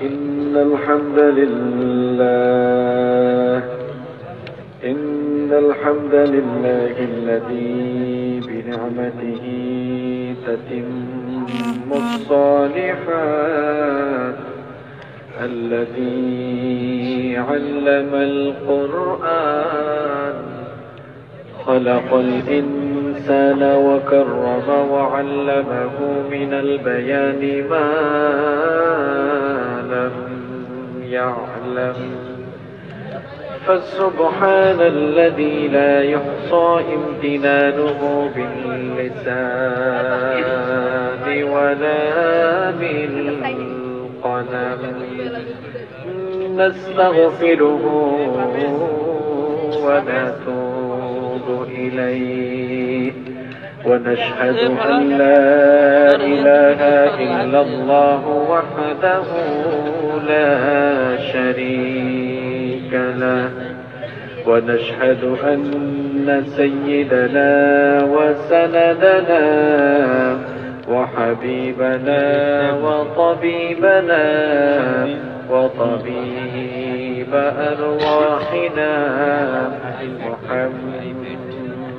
إن الحمد لله الذي بنعمته تتم الصالحات، الذي علم القرآن، خلق الإنسان وكرم وعلمه من البيان ما لم يعلم. فسبحان الذي لا يحصى امتنانه باللسان ولا بالقلم. نستغفره ونتوب إليه، ونشهد أن لا إله إلا الله وحده لا شريك له، ونشهد أن سيدنا وسندنا وحبيبنا وطبيبنا وطبيب أرواحنا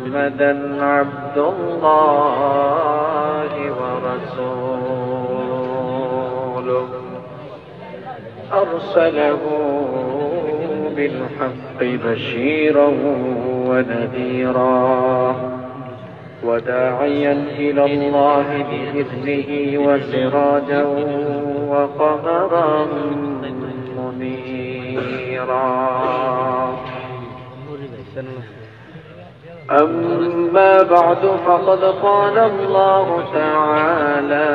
محمدا عبد الله ورسوله، أرسله بالحق بشيرا ونذيرا، وداعيا إلى الله بإذنه وسراجا وقمرا منيرا. أما بعد، فقد قال الله تعالى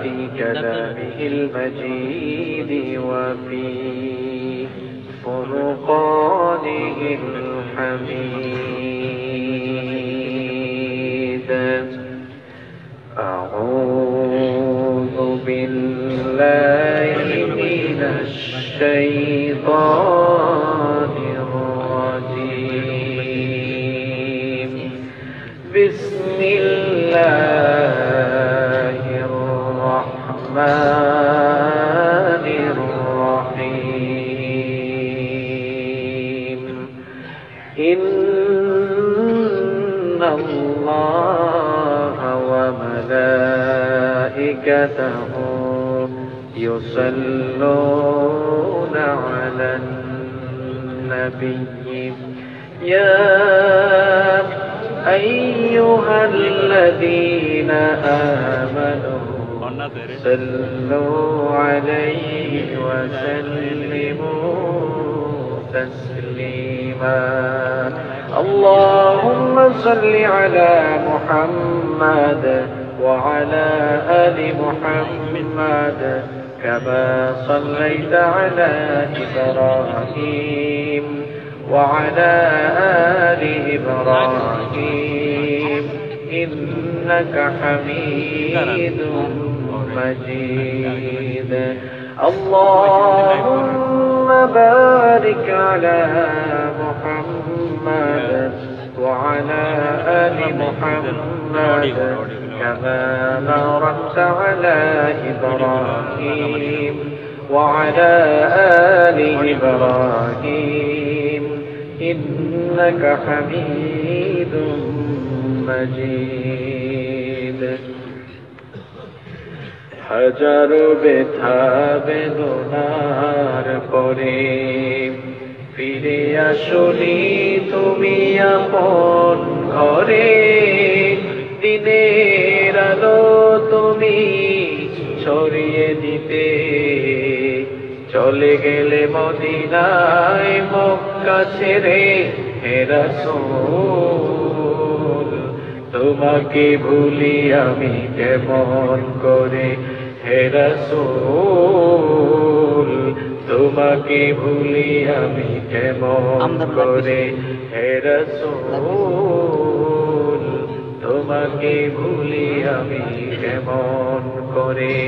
في كلامه المجيد وفي فرقانه الحميد: أعوذ بالله من الشيطان الرجيم. بسم الله الرحمن الرحيم. إن الله وملائكته يصلون على النبي يا أيها الذين آمنوا صلوا عليه وسلموا تسليما. اللهم صل على محمد وعلى آل محمد كما صليت على إبراهيم وعلى آل إبراهيم إنك حميد مجيد. اللهم بارك على محمد وعلى آل محمد كما باركت على إبراهيم وعلى آل إبراهيم إنك حميد مجيد. হাজার ব্যথা বেদনার পরে ফিরে আসনি তুমি আপন ঘরে। দিনের আলো তুমি ছড়িয়ে দিতে চলে গেলে মদিনায় মক্কা ছেড়ে। হে রাসূল তোমাকে ভুলি আমি কেমন করে। হে রাসূল তোমাকে ভুলি আমি কেমন করে। হে রাসূল তোমাকে ভুলি আমি কেমন করে।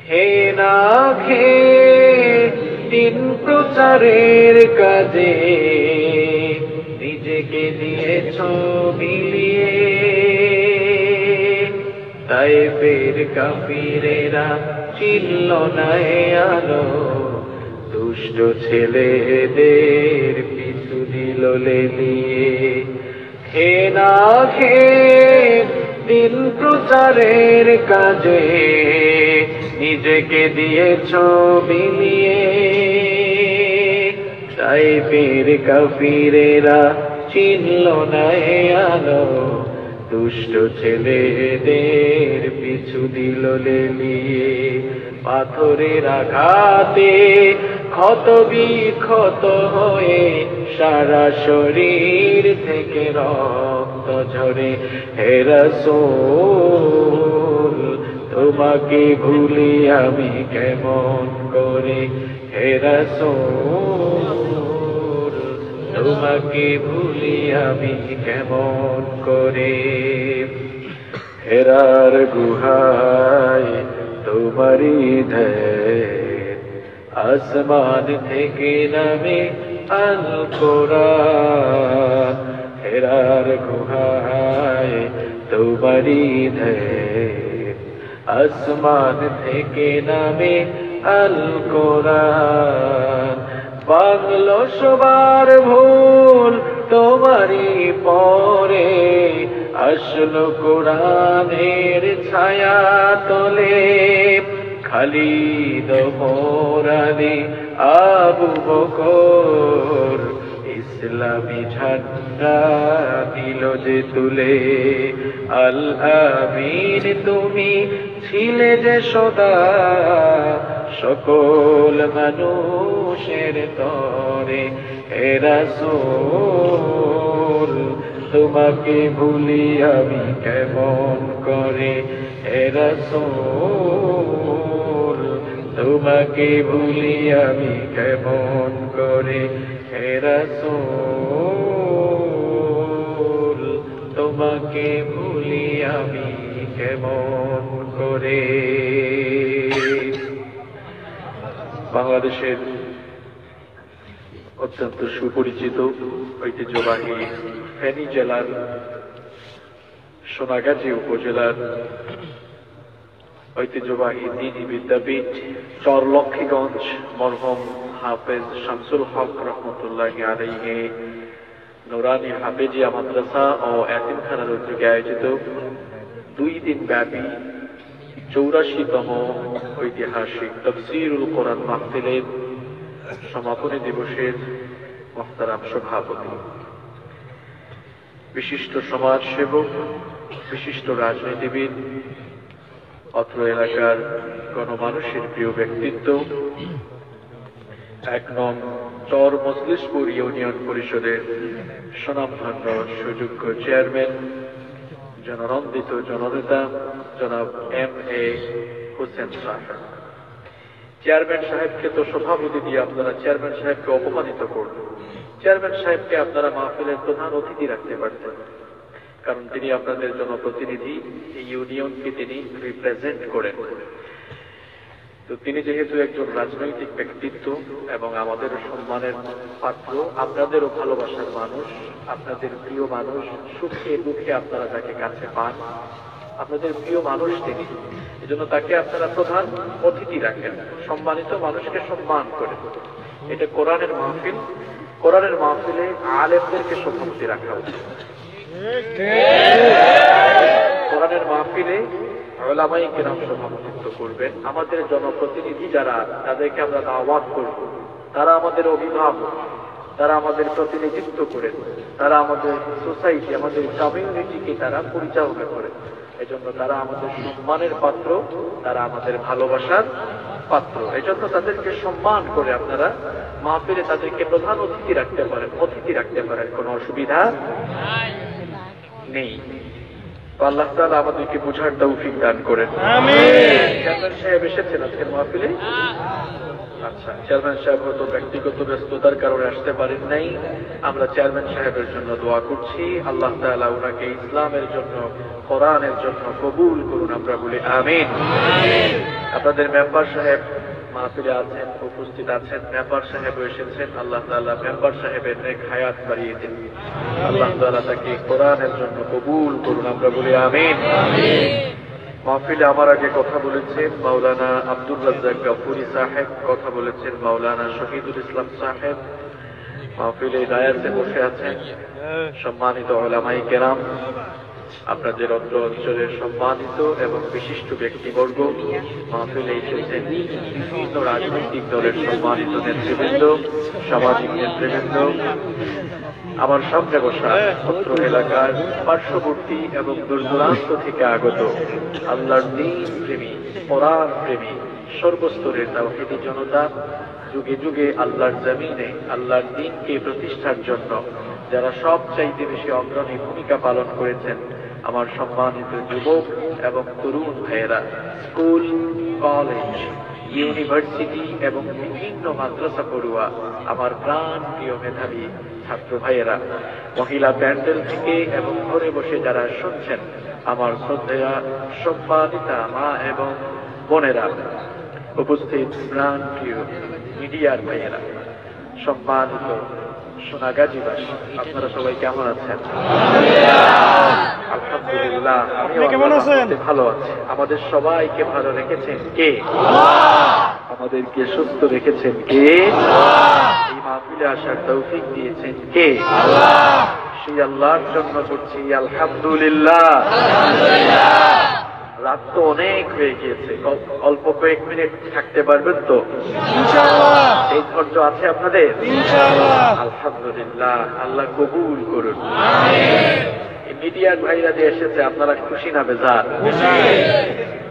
হে না খেয়ে দিন প্রচারের কাজে নিজেকে দিয়েছ বিলিয়ে। তায়েফের কাফিরেরা চিনল না এ আলো, দুষ্ট ছেলেদের পিছু দিল লেলিয়ে। খে না খে দিন প্রচারের কাজে নিজেকে দিয়েছ বিলিয়ে। তাইফের কাফিরেরা চিনল না এ আলো, দুষ্ট ছেলেদের পিছু দিল লেলিয়ে। পাথরের আঘাতে ক্ষত বিক্ষত হয়ে সারা শরীর থেকে রক্ত ঝরে। হে রাসূল তোমাকে ভুলি আমি কেমন করে, হে রাসূল তোমাকে ভুলি আমি কেমন করে। হেরার গুহায় তোমারি ধ্যান, আসমান থেকে নামে আল কোরআন। হেরার গুহায় তোমারি ধ্যান, আসমান থেকে নামে আল কোরআন। বাংলো সবার ভুল তোমারই পরে, আসলো কোরআনের ছায়া তলে। খালিদ ওমর আলী আবু বকর ইসলামী ঝান্ডা দিল যে তুলে। আল আমিন তুমি ছিলে যে সদা সকল মানুষের তরে। হে রাসূল তোমাকে ভুলি আমি কেমন করে, হে রাসূল তোমাকে ভুলি আমি কেমন করে। হে রাসূল তোমাকে ভুলি আমি কেমন করে। বাংলাদেশের অত্যন্ত সুপরিচিত ঐতিহ্যবাহী ফেনী জেলার সোনাগাজী উপজেলার ঐতিহ্যবাহী দ্বীনি বিদ্যাপীঠ চরলক্ষ্মীগঞ্জ মরহুম হাফেজ শামসুল হক রহমতুল্লাহ আলাইহি নুরানি হাফেজিয়া মাদ্রাসা ও এতিমখানার উদ্যোগে আয়োজিত 2 দিন ব্যাপী 84তম ঐতিহাসিক তাফসীরুল কোরআন মাহফিলের সমাপনী দিবসের মোহতারাম সভাপতি, বিশিষ্ট সমাজসেবক, বিশিষ্ট রাজনীতিবিদ, অত্র এলাকার গণমানুষের প্রিয় ব্যক্তিত্ব, 1 নং চর মজলিশপুর ইউনিয়ন পরিষদের স্বনামধন্য সুযোগ্য চেয়ারম্যান, জননন্দিত জননেতা জনাব M.A. হোসেন সাহেব। চেয়ারম্যান সাহেবকে তো সভাপতি দিয়ে আপনারা চেয়ারম্যান সাহেবকে অপমানিত করলেন। চেয়ারম্যান সাহেবকে আপনারা মাহফিলের প্রধান অতিথি রাখতে পারতেন, কারণ তিনি আপনাদের জনপ্রতিনিধি, এই ইউনিয়নকে তিনি রিপ্রেজেন্ট করেন। তো তিনি যেহেতু একজন রাজনৈতিক ব্যক্তিত্ব এবং আমাদের সম্মানের পাত্র, আপনাদেরও ভালোবাসার মানুষ, আপনাদের প্রিয় মানুষ, সুখে দুঃখে আপনারা যাকে কাছে পান, আপনাদের প্রিয় মানুষ তিনি, এজন্য তাকে আপনারা প্রধান অতিথি রাখেন, সম্মানিত মানুষকে সম্মান করেন। এটা কোরআনের মাহফিল, কোরআনের মাহফিলে আলেমদেরকে সভাপতি রাখা উচিত। কোরআনের মাহফিলে উলামায়ে কিরাম সভাপতিত্ব করবেন। আমাদের জনপ্রতিনিধি যারা, তাদেরকে আমরা দাওয়াত করব, তারা আমাদের অভিভাবক, তারা আমাদের প্রতিনিধিত্ব করেন, তারা আমাদের সোসাইটি, আমাদের কমিউনিটিকে তারা পরিচালনা করেন। এজন্য তারা আমাদের সম্মানের পাত্র, তারা আমাদের ভালোবাসার পাত্র। এজন্য তাদেরকে সম্মান করে আপনারা মাহফিলে তাদেরকে প্রধান অতিথি রাখতে পারেন, কোনো অসুবিধা নেই। আল্লাহ তাআলা আমাদেরকে বুঝার তৌফিক দান করেন। আমিন। চেয়ারম্যান সাহেব এসেছেন আজকের মাহফিলে? আচ্ছা, চেয়ারম্যান সাহেব হয়তো ব্যক্তিগত ব্যস্ততার কারণে আসতে পারেন নাই। আমরা চেয়ারম্যান সাহেবের জন্য দোয়া করছি, আল্লাহ তাআলা ওনাকে ইসলামের জন্য, কোরআনের জন্য কবুল করুন, আমরা বলি আমিন। আপনাদের মেম্বার সাহেব মাহফিলে আছেন, উপস্থিত আছেন, মেম্বার সাহেব এসেছেন, আল্লাহ তাআলা মেম্বার সাহেবের নেক হায়াত বাড়িয়ে দিন, আল্লাহ তাআলা তাকে কোরআনের জন্য কবুল করুন, আমরা বলি আমিন। মাহফিলে আমার আগে কথা বলেছেন মাওলানা আব্দুর রাজ্জাক গাফুরি সাহেব, কথা বলেছেন মাওলানা শহীদুল ইসলাম সাহেব। মাহফিলে দায়াতে বসে আছেন সম্মানিত উলামায়ে কেরাম, আপনাদের অত্র অঞ্চলের সম্মানিত এবং বিশিষ্ট ব্যক্তিবর্গ, মাহফিলে এসেছেন বিভিন্ন রাজনৈতিক দলের সম্মানিত নেতৃবৃন্দ, সামাজিক নেতৃবৃন্দ, আমার সামনে বসা অত্র এলাকার পার্শ্ববর্তী এবং দূরদূরান্ত থেকে আগত আল্লাহর দ্বীন প্রেমী, কোরআন প্রেমী, সর্বস্তরের তাওহীদি জনতা, যুগে যুগে আল্লাহর জমিনে আল্লাহর দ্বীনকে প্রতিষ্ঠার জন্য যারা সবচাইতে বেশি অগ্রণী ভূমিকা পালন করেছেন, আমার সম্মানিত যুবক এবং তরুণ ভাইয়েরা, স্কুল, কলেজ, ইউনিভার্সিটি এবং বিভিন্ন মাদ্রাসা পড়ুয়া, আমার প্রাণ প্রিয় মেধাবী ছাত্র ভাইয়েরা, মহিলা প্যান্ডেল থেকে এবং ঘরে বসে যারা শুনছেন, আমার শ্রদ্ধেয়া সম্মানিতা মা এবং বোনেরা, উপস্থিত প্রাণ প্রিয় মিডিয়ার ভাইয়েরা, সম্মানিত সোনাগাজীবাসী, আপনারা সবাই কেমন আছেন? আলহামদুলিল্লাহ, ভালো আছি। আমাদের সবাইকে ভালো রেখেছেন কে? আমাদেরকে সুস্থ রেখেছেন কে? এই মাহফিলে আসার তৌফিক দিয়েছেন কে? সেই আল্লাহর জন্য করছি আলহামদুলিল্লাহ। রাত তো অনেক হয়ে গিয়েছে, অল্প কয়েক মিনিট থাকতে পারবেন তো? এই ধৈর্য আছে আপনাদের? আলহামদুলিল্লাহ, আল্লাহ কবুল করুন। মিডিয়ার ভাইরা যে এসেছে, আপনারা খুশি না বেজার?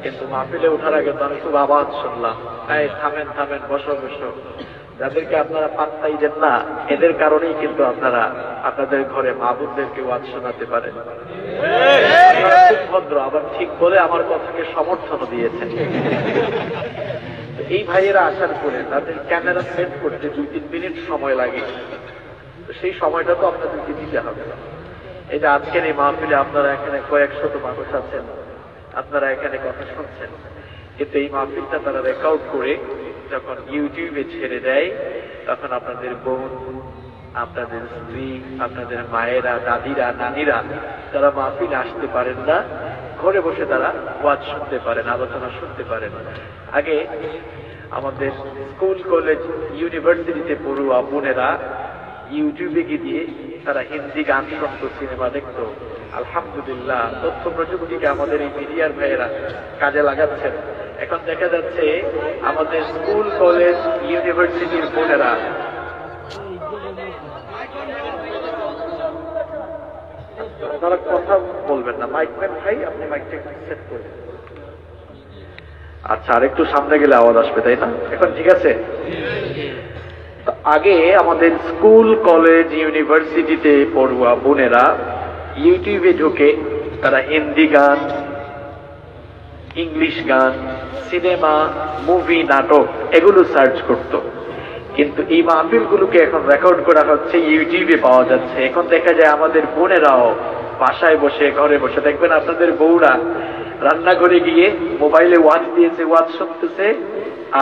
কিন্তু মাহফিলে ওঠার আগে তো আমি খুব আওয়াজ শুনলাম, এই থামেন থামেন, বসো বসো। যাদেরকে আপনারা পাত্তাই দেন না, এদের কারণেই কিন্তু আপনারা আপনাদের ঘরে মা বোনদেরকে ওয়াজ শোনাতে পারেন। খুব ভদ্র, আবার ঠিক বলে আমার কথাকে সমর্থনও দিয়েছেন। এই ভাইয়েরা আসার পরে তাদের ক্যামেরা সেট করতে 2-3 মিনিট সময় লাগে, সেই সময়টা তো আপনাদেরকে দিতে হবে। এই যে আজকের এই মাহফিলে আপনারা এখানে কয়েক শত মানুষ আছেন, আপনারা এখানে কথা শুনছেন, কিন্তু এই মাহফিলটা তারা রেকর্ড করে যখন ইউটিউবে ছেড়ে দেয়, তখন আপনাদের বোন, আপনাদের স্ত্রী, আপনাদের মায়েরা, দাদিরা, নানিরা, যারা মাহফিলে আসতে পারেন না, ঘরে বসে তারা ওয়াজ শুনতে পারেন, আলোচনা শুনতে পারেন। আগে আমাদের স্কুল, কলেজ, ইউনিভার্সিটিতে পড়ুয়া বোনেরা ইউটিউবে গিয়ে তারা হিন্দি গান শুনতো, সিনেমা দেখতো। আলহামদুলিল্লাহ, তথ্য প্রযুক্তিকে আমাদের এই মিডিয়ার ভাইয়েরা কাজে লাগাচ্ছেন। এখন দেখা যাচ্ছে আমাদের স্কুল, কলেজ, ইউনিভার্সিটির বোনেরা আপনারা কথা বলবেন না, মাইকম্যান ভাই আপনি মাইকটা সেট করবেন। আচ্ছা, আর একটু সামনে গেলে আওয়াজ আসবে, তাই না? এখন ঠিক আছে? আগে আমাদের স্কুল, কলেজ, ইউনিভার্সিটিতে পড়ুয়া বোনেরা ইউটিউবে ঢুকে তারা হিন্দি গান, ইংলিশ গান, সিনেমা, মুভি, নাটক এগুলো সার্চ করত। কিন্তু এই মাহফিলগুলোকে এখন রেকর্ড করা হচ্ছে, ইউটিউবে পাওয়া যাচ্ছে। এখন দেখা যায় আমাদের বোনেরাও বাসায় বসে, ঘরে বসে, দেখবেন আপনাদের বউরা রান্নাঘরে গিয়ে মোবাইলে ওয়াচ দিয়েছে, ওয়াচ শুনতেছে,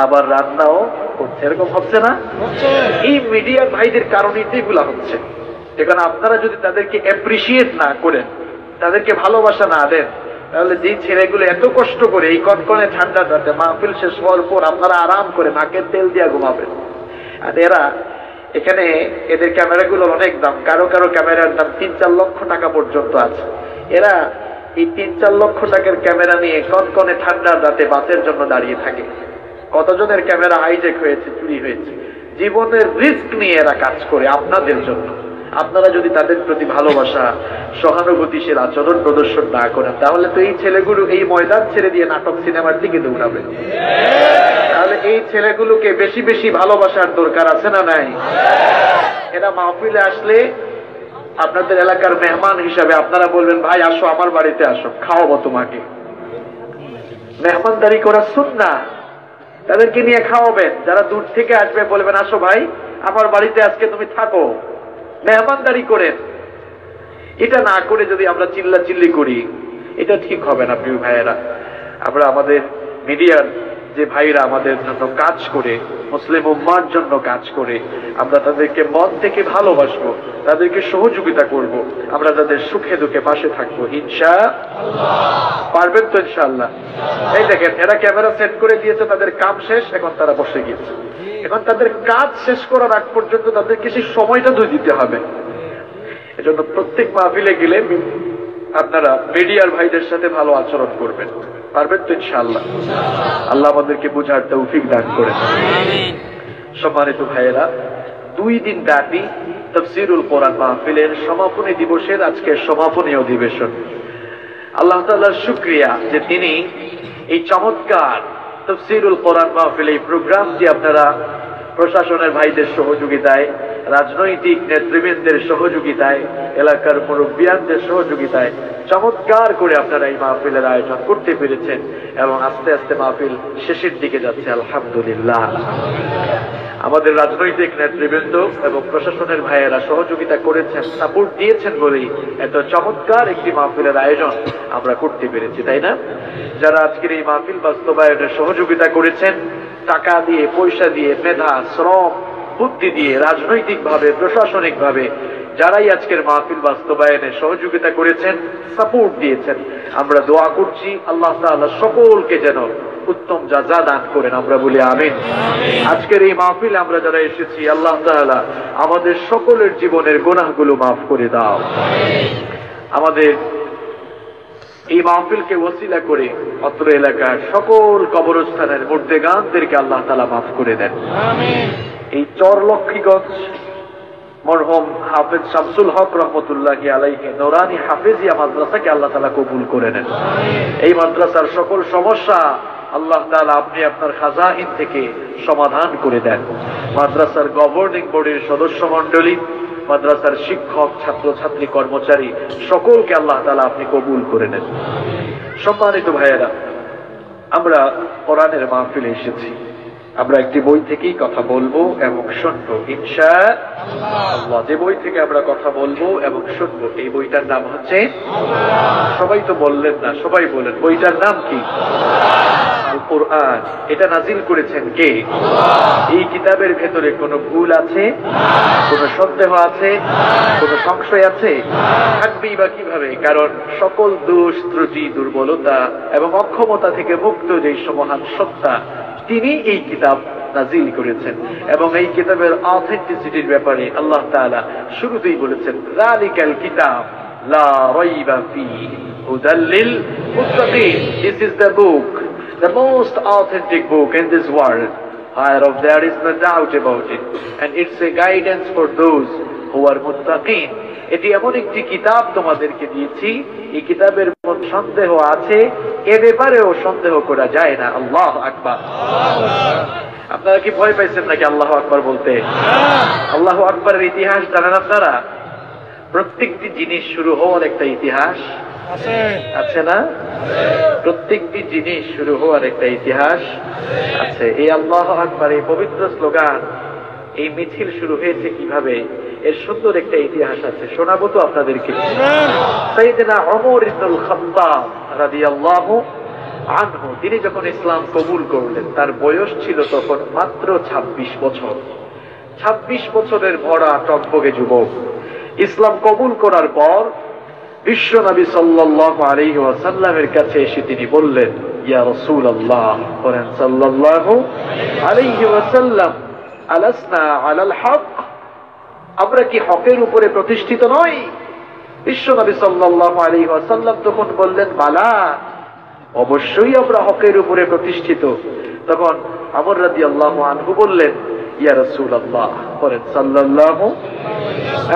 আবার রান্নাও করছে। এরকম হচ্ছে না? এই মিডিয়ার ভাইদের কারণে এগুলা হচ্ছে। এখন আপনারা যদি তাদেরকে অ্যাপ্রিসিয়েট না করেন, তাদেরকে ভালোবাসা না দেন, তাহলে যে ছেলেগুলো এত কষ্ট করে এই কনকনে ঠান্ডা রাতে মাহফিল শেষ হওয়ার পর আপনারা আরাম করে নাকের তেল দিয়া ঘুমাবেন, আর এরা এখানে, এদের ক্যামেরাগুলো অনেক দাম, কারো কারো ক্যামেরার দাম 3-4 লক্ষ টাকা পর্যন্ত আছে। এরা এই 3-4 লক্ষ টাকার ক্যামেরা নিয়ে কনকনে ঠান্ডার রাতে বাসের জন্য দাঁড়িয়ে থাকে। কতজনের ক্যামেরা হাইজ্যাক হয়েছে, চুরি হয়েছে। জীবনের রিস্ক নিয়ে এরা কাজ করে আপনাদের জন্য। আপনারা যদি তাদের প্রতি ভালোবাসা, সহানুভূতিশীল আচরণ প্রদর্শন না করেন, তাহলে তো এই ছেলেগুলো এই ময়দান ছেড়ে দিয়ে নাটক, সিনেমার দিকে দৌড়াবে। তাহলে এই ছেলেগুলোকে বেশি বেশি ভালোবাসার দরকার আছে না নাই? এরা মাহফিলে আসলে আপনাদের এলাকার মেহমান হিসাবে আপনারা বলবেন, ভাই আসো আমার বাড়িতে আসো, খাওয়াবো তোমাকে। মেহমানদারি করা সুন্নাহ, তাদেরকে নিয়ে খাওয়াবেন। যারা দূর থেকে আসবে বলবেন, আসো ভাই আমার বাড়িতে আজকে তুমি থাকো, মেহমানদারি করেন। এটা না করে যদি আমরা চিল্লা চিল্লি করি, এটা ঠিক হবে না প্রিয় ভাইয়েরা। আমরা আমাদের মিডিয়ার যে ভাইরা আমাদের জন্য কাজ করে, মুসলিম উম্মার জন্য কাজ করে, আমরা তাদেরকে মন থেকে ভালোবাসবো, তাদেরকে সহযোগিতা করব, আমরা তাদের সুখে দুঃখে পাশে থাকবো ইনশাআল্লাহ। পারবেন তো ইনশাআল্লাহ? এই দেখেন, এরা ক্যামেরা সেট করে দিয়েছে, তাদের কাম শেষ, এখন তারা বসে গিয়েছে। এখন তাদের কাজ শেষ করার আগ পর্যন্ত তাদেরকে সেই সময়টা দিতে হবে। এজন্য প্রত্যেক মাহফিলে গেলে আপনারা মিডিয়ার ভাইদের সাথে ভালো আচরণ করবেন। পারবেন তো ইনশাআল্লাহ? আল্লাহ আমাদেরকে বুঝার তৌফিক দান করেন। সম্মানিত ভাইয়েরা, 2 দিন ব্যাপী তাফসীরুল কোরআন মাহফিলের সমাপনী দিবসের আজকে সমাপনী অধিবেশন। আল্লাহ তাআলার শুকরিয়া যে তিনি এই চমৎকার তাফসীরুল কোরআন মাহফিল, এই প্রোগ্রামটি আপনারা প্রশাসনের ভাইদের সহযোগিতায়, রাজনৈতিক নেতৃবৃন্দের সহযোগিতায়, এলাকার মুরব্বিয়ানদের সহযোগিতায় চমৎকার করে আপনারা এই মাহফিলের আয়োজন করতে পেরেছেন এবং আস্তে আস্তে মাহফিল শেষের দিকে যাচ্ছে, আলহামদুলিল্লাহ। আমাদের রাজনৈতিক নেতৃবৃন্দ এবং প্রশাসনের ভাইয়েরা সহযোগিতা করেছেন, সাপোর্ট দিয়েছেন বলেই এত চমৎকার একটি মাহফিলের আয়োজন আমরা করতে পেরেছি, তাই না? যারা আজকের এই মাহফিল বাস্তবায়নে সহযোগিতা করেছেন, টাকা দিয়ে, পয়সা দিয়ে, মেধা, শ্রম, বুদ্ধি দিয়ে, রাজনৈতিক ভাবে, প্রশাসনিক ভাবে যারাই আজকের মাহফিল বাস্তবায়নে সহযোগিতা করেছেন, সাপোর্ট দিয়েছেন, আমরা দোয়া করছি আল্লাহ তাআলা সকলকে যেন উত্তম জাযা দান করেন। আমরা বলি আমিন। আজকের এই মাহফিলে আমরা যারা এসেছি, আল্লাহ তাআলা আমাদের সকলের জীবনের গুনাহগুলো মাফ করে দাও। আমাদের এই মাহফিলকে ওসিলা করে অত্র এলাকার সকল কবরস্থানের মুর্দেগানদেরকে আল্লাহ তাআলা মাফ করে দেন। এই চরলক্ষ্মীগঞ্জ মরহুম হাফেজ শামসুল হক রহমতুল্লাহি আলাইহি নূরানী হাফেজিয়া মাদ্রাসাকে আল্লাহ তাআলা কবুল করে নেন। এই মাদ্রাসার সকল সমস্যা আল্লাহ তাআলা আপনি আপনার খাজাইন থেকে সমাধান করে দেন। মাদ্রাসার গভর্নিং বোর্ডের সদস্য মণ্ডলী, মাদ্রাসার শিক্ষক, ছাত্রছাত্রী, কর্মচারী সকলকে আল্লাহ তাআলা আপনি কবুল করে নেন। সম্মানিত ভাইয়েরা, আমরা কোরআনের মাহফিলে এসেছি, আমরা একটি বই থেকেই কথা বলবো এবং শুনবো ইনশাআল্লাহ। যে বই থেকে আমরা কথা বলবো এবং শুনবো, এই বইটার নাম হচ্ছে, সবাই তো বললেন না, সবাই বলেন, বইটার নাম কি? আল কোরআন। এটা নাজিল করেছেন কে? এই কিতাবের ভেতরে কোনো ভুল আছে? কোনো সন্দেহ আছে? কোনো সংশয় আছে? থাকবেই বা কিভাবে? কারণ সকল দোষ, ত্রুটি, দুর্বলতা এবং অক্ষমতা থেকে মুক্ত যেই মহান সত্তা, তিনি এই কিতাব নাজিল করেছেন এবং এই কিতাবের অথেন্টিসিটির ব্যাপারে আল্লাহ তাআলা শুরুতেই বলেছেন, যালিকাল কিতাব লা রাইবা ফীহি হুদাল লিল মুত্তাকিন। This is the book, the most authentic book in this world, whereof there is no doubt about it, and it's a guidance for those who are muttaqin. এটি এমন একটি কিতাব তোমাদেরকে দিয়েছি, এই কিতাবের কোন সন্দেহ আছে এ ব্যাপারেও সন্দেহ করা যায় না। আল্লাহু আকবার। আপনারা কি ভয় পাইছেন নাকি আল্লাহু আকবার বলতে? আল্লাহু আকবারের ইতিহাস জানেন আপনারা? প্রত্যেকটি জিনিস শুরু হওয়ার একটা ইতিহাস আছে না? প্রত্যেকটি জিনিস শুরু হওয়ার একটা ইতিহাস আছে। এই আল্লাহু আকবার, এই পবিত্র স্লোগান, এই মিছিল শুরু হয়েছে কিভাবে, এর সুন্দর একটা ইতিহাস আছে, শোনাবো তো আপনাদেরকে। সাইয়েদনা ওমর ইবনুল খাত্তাব রাদিয়াল্লাহু আনহু, তিনি যখন ইসলাম কবুল করলেন, তার বয়স ছিল তখন মাত্র 26 বছর। 26 বছরের ভরা টকবগে যুবক। ইসলাম কবুল করার পর বিশ্ব নবী সাল্লাল্লাহু আলাইহি ওয়াসাল্লামের কাছে এসে তিনি বললেন, ইয়া রাসূলুল্লাহ, বলেন সাল্লাল্লাহু আলাইহি ওয়াসাল্লাম, আলাসনা আলাল হক, আমরা কি হকের উপরে প্রতিষ্ঠিত নই? বিশ্ব নবী সাল্লাল্লাহু আলাইহি ওয়াসাল্লাম তখন বললেন, বালা, অবশ্যই আমরা হকের উপরে প্রতিষ্ঠিত। তখন ওমর রাদিয়াল্লাহু আনহু বললেন, ইয়া রাসূলুল্লাহ, বলেন সাল্লাল্লাহু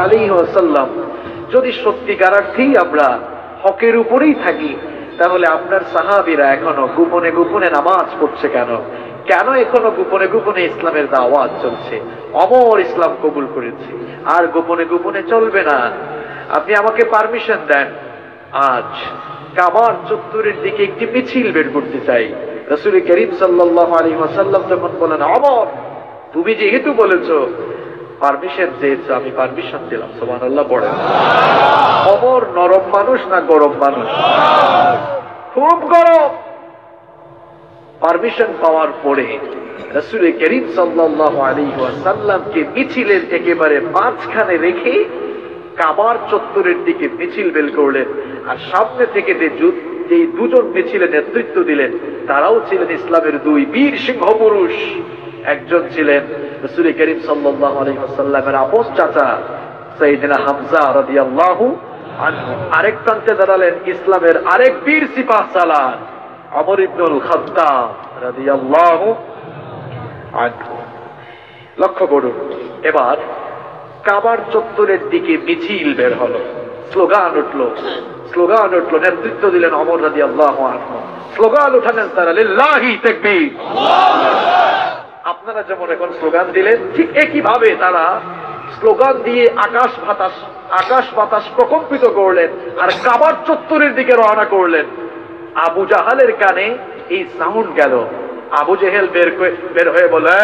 আলাইহি ওয়াসাল্লাম, যদি সত্যিকার অর্থেই আমরা হকের উপরেই থাকি, তাহলে আপনার সাহাবীরা এখনো গোপনে গোপনে নামাজ পড়ছে কেন? কেন এখনো গোপনে গোপনে ইসলামের দাওয়াত চলছে? ওমর ইসলাম কবুল করেছে, আর গোপনে গোপনে চলবে না। আপনি আমাকে পারমিশন দেন, আজ কাবার চত্বরের দিকে একটি মিছিল বের করতে চাই। রাসূল করিম সাল্লাল্লাহু আলাইহি ওয়াসাল্লাম যখন বলেন, ওমর, তুমি যেহেতু বলেছো, পারমিশন চেয়েছো, আমি পারমিশন দিলাম। সুবহানাল্লাহ পড়েন। ওমর নরম মানুষ না গরম মানুষ? খুব গরম। পারমিশন পাওয়ার পরে রাসূল করিম সাল্লাল্লাহু আলাইহি ওয়াসাল্লামকে মিছিলের একেবারে মাঝখানে রেখে কাবার চত্বরের দিকে মিছিল বের করলেন। আর সামনে থেকে যে দুজন মিছিলে নেতৃত্ব দিলেন তারাও ছিলেন ইসলামের দুই বীর সিংহ পুরুষ। একজন ছিলেন রাসূল করিম সাল্লাল্লাহু আলাইহি ওয়াসাল্লামের আপন চাচা সাইয়েদনা হামজা রাদিয়াল্লাহু আনহু, আরেক প্রান্তে দাঁড়ালেন ইসলামের আরেক বীর সিপাহ সালার ওমর ইবনুল খাত্তাব রাদিয়াল্লাহু আনহু। লক্ষ্য করুন, এবার কাবার চত্বরের দিকে মিছিল বের হলো, স্লোগান উঠলো, নেতৃত্ব দিলেন ওমর রাদিয়াল্লাহু আনহু। স্লোগান উঠালেন তারা, লিল্লাহি তাকবীর। আপনারা যেমন এখন স্লোগান দিলেন, ঠিক একই ভাবে তারা স্লোগান দিয়ে আকাশ বাতাস প্রকম্পিত করলেন আর কাবার চত্বরের দিকে রওনা করলেন। আবু জাহালের কানে এই সাউন্ড গেল। আবু জেহেল বের হয়ে বলে,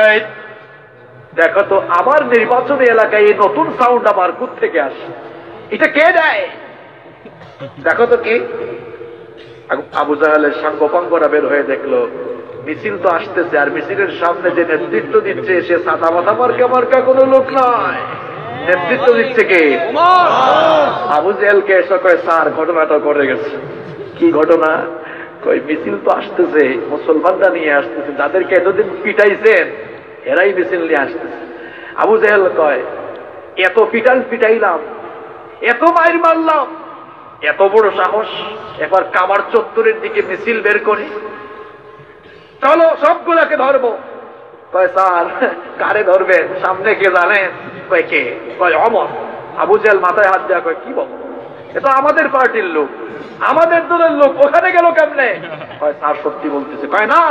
দেখো তো আমার নির্বাচনী এলাকায় এই নতুন সাউন্ড আমার কোত্থেকে আসে, এটা কে দেয়, দেখো তো কি। আবু জাহালের সাঙ্গপাঙ্গরা বের হয়ে দেখলো মিছিল তো আসতেছে, আর মিছিলের সামনে যে নেতৃত্ব দিচ্ছে সে সাদা মাথা মার্কা কোনো লোক নয়, নেতৃত্ব দিচ্ছে কে? আবু জেহেলকে এসে কয়, স্যার ঘটনাটা ঘটে গেছে। কি ঘটনা? কই মিছিল তো আসতেছে, মুসলমানরা নিয়ে আসতেছে, যাদেরকে এতদিন পিটাইছেন এরাই মিছিল নিয়ে আসতেছে। আবু জেহেল কয়, এত পিটাইলাম, এত মাইর মারলাম, এত বড় সাহস, এবার কাবার চত্বরের দিকে মিছিল বের করি, চলো সবগুলাকে ধরবো। কয়, স্যার কারে ধরবেন? সামনে কে জানেন? কয়, কে? কয়, ওমর। আবু জেহেল মাথায় হাত দেওয়া, কয়, কি বলো, এটা আমাদের পার্টির লোক, আমাদের দলের লোক, ওখানে গেল কেমনে? কয়, স্যার সত্যি বলতেছে। কয়, না,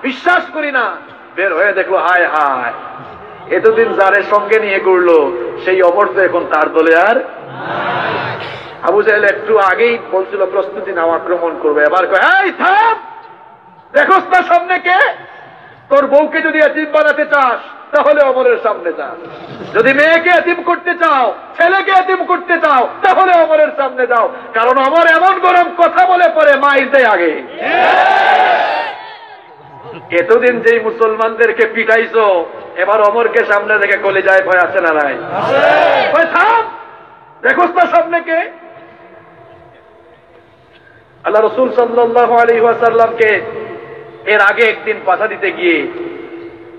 বিশ্বাস করি না। বের হয়ে দেখলো, হায় হায়, এতদিন যারে সঙ্গে নিয়ে ঘুরলো সেই ওমর তো এখন তার দলে আর। আবু জেহেল একটু আগেই বলছিল প্রস্তুতি নাও, আক্রমণ করবে, এবার কয়, এই থাম, দেখোস না সামনে কে? তোর বউকে যদি এতিম বানাতে চাস তাহলে ওমরের সামনে যা, যদি মেয়েকে এতিম করতে চাও, ছেলেকে এতিম করতে চাও, তাহলে ওমরের সামনে যাও, কারণ ওমর এমন গরম কথা বলে পরে মাইর দেয় আগে। এতদিন যেই মুসলমানদেরকে পিটাইছো, এবার ওমরকে সামনে দেখে কলিজায় ভয় আছে না নাই? থাম, দেখোস না সামনে কে? আল্লাহ রাসূল সাল্লাল্লাহু আলাইহি ওয়াসাল্লামকে এর আগে একদিন পাঠা দিতে গিয়ে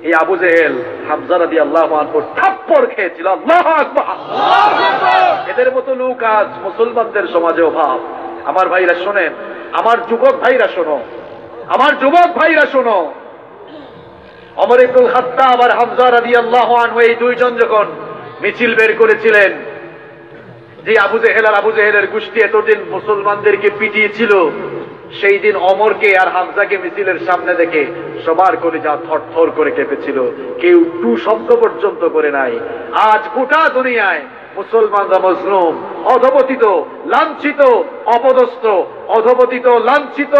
এই আবু জেহেল হামজা রাদিয়াল্লাহু আনহু থাপ্পড় খেয়েছিল। আল্লাহু আকবার। এদের মতো লোক আজ মুসলমানদের সমাজে অভাব। আমার ভাইরা শোনেন, আমার যুবক ভাইরা শোনো, ওমর ইবনুল খাত্তাব আর হামজা রাদিয়াল্লাহু আনহু এই দুইজন যখন মিছিল বের করেছিলেন, যে আবু জেহেলের গোষ্ঠী এতদিন মুসলমানদেরকে পিটিয়েছিল, সেই দিন ওমরকে আর হামজাকে মিছিলের সামনে দেখে সবার কলিজা থরথর করে কেঁপেছিল, কেউ টু শব্দ পর্যন্ত করে নাই। আজ গোটা দুনিয়ায় মুসলমানরা মজলুম, অধপতিত, লাঞ্ছিত, অপদস্থ, অধপতিত, লাঞ্ছিত,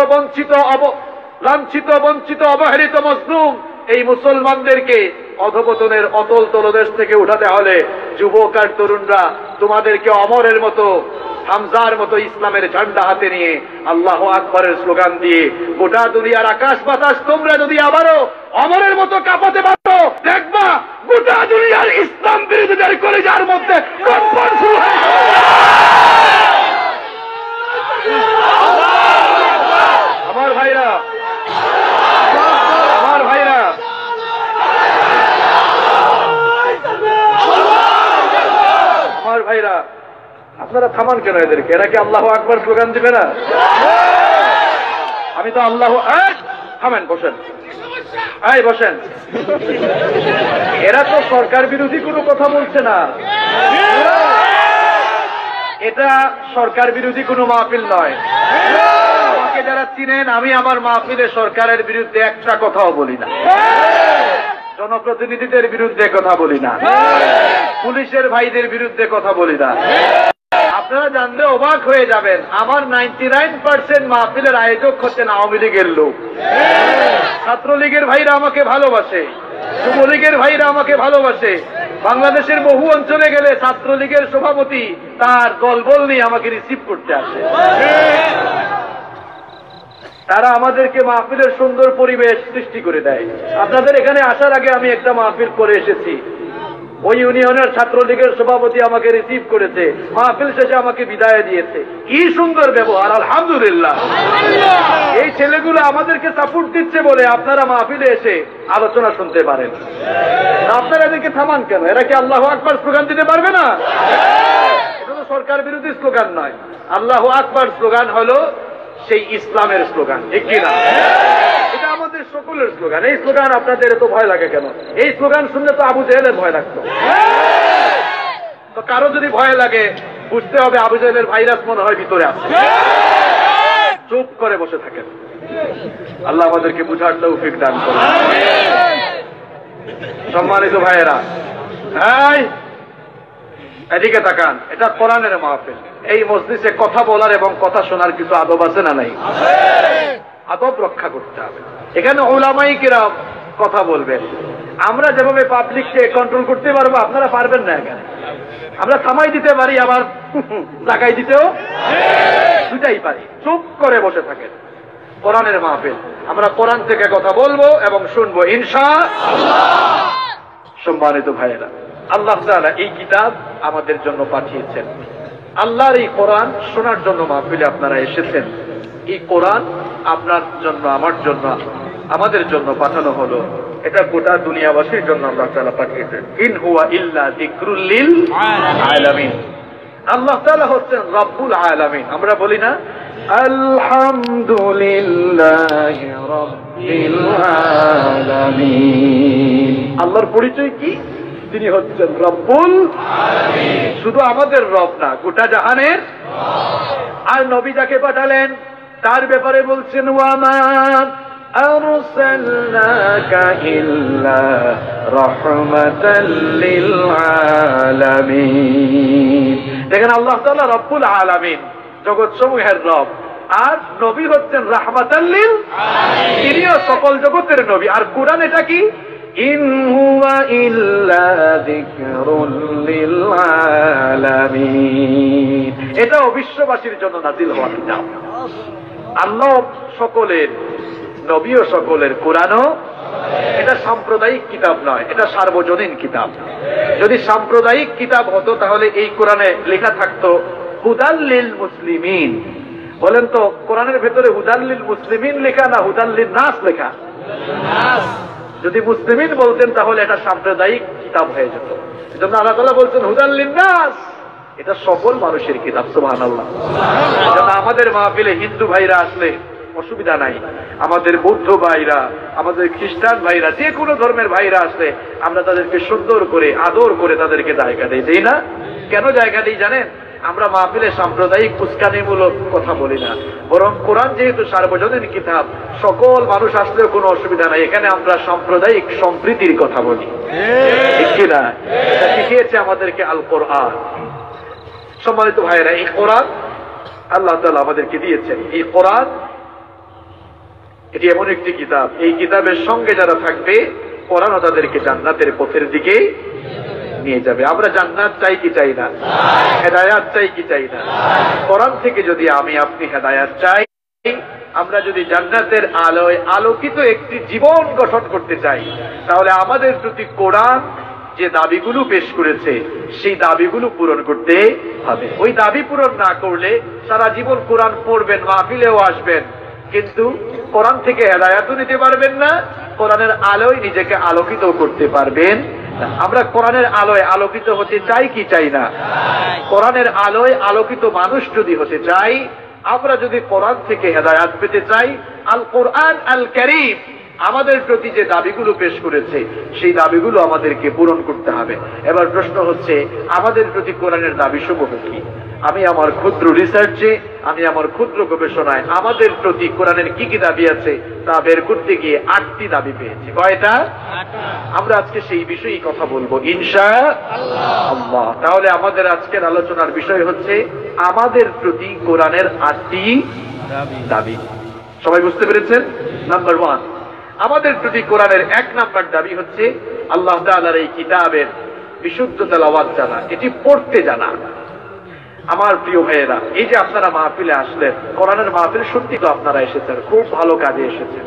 বঞ্চিত, অবহেলিত, মজলুম এই মুসলমানদেরকে অধপতনের অতল তলদেশ থেকে উঠাতে হলে যুবক আর তরুণরা তোমাদেরকে ওমরের মতো, হামজার মতো ইসলামের ঝান্ডা হাতে নিয়ে আল্লাহু আকবারের স্লোগান দিয়ে গোটা দুনিয়ার আকাশ বাতাস তোমরা যদি আবারও ওমরের মতো কাঁপাতে পারো, দেখবা গোটা দুনিয়ার ইসলাম বিরোধীদের কলিজার মধ্যে কম্পন শুরু হয়ে যাবে। আমার ভাইরা, আপনারা থামান কেন এদেরকে? এরা কি আল্লাহু আকবার স্লোগান দিবে না? আমি তো থামেন, বসেন, বসেন। এরা তো সরকার বিরোধী কোনো কথা বলছে না, এটা সরকার বিরোধী কোনো মাহফিল নয়। আমাকে যারা চিনেন, আমি আমার মাহফিলে সরকারের বিরুদ্ধে একটা কথাও বলি না, জনপ্রতিনিধিদের বিরুদ্ধে কথা বলি না, পুলিশের ভাইদের বিরুদ্ধে কথা বলি না। আপনারা জানলে অবাক হয়ে যাবেন, আমার 99% মাহফিলের আয়োজক হচ্ছেন আওয়ামী লীগের লোক। ছাত্রলীগের ভাইরা আমাকে ভালোবাসে, যুবলীগের ভাইরা আমাকে ভালোবাসে। বাংলাদেশের বহু অঞ্চলে গেলে ছাত্রলীগের সভাপতি তার দলবল নিয়ে আমাকে রিসিভ করতে আসে। তারা আমাদেরকে মাহফিলের সুন্দর পরিবেশ সৃষ্টি করে দেয়। আপনাদের এখানে আসার আগে আমি একটা মাহফিল করে এসেছি। ওই ইউনিয়নের ছাত্রলীগের সভাপতি আমাকে রিসিভ করেছে, মাহফিল শেষে আমাকে বিদায় দিয়েছে। কি সুন্দর ব্যবহার, আলহামদুলিল্লাহ। এই ছেলেগুলো আমাদেরকে সাপোর্ট দিচ্ছে বলে আপনারা মাহফিলে এসে আলোচনা শুনতে পারেন। আপনারা এদেরকে থামান কেন? এরা কি আল্লাহু আকবার স্লোগান দিতে পারবে না? এটা তো সরকার বিরোধী স্লোগান নয়। আল্লাহু আকবার স্লোগান হলো সেই ইসলামের স্লোগান, ঠিক কিনা? এটা আমাদের সকলের স্লোগান। এই স্লোগান আপনাদের এত ভয় লাগে কেন? এই স্লোগান শুনলে তো আবু জেহেলের ভয় লাগতো। তো কারো যদি ভয় লাগে বুঝতে হবে আবু জেহেলের ভাইরাস মনে হয় ভিতরে আছে। চুপ করে বসে থাকেন। আল্লাহ আমাদেরকে বুঝার তৌফিক দান করুন। সম্মানিত ভাইয়েরা, এদিকে তাকান। এটা কোরআনের মাহফিল। এই মজলিসে কথা বলার এবং কথা শোনার কিছু আদব আছে না নাই? আদব রক্ষা করতে হবে। এখানে উলামায়ে কিরাম কথা বলবেন। আমরা যেভাবে পাবলিককে কন্ট্রোল করতে পারবো আপনারা পারবেন না। এখানে আমরা থামাই দিতে পারি, আবার লাগাই দিতেও দুটাই পারি। চুপ করে বসে থাকেন। কোরআনের মাহফিল, আমরা কোরআন থেকে কথা বলবো এবং শুনবো ইনশাআল্লাহ। সম্মানিত ভাইয়েরা, আল্লাহ তাআলা এই কিতাব আমাদের জন্য পাঠিয়েছেন। আল্লাহর এই কোরআন শোনার জন্য মাহফিলে আপনারা এসেছেন। এই কোরআন আপনার জন্য, আমার জন্য, আমাদের জন্য পাঠানো হলো। এটা গোটা দুনিয়াবাসীর জন্য আল্লাহ তাআলা পাঠিয়েছেন। ইন হুয়া ইল্লা যিকরুল লিল আলামিন। আল্লাহ তাআলা হচ্ছেন রব্বুল আলামিন। আমরা বলি না আলহামদুলিল্লাহি রাব্বিল আলামিন? আল্লাহর পরিচয় কি? তিনি হচ্ছেন রব্বুল আলামিন। শুধু আমাদের রব না, গোটা জাহানের। আর নবী যাকে পাঠালেন তার ব্যাপারে বলছেন ওয়ামা আরসালনাকা ইল্লা রাহমাতাল লিল আলামিন। দেখেন আল্লাহ তাআলা রব্বুল আলামিন, জগৎ সমূহের রব। আর নবী হচ্ছেন রাহমাতাল লিল আলামিন, তিনিও সকল জগতের নবী। আর কোরআন এটা কি? ইন হুয়া ইল্লা যিকরুল লিল আলামিন। এটাও বিশ্ববাসীর জন্য নাযিল হওয়া কিতাব। আল্লাহ সকলের, নবীও সকলের, কোরআনও। এটা সাম্প্রদায়িক কিতাব নয়, এটা সার্বজনীন কিতাব। যদি সাম্প্রদায়িক কিতাব হতো তাহলে এই কোরআনে লেখা থাকতো হুদাল লিল মুসলিমিন। বলেন তো, কোরআনের ভেতরে হুদাল লিল মুসলিমিন লেখা না হুদাল লিন নাস লেখা? যদি মুসলিমিন বলতেন তাহলে এটা সাম্প্রদায়িক কিতাব হয়ে যেত। এজন্য আল্লাহ তাআলা বলছেন হুদাল লিন নাস, এটা সকল মানুষের কিতাব। সুবহানাল্লাহ। এজন্য আমাদের মাহফিলে হিন্দু ভাইরা আসলে অসুবিধা নাই। আমাদের বৌদ্ধ ভাইরা, আমাদের খ্রিস্টান ভাইরা, যে কোনো ধর্মের ভাইরা আসলে আমরা তাদেরকে সুন্দর করে আদর করে তাদেরকে জায়গা দেই না? কেন জায়গা দিই জানেন? আমরা মাহফিলে সাম্প্রদায়িক উস্কানিমূলক কথা বলি না, বরং কোরআন যেহেতু সার্বজনীন কিতাব, সকল মানুষ আসলেও কোনো অসুবিধা নাই। এখানে আমরা সাম্প্রদায়িক সম্প্রীতির কথা বলি, ঠিক কিনা? এটা শিখিয়েছে আমাদেরকে আল কোরআন। সম্মানিত ভাইয়েরা, এই কোরআন আল্লাহ তাআলা আমাদেরকে দিয়েছেন। এই কোরআন এটি এমন একটি কিতাব, এই কিতাবের সঙ্গে যারা থাকবে কোরআনও তাদেরকে জান্নাতের পথের দিকে নিয়ে যাবে। আমরা জান্নাত চাই কি চাই না? হেদায়াত চাই কি চাই না? কোরআন থেকে যদি আমি আপনি হেদায়াত চাই, আমরা যদি জান্নাতের আলোয় আলোকিত একটি জীবন গঠন করতে চাই, তাহলে আমাদের প্রতি কোরআন যে দাবিগুলো পেশ করেছে সেই দাবিগুলো পূরণ করতে হবে। ওই দাবি পূরণ না করলে সারা জীবন কোরআন পড়বেন, মাহফিলেও আসবেন, কিন্তু কোরআন থেকে হেদায়াতও নিতে পারবেন না, কোরআনের আলোয় নিজেকে আলোকিত করতে পারবেন। আমরা কোরআনের আলোয় আলোকিত হতে চাই কি চাই না? কোরআনের আলোয় আলোকিত মানুষ যদি হতে চাই, আমরা যদি কোরআন থেকে হেদায়াত পেতে চাই, আল কোরআন আল কারীম আমাদের প্রতি যে দাবিগুলো পেশ করেছে সেই দাবিগুলো আমাদেরকে পূরণ করতে হবে। এবার প্রশ্ন হচ্ছে, আমাদের প্রতি কোরআনের দাবিসমূহ কি? আমি আমার ক্ষুদ্র রিসার্চে, আমি আমার ক্ষুদ্র গবেষণায় আমাদের প্রতি কোরআনের কি কি দাবি আছে তা বের করতে গিয়ে 8টি দাবি পেয়েছি। কয়টা? আমরা আজকে সেই বিষয়েই কথা বলবো ইনশাআল্লাহ। তাহলে আমাদের আজকের আলোচনার বিষয় হচ্ছে আমাদের প্রতি কোরআনের 8টি দাবি। সবাই বুঝতে পেরেছেন? নাম্বার 1, আমাদের প্রতি কোরআনের 1 নাম্বার দাবি হচ্ছে আল্লাহ তাআলার এই কিতাবের বিশুদ্ধ তেলাওয়াত জানা, এটি পড়তে জানা। আমার প্রিয় ভাইয়েরা, এই যে আপনারা মাহফিলে আসলেন, কোরআনের মাহফিলে সত্যি তো আপনারা এসেছেন, খুব ভালো কাজে এসেছেন,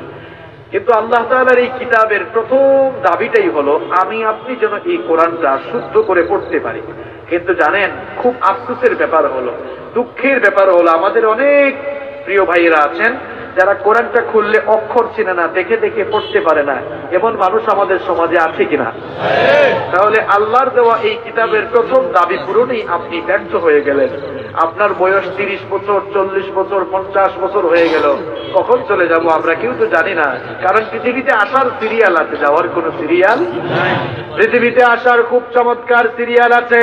কিন্তু আল্লাহ তাআলার এই কিতাবের প্রথম দাবিটাই হলো আমি আপনি যেন এই কোরআনটা শুদ্ধ করে পড়তে পারি। কিন্তু জানেন, খুব আফসোসের ব্যাপার হলো, দুঃখের ব্যাপার হলো, আমাদের অনেক প্রিয় ভাইয়েরা আছেন যারা কোরআনটা খুললে অক্ষর চিনে না, দেখে দেখে পড়তে পারে না। এমন মানুষ আমাদের সমাজে আছে কিনা? তাহলে আল্লাহর দেওয়া এই কিতাবের প্রথম দাবি পূরণেই আপনি ব্যর্থ হয়ে গেলেন। আপনার বয়স 30 বছর, 40 বছর, 50 বছর হয়ে গেল, কখন চলে যাব আমরা কেউ তো জানি না। কারণ পৃথিবীতে আসার সিরিয়াল আছে, যাওয়ার কোনো সিরিয়াল। পৃথিবীতে আসার খুব চমৎকার সিরিয়াল আছে,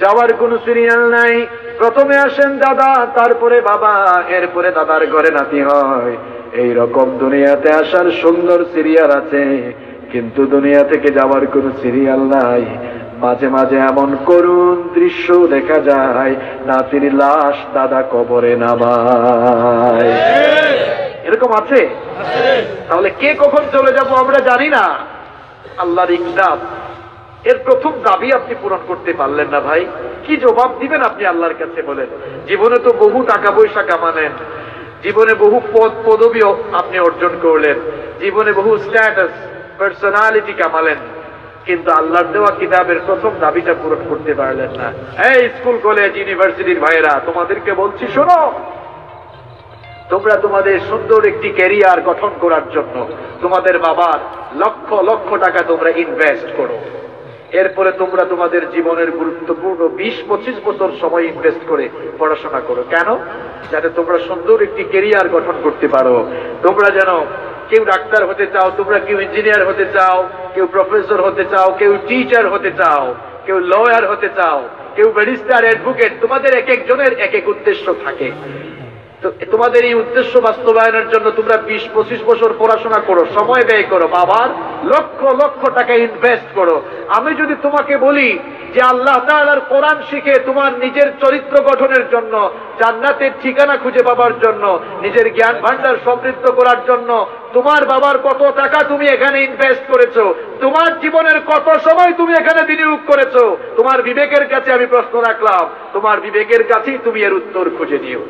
যাওয়ার কোনো সিরিয়াল নাই। প্রথমে আসেন দাদা, তারপরে বাবা, এরপরে দাদার ঘরে নাতি হয়। এই রকম দুনিয়াতে আসার সুন্দর সিরিয়াল আছে, কিন্তু দুনিয়া থেকে যাওয়ার কোনো সিরিয়াল নাই। মাঝে মাঝে এমন করুণ দৃশ্য দেখা যায়, নাতির লাশ দাদা কবরে নামায়। এরকম আছে? তাহলে কে কখন চলে যাব আমরা জানি না। আল্লাহর কিতাব এর প্রথম দাবি আপনি পূরণ করতে পারলেন না ভাই, কি জবাব দিবেন আপনি আল্লাহর কাছে বলেন? জীবনে তো বহু টাকা পয়সা কামালেন, জীবনে বহু পদ পদবিও আপনি অর্জন করলেন, জীবনে বহু স্ট্যাটাস পার্সোনালিটি কামালেন, কিন্তু আল্লাহর দেওয়া কিতাবের প্রথম দাবিটা পূরণ করতে পারলেন না। এই স্কুল কলেজ ইউনিভার্সিটির ভাইয়েরা, তোমাদেরকে বলছি শোনো, তোমরা তোমাদের সুন্দর একটি ক্যারিয়ার গঠন করার জন্য তোমাদের বাবার লক্ষ লক্ষ টাকা তোমরা ইনভেস্ট করো। এরপরে তোমরা তোমাদের জীবনের গুরুত্বপূর্ণ 20-25 বছর সময় ইনভেস্ট করে পড়াশোনা করো। কেন? যাতে তোমরা সুন্দর একটি ক্যারিয়ার গঠন করতে পারো। তোমরা যেন, কেউ ডাক্তার হতে চাও, তোমরা কেউ ইঞ্জিনিয়ার হতে চাও, কেউ প্রফেসর হতে চাও, কেউ টিচার হতে চাও, কেউ লয়ার হতে চাও, কেউ ব্যারিস্টার, অ্যাডভোকেট। তোমাদের এক একজনের এক এক উদ্দেশ্য থাকে। তো তোমাদের এই উদ্দেশ্য বাস্তবায়নের জন্য তোমরা 20-25 বছর পড়াশোনা করো, সময় ব্যয় করো, বাবার লক্ষ লক্ষ টাকা ইনভেস্ট করো। আমি যদি তোমাকে বলি যে আল্লাহ তাআলার কোরআন শিখে তোমার নিজের চরিত্র গঠনের জন্য, জান্নাতের ঠিকানা খুঁজে পাবার জন্য, নিজের জ্ঞান ভান্ডার সমৃদ্ধ করার জন্য তোমার বাবার কত টাকা তুমি এখানে ইনভেস্ট করেছো, তোমার জীবনের কত সময় তুমি এখানে বিনিয়োগ করেছো, তোমার বিবেকের কাছে আমি প্রশ্ন রাখলাম, তোমার বিবেকের কাছেই তুমি এর উত্তর খুঁজে নিও।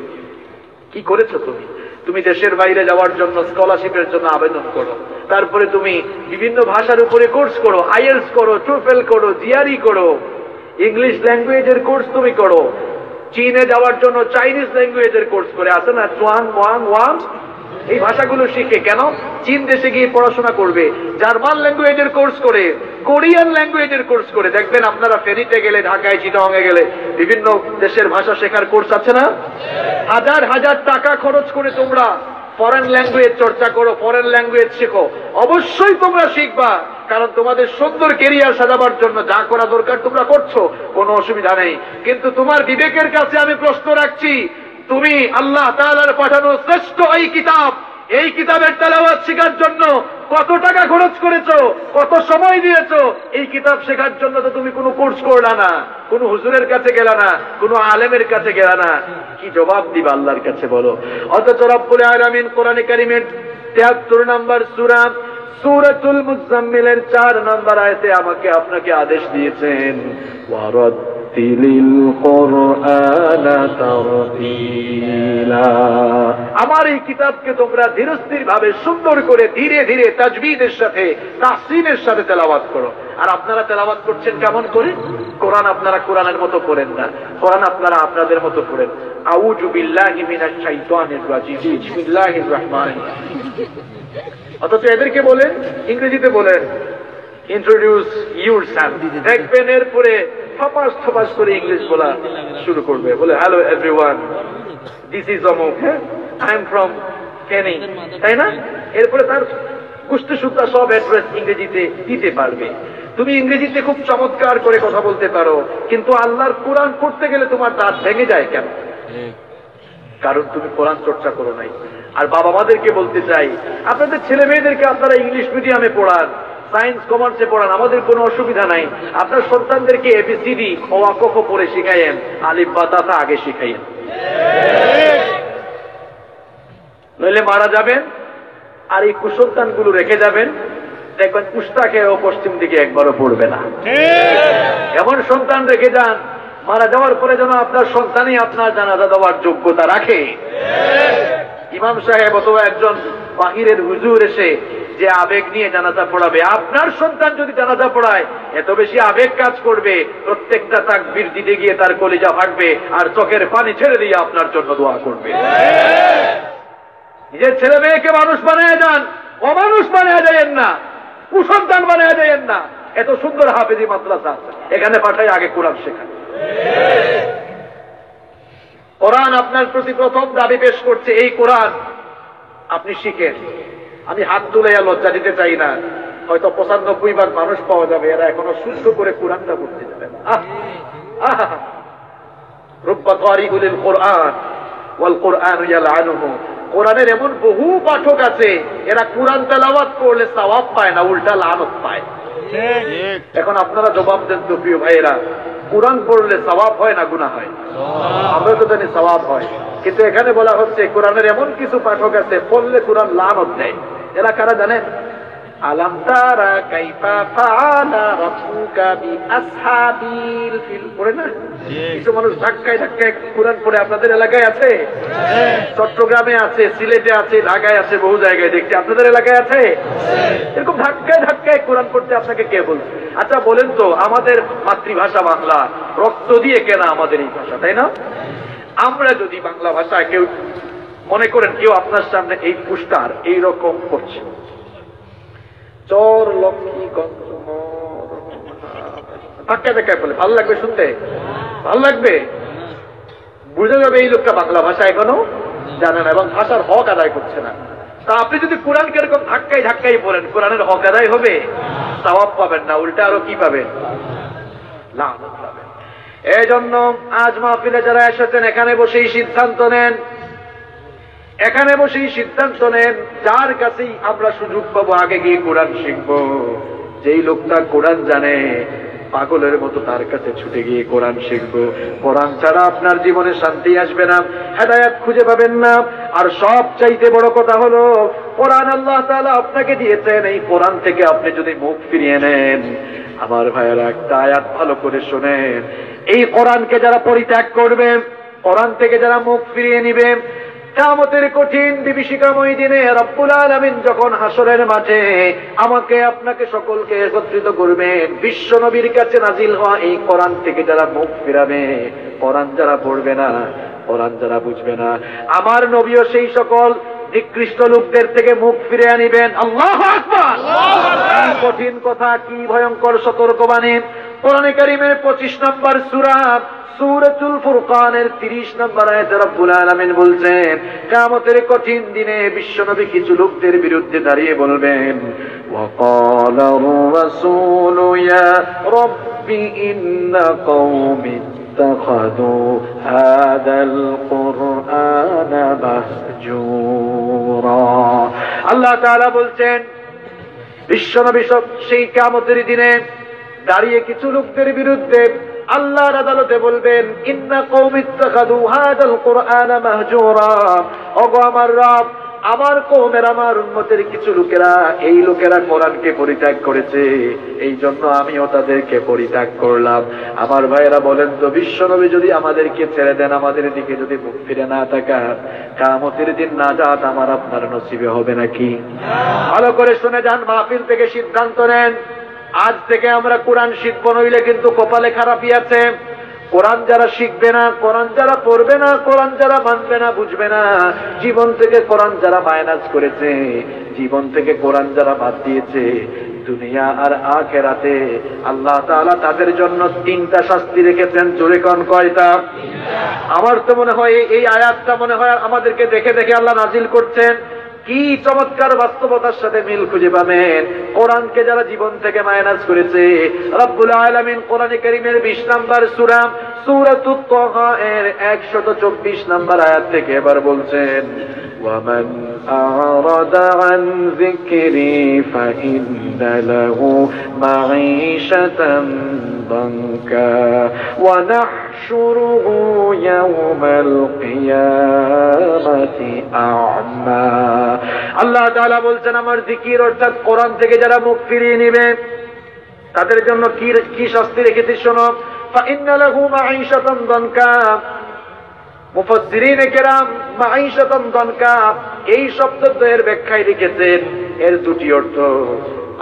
কি করেছো তুমি? তুমি দেশের বাইরে যাওয়ার জন্য স্কলারশিপের জন্য আবেদন করো, তারপরে তুমি বিভিন্ন ভাষার উপরে কোর্স করো, আইএলটিএস করো, টোফেল করো, জিআরই করো, ইংলিশ ল্যাঙ্গুয়েজের কোর্স তুমি করো, চীনে যাওয়ার জন্য চাইনিজ ল্যাঙ্গুয়েজের কোর্স করে, আছে না চুয়াং ওয়াং ওয়াং, এই ভাষাগুলো শিখে। কেন? চীন দেশে গিয়ে পড়াশোনা করবে, জার্মান ল্যাঙ্গুয়েজের কোর্স করে, কোরিয়ান ল্যাঙ্গুয়েজের কোর্স করে। দেখবেন আপনারা ফেনীতে গেলে, ঢাকায়, চিটাগাং গেলে বিভিন্ন দেশের ভাষা শেখার কোর্স আছে না? হাজার হাজার টাকা খরচ করে তোমরা ফরেন ল্যাঙ্গুয়েজ চর্চা করো, ফরেন ল্যাঙ্গুয়েজ শেখো। অবশ্যই তোমরা শিখবা, কারণ তোমাদের সুন্দর কেরিয়ার সাজাবার জন্য যা করা দরকার তোমরা করছো, কোনো অসুবিধা নেই। কিন্তু তোমার বিবেকের কাছে আমি প্রশ্ন রাখছি, তুমি আল্লাহ তাআলার পাঠানো শ্রেষ্ঠ এই কিতাব, এই কিতাবের তেলাওয়াত শেখার জন্য কত টাকা খরচ করেছো, কত সময় দিয়েছো? এই কিতাব শেখার জন্য তো তুমি কোনো কোর্স করলা না, কোনো হুজুরের কাছে গেলা না, কোনো আলেমের কাছে গেলা না। কি জবাব দিবা আল্লাহর কাছে বলো? অথচ রব্বুল আলামিন কোরআনে কারীমের 73 নম্বর সূরা সূরাতুল মুজাম্মিলের 4 নম্বর আয়াতে আমাকে আপনাকে আদেশ দিয়েছেন, ওয়ারাতিলিল কুরআনা তারতিলা। আমার এই কিতাবকে তোমরা ধীরস্থির ভাবে সুন্দর করে ধীরে ধীরে তাজবিদের সাথে, তাহসিনের সাথে তেলাওয়াত করো। আর আপনারা তেলাওয়াত করছেন কেমন করে? কোরআন আপনারা কোরআনের মতো পড়েন না, কোরআন আপনারা আপনাদের মতো পড়েন। আউযু বিল্লাহি মিনাশ শাইতানির রাজিম, বিসমিল্লাহির রহমানির রহিম। অথচ এদেরকে বলেন, ইংরেজিতে বলেন ইন্ট্রোডিউস ইউরসেলফ, দেখবেন এরপরে ফপাস ফপাস করে ইংলিশ বলা শুরু করবে, বলে হ্যালো এভরিওয়ান, দিস ইজ অমুক, আই এম ফ্রম ক্যানিং, তাই না? এরপরে তার কুষ্টি সুত্তা সব অ্যাড্রেস ইংরেজিতে দিতে পারবে। তুমি ইংরেজিতে খুব চমৎকার করে কথা বলতে পারো, কিন্তু আল্লাহর কোরআন পড়তে গেলে তোমার দাঁত ভেঙে যায় কেন? কারণ তুমি কোরআন চর্চা করো নাই। আর বাবা মাদেরকে বলতে চাই, আপনাদের ছেলে মেয়েদেরকে আপনারা ইংলিশ মিডিয়ামে পড়ান, সায়েন্স কমার্সে পড়ান, আমাদের কোনো অসুবিধা নাই। আপনার সন্তানদেরকে এবিসিডি ও আ ক খ পড়ে শিখাইয়েন, আলিফ বা তা তা আগে শিখাইয়েন, নইলে মারা যাবেন আর এই কুসন্তানগুলো রেখে যাবেন, দেখবেন কুস্তা খেয়েও পশ্চিম দিকে একবারও পড়বে না। এমন সন্তান রেখে যান মারা যাওয়ার পরে যেন আপনার সন্তানই আপনার জানাজা দেওয়ার যোগ্যতা রাখে। ইমাম সাহেব অথবা একজন বাহিরের হুজুর এসে যে আবেগ নিয়ে জানাজা পড়াবে, আপনার সন্তান যদি জানাজা পড়ায় এত বেশি আবেগ কাজ করবে, প্রত্যেকটা তাকবীর দিতে গিয়ে তার কলিজা ফাটবে আর চোখের পানি ছেড়ে দিয়ে আপনার জন্য দোয়া করবে। নিজের ছেলে মেয়েকে মানুষ বানায় যান, অমানুষ বানায় যায়েন না, কুসন্তান বানায় যায়েন না। এত সুন্দর হাফেজি মাদ্রাসা, এখানে পাঠাই আগে কোরআন শেখান। কোরআন আপনার প্রতি প্রথম দাবি পেশ করছে, এই কোরআন আপনি শিখেন। আমি হাত তুলে লজ্জা দিতে চাই না, হয়তো 95 ভাগ মানুষ পাওয়া যাবে এরা এখনো শুদ্ধ করে কোরআনটা পড়তে যাবে না। রুব্বা কারিউল কোরআন ওয়াল কোরআন ইয়ালআনুহু, কোরআনের এমন বহু পাঠক আছে এরা কোরআন তেলাওয়াত করলে সওয়াব পায় না, উল্টা লানত পায়। এখন আপনারা জবাব দেন তো প্রিয় ভাইয়েরা, কোরআন পড়লে সওয়াব হয় না গুনাহ হয়? আমরা তো জানি সওয়াব হয়, কিন্তু এখানে বলা হচ্ছে কোরআনের এমন কিছু পাঠক আছে পড়লে কোরআন লানত দেয়। এরা কারা জানেন? আলাম তারা কাইফা ফাআলা রাব্বুকা বিআসহাবিল ফিল, পড়ে না? কিছু মানুষ ধাক্কায় ধাক্কায় কোরআন পড়ে, আপনাদের এলাকায় আছে? চট্টগ্রামে আছে, সিলেটে আছে, ঢাকায় আছে, বহু জায়গায় দেখছি। আপনাদের এলাকায় আছে? এরকম ধাক্কায় ধাক্কায় কোরআন পড়তে আপনাকে কে বলছে? আচ্ছা বলেন তো, আমাদের মাতৃভাষা বাংলা, রক্ত দিয়ে কেনা আমাদের এই ভাষা, তাই না? আমরা যদি বাংলা ভাষা, কেউ মনে করেন কেউ আপনার সামনে এই পুস্টার এইরকম করছে, চর লক্ষ্মী ধাক্কায় ধাক্কায় বলে, ভাল লাগবে শুনতে? ভাল লাগবে? বুঝে যাবে এই লোকটা বাংলা ভাষা এখনো জানে না এবং ভাষার হক আদায় করছে না। তা আপনি যদি কোরআনকে এরকম ধাক্কাই ধাক্কাই বলেন, কোরআনের হক আদায় হবে? সওয়াব পাবেন না, উল্টা আরো কি পাবেন? লানত পাবেন। এই জন্য আজ মাহফিলে যারা এসেছেন এখানে বসেই সিদ্ধান্ত নেন, এখানে বসেই সিদ্ধান্ত নেন, যার কাছেই আমরা সুযোগ পাবো আগে গিয়ে কোরআন শিখবো। যেই লোকটা কোরআন জানে পাগলের মতো তার কাছে ছুটে গিয়ে কোরআন শিখবো। কোরআন ছাড়া আপনার জীবনে শান্তি আসবে না, হেদায়েত খুঁজে পাবেন না। আর সব চাইতে বড় কথা হলো, কোরআন আল্লাহ তাআলা আপনাকে দিয়েছেন, এই কোরআন থেকে আপনি যদি মুখ ফিরিয়ে নেন, আমার ভাইয়েরা একটা আয়াত ভালো করে শোনেন, এই কোরআনকে যারা পরিত্যাগ করবে, কোরআন থেকে যারা মুখ ফিরিয়ে নিবে, কিয়ামতের কঠিন বিভীষিকাময় দিনে রব্বুল আলামিন যখন হাসরের মাঠে আমাকে আপনাকে সকলকে একত্রিত করবেন, বিশ্ব নবীর কাছে নাজিল হওয়া এই কোরআন থেকে যারা মুখ ফিরাবে, কোরআন যারা পড়বে না, কোরআন যারা বুঝবে না, আমার নবীও সেই সকল নিকৃষ্ট লোকদের থেকে মুখ ফিরে আনিবেন। আল্লাহু আকবার! কি কঠিন কথা, কি ভয়ঙ্কর সতর্কবাণী। কোরআনে কারীমের 25 নম্বর সূরা সূরাতুল ফুরকানের 30 নম্বর আয়াতে রব্বুল আলামিন বলছেন, কিয়ামতের কঠিন দিনে বিশ্বনবী কিছু লোকদের বিরুদ্ধে দাঁড়িয়ে বলবেন, ওয়াকালার রাসূলু ইয়া রাব্বি ইন্না কওমি ইত্তাখাযু হাদাল কুরআনা মাহজুরা। আল্লাহ তাআলা বলছেন, বিশ্বনবী সেই কিয়ামতের দিনে দাঁড়িয়ে কিছু লোকদের বিরুদ্ধে আল্লাহর আদালতে বলবেন, ইন্না কওমি ইত্তাখাযু হাদাল কুরআনা মাহজুরা। ওগো আমার রব, আমার কওমের, আমার উম্মতের কিছু লোকেরা, এই লোকেরা কোরআনকে পরিত্যাগ করেছে, এই জন্য আমিও তাদেরকে পরিত্যাগ করলাম। আমার ভাইয়েরা বলেন তো, বিশ্বনবী যদি আমাদেরকে ছেড়ে দেন, আমাদের দিকে যদি মুখ ফিরে না তাকান, কিয়ামতের দিন নাজাত আমার আপনার নসিবে হবে নাকি? ভালো করে শুনে যান, মাহফিল থেকে সিদ্ধান্ত নেন, আজ থেকে আমরা কোরআন শিখবো, নইলে কিন্তু কপালে খারাপই আছে। কোরআন যারা শিখবে না, কোরআন যারা পড়বে না, কোরআন যারা মানবে না, বুঝবে না, জীবন থেকে কোরআন যারা মাইনাস করেছে, জীবন থেকে কোরআন যারা বাদ দিয়েছে, দুনিয়া আর আখিরাতে আল্লাহ তাআলা তাদের জন্য 3টা শাস্তি রেখেছেন। জোরে কোন কয়টা? আমার তো মনে হয় এই আয়াতটা মনে হয় আমাদেরকে দেখে দেখে আল্লাহ নাজিল করছেন। কি চমৎকার বাস্তবতার সাথে মিল খুঁজে পাবেন। কোরআনকে যারা জীবন থেকে মাইনাস করেছে, রব্বুল আলামিন কোরআনে কারীমের 20 নম্বর সূরা সূরাতুত তাহা এর 124 নম্বর আয়াত থেকে এবার বলছেন, ওয়ামান আরাদা আন যিকরি ফাইন্না লাহু মাঈশাতান দানকা ওয়া নাহশুরুহু ইয়াওমাল কিয়ামাতি আ'মা। আল্লাহ তাআলা বলছেন, আমার জিকির অর্থাৎ কোরআন থেকে যারা মুখ ফিরিয়ে নেবে তাদের জন্য কি শাস্তি রেখেছি শোনো। ফাইন্না লাহু মাঈশাতান দানকা। মুফাসসিরিনে কেরাম মাঈশাতান দানকা এই শব্দদ্বয়ের ব্যাখ্যায় লিখেছেন এর দুটি অর্থ।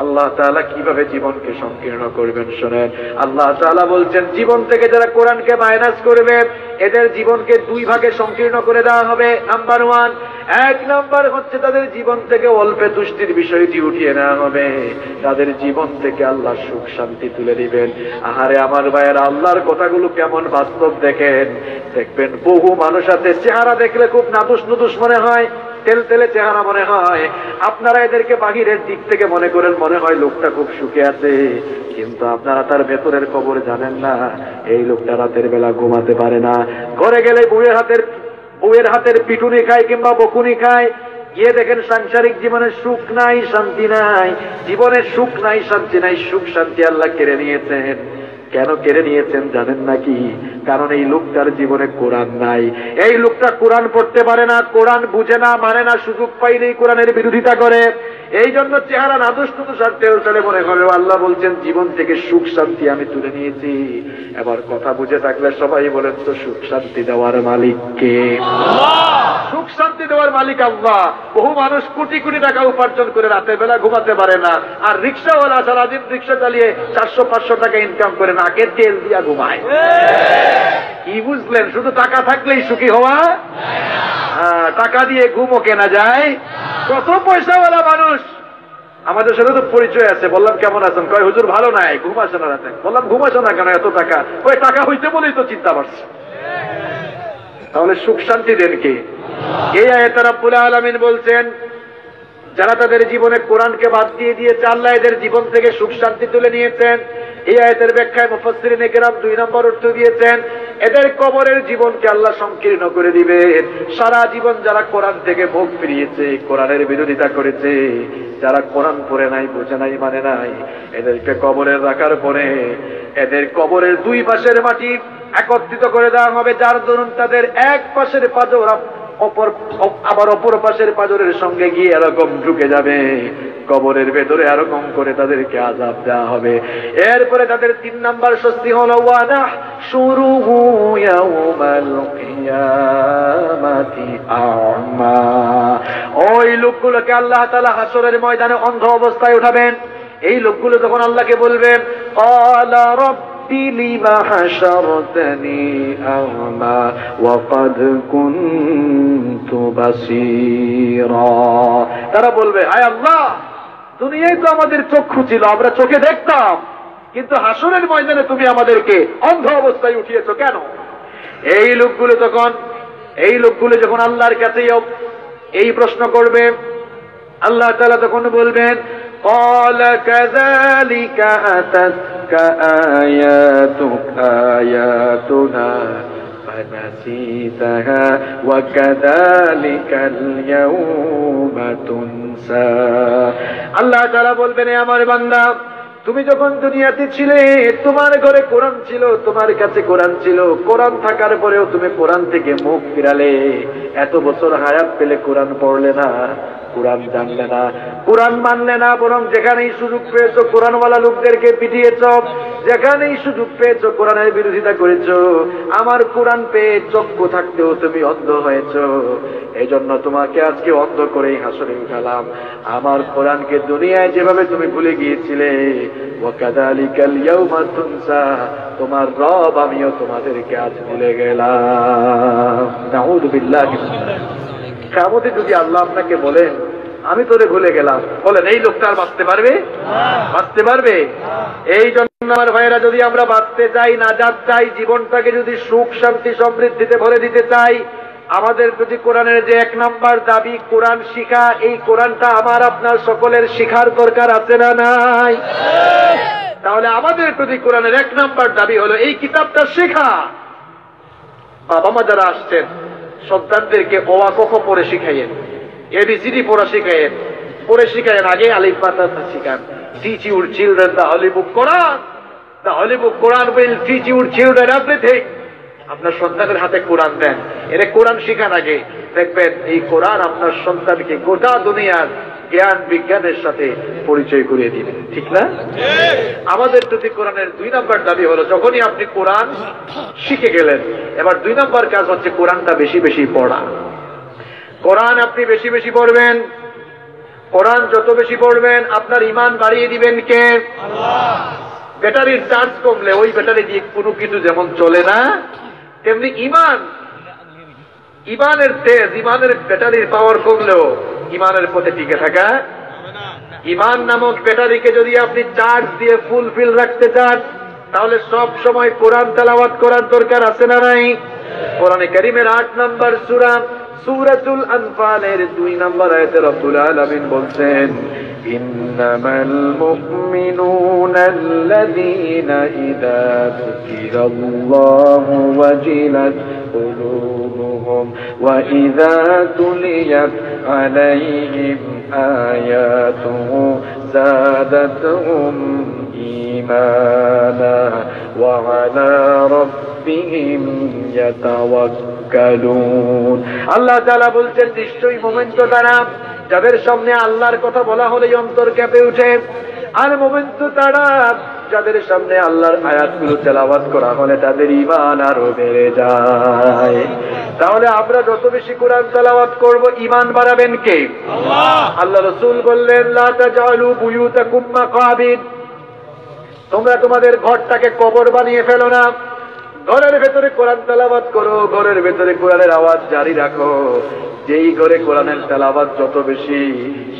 আল্লাহ তাআলা কিভাবে জীবনকে সংকীর্ণ করবেন শোনেন। আল্লাহ তাআলা বলছেন জীবন থেকে যারা কোরআনকে মাইনাস করবে এদের জীবনকে দুই ভাগে সংকীর্ণ করে দেওয়া হবে। নাম্বার 1, এক নাম্বার হচ্ছে তাদের জীবন থেকে অল্পে তুষ্টির বিষয়টি উঠিয়ে নেওয়া হবে, তাদের জীবন থেকে আল্লাহ সুখ শান্তি তুলে দিবেন। আহারে আমার ভাইয়েরা, আল্লাহর কথাগুলো কেমন বাস্তব দেখেন। দেখবেন বহু মানুষ আছে চেহারা দেখলে খুব নাদুস নুদুস মনে হয়, তেল তেলে চেহারা মনে হয়। আপনারা এদেরকে বাহিরের দিক থেকে মনে করেন মনে হয় লোকটা খুব সুখে আছে, কিন্তু আপনারা তার ভেতরের খবর জানেন না। এই লোকটা রাতের বেলা ঘুমাতে পারে না, ঘরে গেলে বউয়ের হাতের পিটুনি খায় কিংবা বকুনি খায়। গিয়ে দেখেন সাংসারিক জীবনে সুখ নাই, শান্তি নাই, জীবনের সুখ নাই, শান্তি নাই। সুখ শান্তি আল্লাহ কেড়ে নিয়েছেন। কেন কেড়ে নিয়েছেন জানেন নাকি? কারণ এই লোকটার জীবনে কোরআন নাই। এই লোকটা কোরআন পড়তে পারে না, কোরআন বুঝে না, মানে না, সুযোগ পাইলেই কোরআনের বিরোধিতা করে। এই জন্য চেহারা নাদুস নুদুস আর তেল তেলে মনে হবে। আল্লাহ বলছেন জীবন থেকে সুখ শান্তি আমি তুলে নিয়েছি। এবার কথা বুঝে থাকলে সবাই বলেন তো সুখ শান্তি দেওয়ার মালিক কে? সুখ শান্তি দেওয়ার মালিক আল্লাহ। বহু মানুষ কোটি কোটি টাকা উপার্জন করে রাতের বেলা ঘুমাতে পারে না, আর রিক্সাওয়ালা সারাদিন রিক্সা চালিয়ে 400-500 টাকা ইনকাম করে নাকের তেল দিয়া ঘুমায়। কি বুঝলেন? শুধু টাকা থাকলেই সুখী হওয়া? টাকা দিয়ে ঘুমও কেনা যায়। কত পয়সাওয়ালা মানুষ আমাদের সাথে তো পরিচয় আছে। বললাম কেমন আছেন? কয় হুজুর ভালো নাই, ঘুম আসে না রাতে। বললাম ঘুম আসে না কেন? এত টাকা। ওই টাকা হইতে বলেই তো চিন্তা করছে। তাহলে সুখ শান্তি দেন কে? এই আয়াতে রাব্বুল আলামিন বলছেন যারা তাদের জীবনে কোরআনকে বাদ দিয়ে দিয়েছে আল্লাহ এদের জীবন থেকে সুখ শান্তি তুলে নিয়েছেন। এই আয়াতের ব্যাখ্যায় মুফাসসিরিনে কেরাম 2 নম্বর অর্থ দিয়েছেন এদের কবরের জীবনকে আল্লাহ সংকীর্ণ করে দিবেন। সারা জীবন যারা কোরআন থেকে মুখ ফিরিয়েছে, কোরআনের বিরোধিতা করেছে, যারা কোরআন পড়ে নাই, বুঝে নাই, মানে নাই, এদেরকে কবরে রাখার পরে এদের কবরের 2 পাশের মাটি একত্রিত করে দেওয়া হবে, যার দরুন তাদের এক পাশের পাঁজর আবার অপর পাশের পাঁজরের সঙ্গে গিয়ে এরকম ঢুকে যাবে। কবরের ভেতরে এরকম করে তাদেরকে আযাব দেওয়া হবে। এরপরে তাদের 3 নাম্বার শাস্তি হলো ওয়ানা শুরুহু ইয়াউমাল কিয়ামাতি আ'মা। ওই লোকগুলোকে আল্লাহ তাআলা হাসরের ময়দানে অন্ধ অবস্থায় উঠাবেন। এই লোকগুলো যখন আল্লাহকে বলবেন ক্বালা রাব্বি লিমা হাশারতানি আ'মা ওয়া ক্বাদ কুনতু বাসীরা, তারা বলবে হায় আল্লাহ, দুনিয়ায় তো আমাদের চক্ষু ছিল, আমরা চোখে দেখতাম, কিন্তু হাসরের ময়দানে তুমি আমাদেরকে অন্ধ অবস্থায় উঠিয়েছো কেন? এই লোকগুলো যখন আল্লাহর কাছে এই প্রশ্ন করবে, আল্লাহ তাআলা তখন বলবেন قال كذلك أتتك آياتنا فنسيتها وكذلك اليوم تنسى। আল্লাহ তাআলা বলবেন আমার বান্দা, তুমি যখন দুনিয়াতে ছিলে তোমার ঘরে কোরআন ছিল, তোমার কাছে কোরআন ছিল, কোরআন থাকার পরেও তুমি কোরআন থেকে মুখ ফিরালে, এত বছর হায়াত পেলে কোরআন পড়লে না, কোরআন জানলে না, কোরআন মানলে না, বরং যেখানেই সুযোগ পেয়েছো কোরআনওয়ালা লোকদেরকে পিটিয়েছ, যেখানেই সুযোগ পেয়েছো কোরআনের বিরোধিতা করেছো। আমার কোরআন পেয়ে চক্ষু থাকতেও তুমি অন্ধ হয়েছ, এই জন্য তোমাকে আজকে অন্ধ করেই হাসরে উঠালাম। আমার কোরআনকে দুনিয়ায় যেভাবে তুমি ভুলে গিয়েছিলে, ওয়াকাযালিকাল ইয়াউমা তুনসা, তোমার রব আমিও তোমাদেরকে আজ ভুলে গেলাম। নাউযু বিল্লাহি। কিয়ামতে যদি আল্লাহ আপনাকে বলেন আমি তোরে ভুলে গেলাম, বলেন এই লোকটা আর বাঁচতে পারবে? বাঁচতে পারবে? এই জন্য আমার ভাইয়েরা, যদি আমরা বাঁচতে চাই, নাজাত চাই, জীবনটাকে যদি সুখ শান্তি সমৃদ্ধিতে ভরে দিতে চাই, আমাদের যদি কোরআনের যে 1 নাম্বার দাবি কোরআন শিখা, এই কোরআনটা আমার আপনার সকলের শিখার দরকার আছে না নাই? তাহলে আমাদের প্রতি কোরআনের 1 নাম্বার দাবি হলো এই কিতাবটা শেখা। বাবা মা যারা আসছেন সন্তানদেরকে অ আ ক খ পড়ে শিখাইয়েন, ABCD পড়া শিখাইয়েন, পড়ে শিখাইয়েন, আগে আলিফ বা তা শিখান। Teach your children the Holy Book Quran. The Holy Book Quran will teach your children everything. আপনার সন্তানের হাতে কোরআন দেন, এর কোরআন শিখান আগে, দেখবেন এই কোরআন আপনার সন্তানকে গোটা দুনিয়ার জ্ঞান বিজ্ঞানের সাথে পরিচয় করিয়ে দিবেন, ঠিক না? আমাদের প্রতি কোরআনের 2 নম্বর দাবি হলো, যখনই আপনি কোরআন শিখে গেলেন, এবার 2 নম্বর কাজ হচ্ছে কোরআনটা বেশি বেশি পড়া। কোরআন আপনি বেশি বেশি পড়বেন। কোরআন যত বেশি পড়বেন আপনার ঈমান বাড়িয়ে দিবেন কে? আল্লাহ। ব্যাটারির চার্জ কমলে ওই ব্যাটারি দিয়ে কোনো কিছু যেমন চলে না, তেমনি ঈমানের তেজ, ঈমানের ব্যাটারির পাওয়ার কমলেও ঈমানের পথে টিকে থাকা। ঈমান নামক ব্যাটারিকে যদি আপনি চার্জ দিয়ে ফুলফিল রাখতে চান, তাহলে সব সময় কোরআন তেলাওয়াত করার দরকার আছে না নাই? কোরআনে কারীমের 8 নম্বর সূরা সূরাতুল আনফালের 2 নম্বর আয়াতে রব্বুল আলামিন বলছেন, ইন্নামাল মুমিনুনা আল্লাযীনা ইযা যুকিরাল্লাহু ওয়াজিলাত কুলুবুহুম ওয়া ইযা তুলিয়াত আলাইহিম আয়াতুহু যাদাতুহুম ঈমানা ওয়া আলা রাব্বিহিম ইয়াতাওয়াক্কালুন। আল্লাহ তাআলা বলছেন, নিশ্চয়ই মুমিন তো তারা যাদের সামনে আল্লাহর কথা বলা হলে অন্তর কেঁপে ওঠে, আর মুমিন তো তারা যাদের সামনে আল্লাহর আয়াতগুলো তেলাওয়াত করা হলে তাদের ঈমান আরো বেড়ে যায়। তাহলে আমরা যত বেশি কোরআন তেলাওয়াত করব, ঈমান বাড়াবেন কে? আল্লাহ। আল্লাহ রাসূল বললেন, লা তাজআলু বুয়ুতাকুম মাকাবির, তোমরা তোমাদের ঘরটাকে কবর বানিয়ে ফেলো না। ঘরের ভেতরে কোরআন তেলাওয়াত করো, ঘরের ভেতরে কোরআনের আওয়াজ জারি রাখো। যেই ঘরে কোরআনের তেলাওয়াত যত বেশি,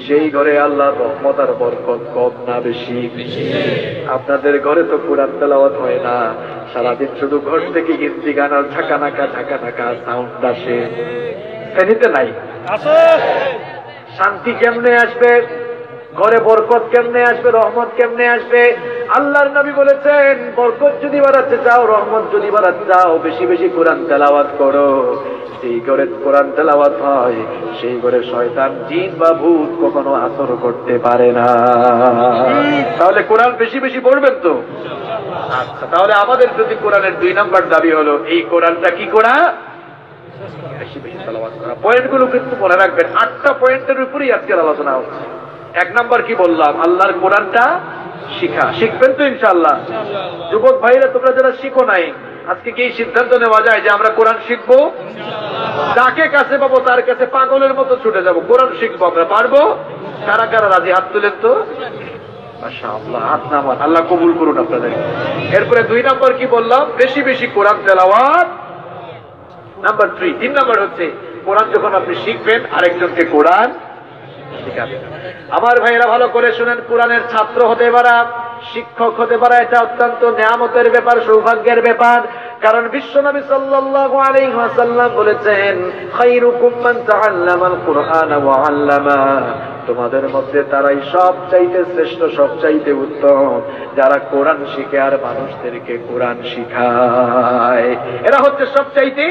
সেই ঘরে আল্লাহর রহমত আর বরকত কম না বেশি? আপনাদের ঘরে তো কোরআন তেলাওয়াত হয় না, সারাদিন শুধু ঘর থেকে হিন্দি গান আর ঝাঁকানাকা সাউন্ড আসে। শ্রেণীতে নাই শান্তি কেমনে আসবে? ঘরে বরকত কেমনে আসবে? রহমত কেমনে আসবে? আল্লাহর নবী বলেছেন, বরকত যদি বাড়াতে চাও, রহমত যদি বাড়াতে চাও, বেশি বেশি কোরআন তেলাওয়াত করো। সেই ঘরে কোরআন তেলাওয়াত হয়, সেই ঘরে শয়তান, জিন বা ভূত কখনো আসর করতে পারে না। তাহলে কোরআন বেশি বেশি পড়বেন তো? আচ্ছা, তাহলে আমাদের প্রতি কোরআনের 2 নম্বর দাবি হলো এই কোরআনটা কি করা? বেশি বেশি তেলাওয়াত করা। পয়েন্টগুলো কিন্তু মনে রাখবেন, 8টা পয়েন্টের উপরেই আজকের আলোচনা হচ্ছে। 1 নম্বর কি বললাম? আল্লাহর কোরআনটা শিখা। শিখবেন তো ইনশাআল্লাহ? যুবক ভাইরা, তোমরা যারা শিখো নাই, আজকে কি সিদ্ধান্ত নেওয়া যায় যে আমরা কোরআন শিখবো? যাকে কাছে পাবো তার কাছে পাগলের মতো ছুটে যাব, কোরআন শিখবো। আমরা পারবো? কারা কারা রাজি? হাত তুলেন তো। মাশাআল্লাহ, হাত নামান। আল্লাহ কবুল করুন আপনাদের। এরপরে 2 নম্বর কি বললাম? বেশি বেশি কোরআন তেলাওয়াত। নাম্বার 3 নম্বর হচ্ছে, কোরআন যখন আপনি শিখবেন, আরেকজনকে কোরআন শিখাবেন। আমার ভাইয়েরা ভালো করে শুনেন, কোরআনের ছাত্র হতে পারা, শিক্ষক হতে পারা, এটা অত্যন্ত নিয়ামতের ব্যাপার, সৌভাগ্যের ব্যাপার। কারণ বিশ্বনবী সাল্লাল্লাহু আলাইহি ওয়াসাল্লাম বলেছেন, খায়রুকুম মান তাআল্লামাল কুরআনা ওয়া আল্লামা, তোমাদের মধ্যে তারাই সবচাইতে শ্রেষ্ঠ, সবচাইতে উত্তম, যারা কোরআন শিখে আর মানুষদেরকে কোরআন শিখায়। এরা হচ্ছে সবচাইতে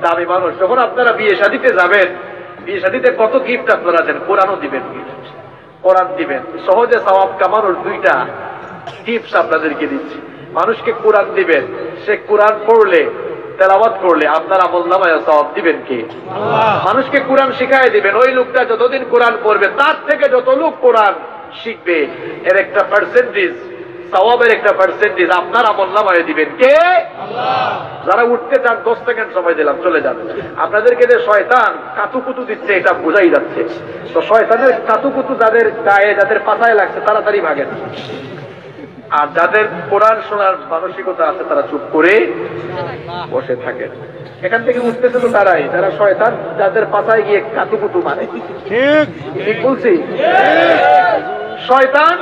দামি মানুষ। যখন আপনারা বিয়ে শাদীতে যাবেন, বিয়ে শাদীতে কত গিফট আপনারা দেন, কোরআনও দিবেন, কোরআন দিবেন। সহজে সওয়াব কামানোর 2টা টিপস আপনাদেরকে দিচ্ছি। মানুষকে কোরআন দিবেন, সে কোরআন পড়লে, তেলাওয়াত করলে আপনার আমলনামায় সওয়াব দিবেন কে? আল্লাহ। মানুষকে কোরআন শিখায় দিবেন, ওই লোকটা যতদিন কোরআন পড়বে তার থেকে যত লোক কোরআন শিখবে, এর একটা পার্সেন্টেজ, সওয়াবের একটা পার্সেন্টেজ আপনার আমলনামায় দিবেন কে? আল্লাহ। যারা উঠতে চান 10 সেকেন্ড সময় দিলাম, চলে যান। আপনাদেরকে যে শয়তান কাতুকুতু দিচ্ছে এটা বোঝাই যাচ্ছে। তো শয়তানের কাতুকুতু যাদের গায়ে, যাদের পাতায় লাগছে, তাড়াতাড়ি ভাগেন। আর যাদের কোরআন শোনার মানসিকতা আছে তারা চুপ করে বসে থাকেন। এখান থেকে উঠতেছে তো তারাই, যারা শয়তান, যাদের পাতায় গিয়ে কাতুকুতু মানে। ঠিক বলছি? শয়তান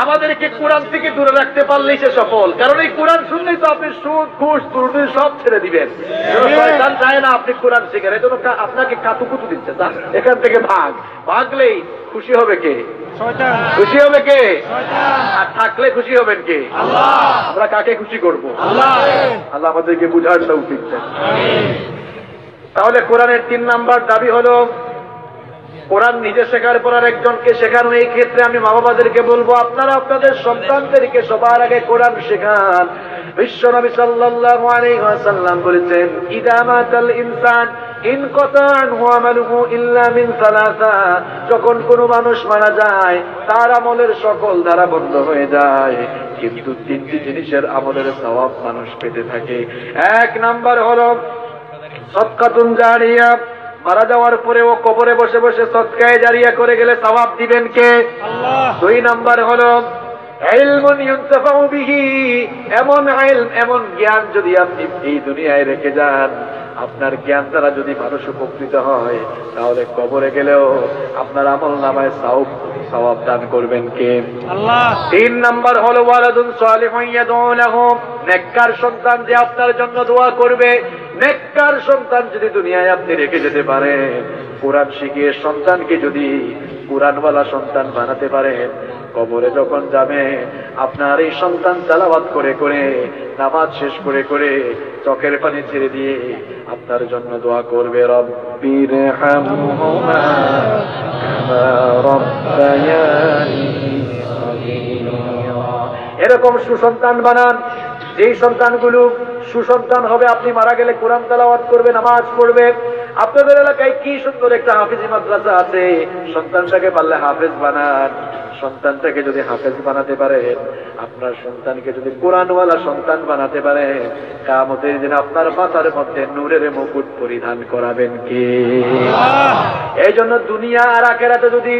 আমাদেরকে কোরআন থেকে দূরে রাখতে পারলেই সে সফল। কারণ এই কোরআন শুনলেই তো আপনি সুদ, ঘুষ, দুর্নীতি সব ছেড়ে দিবেন। শয়তান চায় না আপনি কোরআন শিখেন, এই জন্য আপনাকে কাতুকুতু দিচ্ছে, এখান থেকে ভাগ। ভাগলেই খুশি হবে কে? শয়তান। খুশি হবে কে? শয়তান। আর থাকলে খুশি হবেন কে? আল্লাহ। আমরা কাকে খুশি করব? আল্লাহ। আল্লাহ আমাদেরকে বুঝার তৌফিক দেন। তাহলে কোরআনের 3 নম্বর দাবি হলো, কোরআন নিজে শেখার পর আর একজনকে শেখানো। এই ক্ষেত্রে আমি মা বাবাদেরকে বলবো, আপনারা আপনাদের সন্তানদেরকে সবার আগে কোরআন শেখান। বিশ্বনবী সাল্লাল্লাহু আলাইহি ওয়াসাল্লাম বলেছেন, ইদা মাতাল ইনসান ইনকাতা আনহু আমালুহু ইল্লা মিন সালাসা, যখন কোনো মানুষ মারা যায় তার আমলের সকল ধারা বন্ধ হয়ে যায়, কিন্তু তিনটি জিনিসের আমলের সওয়াব মানুষ পেতে থাকে। এক নাম্বার হলো সদকাতুন জারিয়া, মারা যাওয়ার পরে ও কবরে বসে বসে সদকায়ে জারিয়া করে গেলে সওয়াব দিবেন কে? আল্লাহ। দুই নাম্বার হলো ইলমুন ইউনতাফাউ বিহি, এমন ইলম, এমন জ্ঞান যদি আপনি এই দুনিয়ায় রেখে যান, আপনার জ্ঞান দ্বারা যদি মানুষ উপকৃত হয়, তাহলে কবরে গেলেও আপনার আমলনামায় সওয়াব দান করবেন কে? আল্লাহ। তিন নাম্বার হলো ওয়ালাদুন সালিহুন ইয়াদউ লাহু, নেককার সন্তান যে আপনার জন্য দোয়া করবে। নেককার সন্তান যদি দুনিয়ায় আপনি রেখে যেতে পারেন, কোরআন শিখিয়ে সন্তানকে যদি কোরআনওয়ালা সন্তান বানাতে পারেন, কবরে যখন যাবে আপনার এই সন্তান তেলাওয়াত করে করে, নামাজ শেষ করে করে, চোখের পানি ছেড়ে দিয়ে আপনার জন্য দোয়া করবে, রব্বিরহামহুমা কামা রাব্বায়ানি সগীরা। এরকম সুসন্তান বানান, যেই সন্তানগুলো সুসন্তান হবে, আপনি মারা গেলে কোরআন তেলাওয়াত করবে, নামাজ পড়বে। আপনাদের এলাকায় কি সুন্দর একটা হাফেজি মাদ্রাসা আছে, সন্তানটাকে পারলে হাফেজ বানান। সন্তানটাকে যদি হাফেজ বানাতে পারেন, আপনার সন্তানকে যদি কোরআনওয়ালা সন্তান বানাতে পারেন, কিয়ামতের দিন আপনার মাথার মধ্যে নূরের মুকুট পরিধান করাবেন কে? এই জন্য দুনিয়া আর আখিরাতে যদি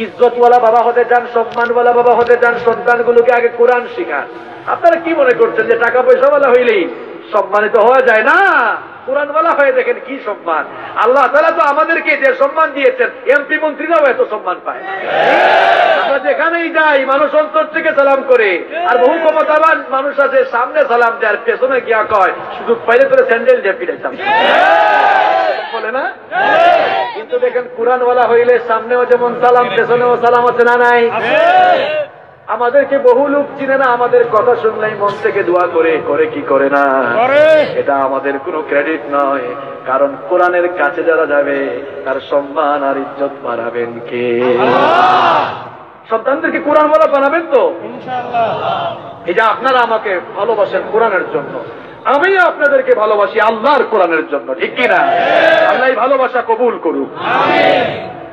ইজ্জতওয়ালা বাবা হতে চান, সম্মানওয়ালা বাবা হতে চান, সন্তানগুলোকে আগে কোরআন শিখান। আপনারা কি মনে করছেন যে টাকা পয়সাওয়ালা হইলেই সম্মানিত হওয়া যায়? না, কোরআনওয়ালা হয়ে দেখেন কি সম্মান। আল্লাহ তাআলা তো আমাদেরকে যে সম্মান দিয়েছেন, এমপি মন্ত্রীরাও এত সম্মান পায়। আমরা যেখানেই যাই মানুষ অন্তর থেকে সালাম করে, আর বহু ক্ষমতাবান মানুষ আছে সামনে সালাম দেয় আর পেছনে গিয়া কয় সুযোগ পাইলে তোরে স্যান্ডেল দিয়ে পিটাইতাম, বলে না? কিন্তু দেখেন কোরআনওয়ালা হইলে সামনেও যেমন সালাম, পেছনেও সালাম আছে না নাই? আমাদেরকে বহু লোক চিনে না, আমাদের কথা শুনলেই মন থেকে দোয়া করে, করে কি করে না? এটা আমাদের কোনো ক্রেডিট নয়, কারণ কোরআনের কাছে যারা যাবে তার সম্মান আর ইজ্জত বাড়াবেন কে? সন্তানদেরকে কোরআনওয়ালা বানাবেন তো ইনশাআল্লাহ। এই যে আপনারা আমাকে ভালোবাসেন কোরআনের জন্য, আমিও আপনাদেরকে ভালোবাসি আল্লাহর কোরআনের জন্য, ঠিক কিনা? আল্লাহ এই ভালোবাসা কবুল করুক।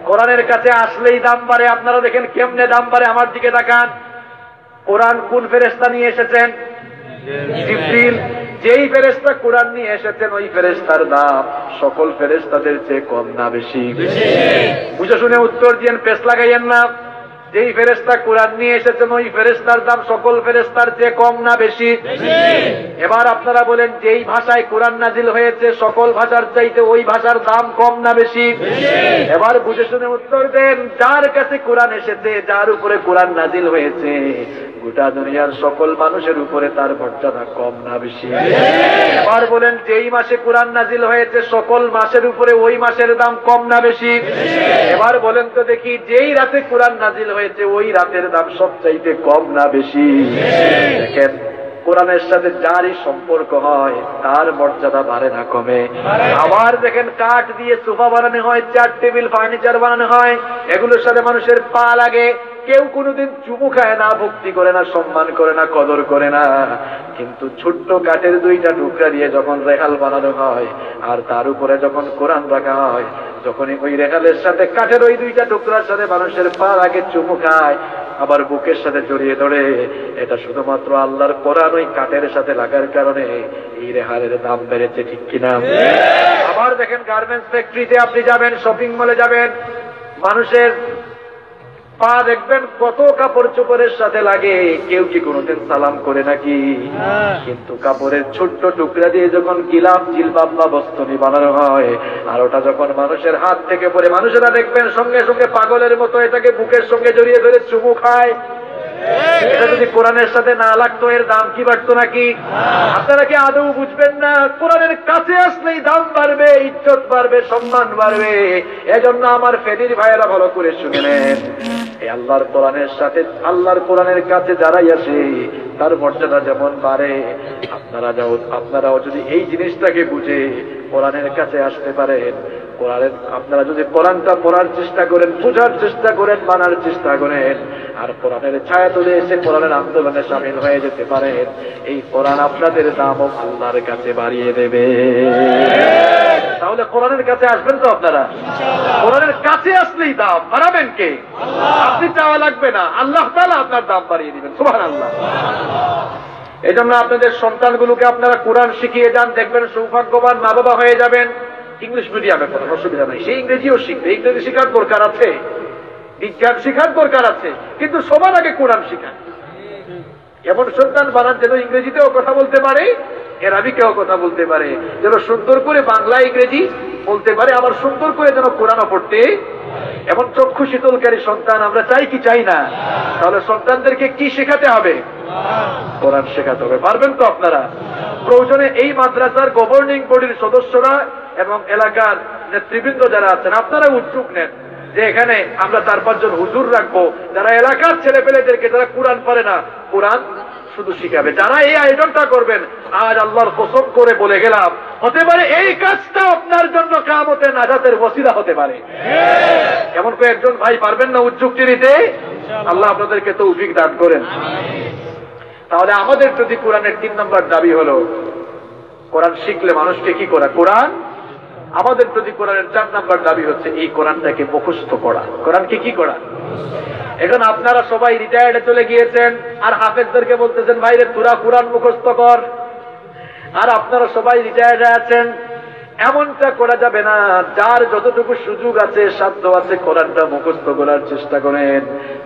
কোরআনের কাছে আসলেই দাম বাড়ে। আপনারা দেখেন কেমনে দাম বাড়ে, আমার দিকে তাকান। কোরআন কোন ফেরেশতা নিয়ে এসেছেন? জিবরিল। যেই ফেরেশতা কোরআন নিয়ে এসেছেন, ওই ফেরেশতার দাম সকল ফেরেশতাদের চেয়ে কম না বেশি? বুঝে শুনে উত্তর দিয়েন, পেছ লাগাইয়েন না। যেই ফেরেশতা কোরআন নিয়ে এসেছেন, ওই ফেরেশতার দাম সকল ফেরেশতার চেয়ে কম না বেশি? এবার আপনারা বলেন, যেই ভাষায় কোরআন নাজিল হয়েছে সকল ভাষার চাইতে ওই ভাষার দাম কম না বেশি? এবার বুঝে শুনে উত্তর দেন, যার কাছে কোরআন এসেছে, যার উপরে কোরআন নাজিল হয়েছে, গোটা দুনিয়ার সকল মানুষের উপরে তার মর্যাদা কম না বেশি? এবার বলেন, যেই মাসে কোরআন নাজিল হয়েছে সকল মাসের উপরে ওই মাসের দাম কম না বেশি? এবার বলেন তো দেখি, যেই রাতে কোরআন নাজিল হয়েছে ওই রাতের দাম সবচাইতে কম না বেশি? দেখেন, কোরআনের সাথে যারই সম্পর্ক হয় তার মর্যাদা বাড়ে না কমে? আবার দেখেন, কাঠ দিয়ে সোফা বানানো হয়, চেয়ার টেবিল ফার্নিচার বানানো হয়, এগুলোর সাথে মানুষের পা লাগে, কেউ কোনোদিন চুমু খায় না, ভক্তি করে না, সম্মান করে না, কদর করে না। কিন্তু ছোট্ট কাঠের দুইটা টুকরা দিয়ে যখন রেহাল বানানো হয় আর তার উপরে যখন কোরআন রাখা হয়, যখনই ওই রেহালের সাথে কাঠের ওই দুইটা টুকরার সাথে মানুষের পা আগে চুমু খায়, আবার বুকের সাথে জড়িয়ে ধরে, এটা শুধুমাত্র আল্লাহর কোরআন ওই কাঠের সাথে লাগার কারণে এই রেহালের দাম বেড়েছে, ঠিক কিনা? আবার দেখেন, গার্মেন্টস ফ্যাক্টরিতে আপনি যাবেন, শপিং মলে যাবেন, মানুষের পা দেখবেন কত কাপড় চোপড়ের সাথে লাগে, কেউ কি কোনোদিন সালাম করে নাকি? কিন্তু কাপড়ের ছোট্ট টুকরা দিয়ে যখন গিলাফ, জিলবাব বা বস্তনি বানানো হয়, আর ওটা যখন মানুষের হাত থেকে পড়ে, মানুষেরা দেখবেন সঙ্গে সঙ্গে পাগলের মতো এটাকে বুকের সঙ্গে জড়িয়ে ধরে চুমু খায়। এটা যদি কোরআনের সাথে না লাগতো এর দাম কি বাড়তো নাকি? আপনারা কি আদৌ বুঝবেন না? কোরআনের কাছে আসলেই দাম বাড়বে, ইজ্জত বাড়বে, সম্মান বাড়বে। এজন্য আমার ফেদির ভাইয়েরা ভালো করে শুনে নেন, এই আল্লাহর কোরআনের সাথে, আল্লাহর কোরআনের কাছে যারাই আসে তার মর্যাদা যেমন বাড়ে, আপনারাও যদি এই জিনিসটাকে বুঝে কোরআনের কাছে আসতে পারেন, আপনারা যদি কোরআনটা পড়ার চেষ্টা করেন, বোঝার চেষ্টা করেন, মানার চেষ্টা করেন, আর কোরআনের ছায়া তুলে এসে কোরআনের আন্দোলনে সামিল হয়ে যেতে পারেন, এই কোরআন আপনাদের দামও আল্লাহর কাছে বাড়িয়ে দেবে। তাহলে কোরআনের কাছে আসবেন তো আপনারা? কোরআনের কাছে আসলেই দাম বাড়াবেন কে? আপনি চাওয়া লাগবে না, আল্লাহ তাআলা আপনার দাম বাড়িয়ে দিবেন। সুবহানাল্লাহ। এই জন্য আপনাদের সন্তানগুলোকে আপনারা কোরআন শিখিয়ে যান, দেখবেন সৌভাগ্যবান মা বাবা হয়ে যাবেন। ইংলিশ মিডিয়ামে কোনো অসুবিধা নাই, সেই ইংরেজিও শিখবে, ইংরেজি শেখার দরকার আছে, বিজ্ঞান শেখার দরকার আছে, কিন্তু সবার আগে কোরআন শিখান। এমন সন্তান বানান যেন ইংরেজিতেও কথা বলতে পারে, আরবিতেও কথা বলতে পারে, যেন সুন্দর করে বাংলা ইংরেজি বলতে পারে, আবার সুন্দর করে যেন কোরআনও পড়তে। এমন চক্ষু শীতলকারী সন্তান আমরা চাই কি চাই না? তাহলে সন্তানদেরকে কি শেখাতে হবে? কোরআন শেখাতে হবে। পারবেন তো আপনারা? প্রয়োজনে এই মাদ্রাসার গভর্নিং বডির সদস্যরা এবং এলাকার নেতৃবৃন্দ যারা আছেন, আপনারা উদ্যোগ নেন যে এখানে আমরা 4-5 জন হুজুর রাখবো, যারা এলাকার ছেলেপেলেদেরকে, যারা কোরআন পারে না, কোরআন শুধু শিখাবে। যারা এই আয়োজনটা করবেন, আজ আল্লাহর কসম করে বলে গেলাম, হতে পারে এই কাজটা আপনার জন্য কিয়ামতে নাজাতের ওসিলা হতে পারে। এমন কয়েকজন ভাই পারবেন না উদ্যোগটি নিতে? আল্লাহ আপনাদেরকে তৌফিক দান করেন। তাহলে আমাদের যদি কোরআনের 3 নম্বর দাবি হলো কোরআন শিখলে মানুষকে কি করা? কোরআন। আমাদের যদি কোরআনের 4 নম্বর দাবি হচ্ছে এই কোরআনটাকে মুখস্থ করা। কোরআনকে কি করা? এখন আপনারা সবাই রিটায়ার্ডে চলে গিয়েছেন, আর হাফেজদেরকে বলতেছেন ভাইরে তোরা কোরআন মুখস্থ কর। আর আপনারা সবাই রিটায়ার্ডে আছেন, এমনটা করা যাবে না। যার যতটুকু সুযোগ আছে, সাধ্য আছে, কোরআনটা মুখস্থ করার চেষ্টা করেন।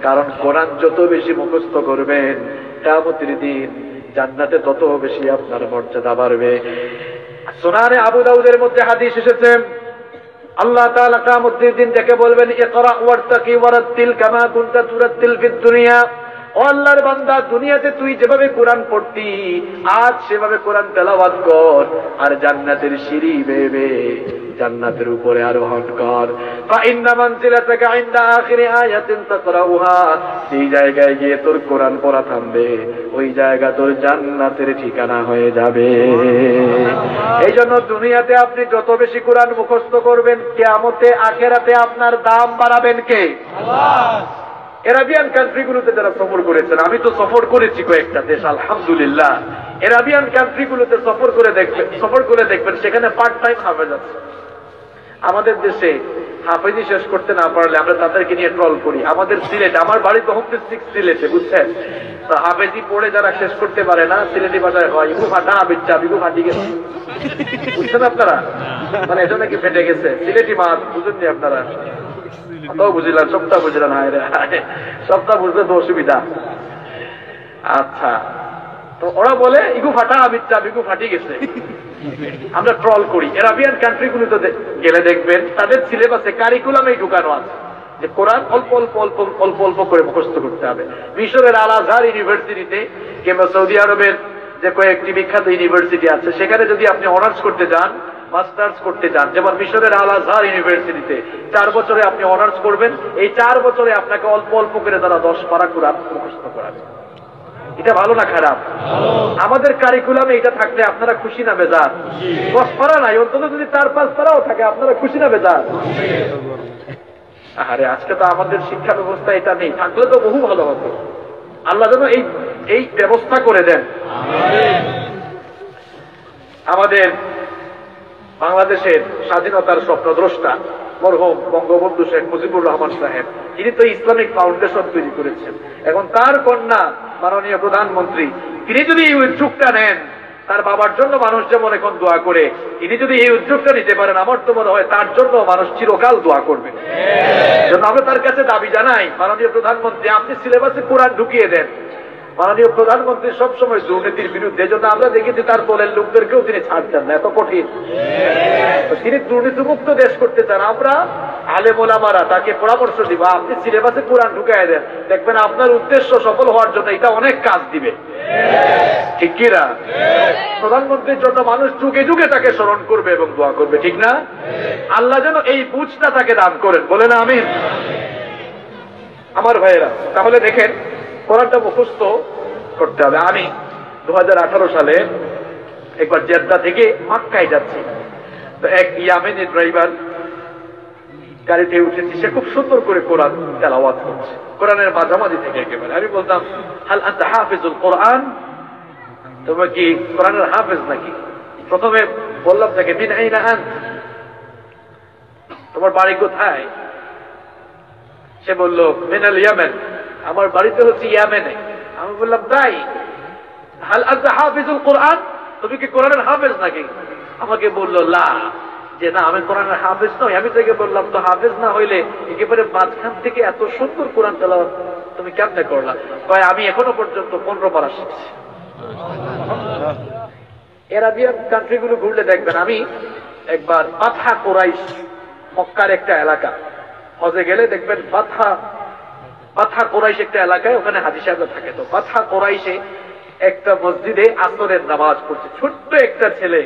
কারণ কোরআন যত বেশি মুখস্থ করবেন, কিয়ামতের দিন জান্নাতে তত বেশি আপনার মর্যাদা বাড়বে। সুনানে আবু দাউদের মধ্যে হাদিস এসেছে, আল্লাহ তাআলা কিয়ামতের দিন ডেকে বলবেন, ইকরা ওয়ারতাকি ওয়ারাতিল কামা কুনতা তুরাতিল ফিদ দুনিয়া। ও আল্লাহর বান্দা, দুনিয়াতে তুই যেভাবে কোরআন পড়তি, আজ সেভাবে কোরআন তেলাওয়াত কর, আর জান্নাতের সিঁড়ি বেয়ে বেয়ে জান্নাতের উপরে আরোহণ কর। ফাইন্না মানজিলাতাকা ইনদা আখিরি আয়াতিন তাকরাউহা। এই জায়গায় গিয়ে তোর কোরআন পড়া থামবে, ওই জায়গা তোর জান্নাতের ঠিকানা হয়ে যাবে। এই জন্য দুনিয়াতে আপনি যত বেশি কোরআন মুখস্থ করবেন, কিয়ামতে আখিরাতে আপনার দাম বাড়াবেন কে? আল্লাহ। এরাবিয়ান কান্ট্রিগুলোতে যারা সফর করেছেন, আমি তো সফর করেছি কয়েকটা দেশ, আলহামদুলিল্লাহ। এরাবিয়ান কান্ট্রিগুলোতে সফর করে দেখবেন সেখানে পার্ট টাইম হাফেজ আছে। আমাদের দেশে হাফেজি শেষ করতে না পারলে আমরা তাদেরকে নিয়ে ট্রল করি। আমাদের সিলেটে, আমার বাড়ি তো হোম ডিস্ট্রিক্ট সিলেটে, বুঝছেন? তো হাফেজি পড়ে যারা শেষ করতে পারে না, সিলেটি ভাষায় হয় ইগু ফাটা আবিচ্ছা, বিগু ফাটি গেছে। বুঝছেন আপনারা? মানে এটা নাকি ফেটে গেছে, সিলেটি মাছ বুঝেননি আপনারা? বুঝলাম, সবটা বুঝলাম, সবটা বুঝলে তো অসুবিধা। আচ্ছা, তো ওরা বলে ইগু ফাটা আবিচ্ছা, বিগু ফাটি গেছে। আমরা ট্রল করি। এরাবিয়ান কান্ট্রিগুলোতে গেলে দেখবেন তাদের সিলেবাসে কারিকুলামেই ঢুকানো আছে যে কোরআন অল্প অল্প অল্প অল্প অল্প করে মুখস্থ করতে হবে। মিশরের আল আজহার ইউনিভার্সিটিতে কিংবা সৌদি আরবের যে কয়েকটি বিখ্যাত ইউনিভার্সিটি আছে, সেখানে যদি আপনি অনার্স করতে যান, মাস্টার্স করতে যান, যেমন মিশরের আল আজহার ইউনিভার্সিটিতে 4 বছরে আপনি অনার্স করবেন, এই 4 বছরে আপনাকে অল্প অল্প করে তারা 10 পারা কোরআন মুখস্থ করাবে। এটা ভালো না খারাপ? আমাদের কারিকুলামে এটা থাকলে আপনারা খুশি না বেজার? 10 পারা নাই, অন্তত যদি 4-5 পারাও থাকে, আপনারা খুশি না বেজার? আরে আজকে তো আমাদের শিক্ষা ব্যবস্থা এটা নেই, থাকলে তো বহু ভালো হতো। আল্লাহ যেন এই ব্যবস্থা করে দেন। আমাদের বাংলাদেশের স্বাধীনতার স্বপ্নদ্রষ্টা মরহুম বঙ্গবন্ধু শেখ মুজিবুর রহমান সাহেব, তিনি তো ইসলামিক ফাউন্ডেশন তৈরি করেছেন। এখন তার কন্যা মাননীয় প্রধানমন্ত্রী, তিনি যদি এই উদ্যোগটা নেন, তার বাবার জন্য মানুষ যেমন এখন দোয়া করে, তিনি যদি এই উদ্যোগটা নিতে পারেন, আমার তো মনে হয় তার জন্য মানুষ চিরকাল দোয়া করবে। জন্য আমরা তার কাছে দাবি জানাই, মাননীয় প্রধানমন্ত্রী, আপনি সিলেবাসে কোরআন ঢুকিয়ে দেন। মাননীয় প্রধানমন্ত্রী সবসময় দুর্নীতির বিরুদ্ধে, জন্য আমরা দেখেছি তার দলের লোকদেরকেও তিনি ছাড় দেন না, এত কঠিন। তিনি দুর্নীতিমুক্ত দেশ করতে চান। আমরা আলেম ওলামারা তাকে পরামর্শ দিব, আপনি সিলেবাসে কোরআন ঢুকায় দেন, দেখবেন আপনার উদ্দেশ্য সফল হওয়ার জন্য এটা অনেক কাজ দিবে। ঠিক কিনা? প্রধানমন্ত্রীর জন্য মানুষ যুগে যুগে তাকে স্মরণ করবে এবং দোয়া করবে, ঠিক না? আল্লাহ যেন এই বুঝটা তাকে দান করেন, বলেন আমিন। আমার ভাইয়েরা, তাহলে দেখেন কোরআনটা মুখস্থ করতে হবে। আমি 2018 সালে একবার জেদ্দা থেকে মক্কায় যাচ্ছি, তো এক ইয়ামেনি ড্রাইভার গাড়িতে উঠেছি, সে খুব সুন্দর করে কোরআন তেলাওয়াত করছে, কোরআনের মাঝামাঝি থেকে একেবারে। আমি বলতাম, হাল আনতা হাফিজুল কোরআন, তুমি কি কোরআনের হাফেজ নাকি? প্রথমে বললাম তাকে, মিন আইনা আন্ত, তোমার বাড়ি কোথায়? সে বলল, মিনাল ইয়ামেন, আমার বাড়িতে হচ্ছে ইয়ামেনে। আমি বললাম, তাই? হাল আনতা হাফিজুল কোরআন, তুমি কি কোরআনের হাফেজ নাকি? আমাকে বলল, লা, যে না, আমি কোরআনের হাফেজ নই। আমি তাকে বললাম, তো হাফেজ না হইলে একেবারে মাঝখান থেকে এত সুন্দর কোরআন তেলাওয়াত তুমি কেমনে করলা? কয়, আমি এখনো পর্যন্ত 15 পারা শিখছি। এরাবিয়ান কান্ট্রি গুলো ঘুরলে দেখবেন, আমি একবার ফাতহা কুরাইশ, মক্কার একটা এলাকা, হজে গেলে দেখবেন ফাতহা কুরাইশ একটা এলাকায়, ওখানে হাজী সাহেবরা থাকে। তো ফাতহা কুরাইশে একটা মসজিদে আসরের নামাজ পড়ছে ছোট্ট একটা ছেলে।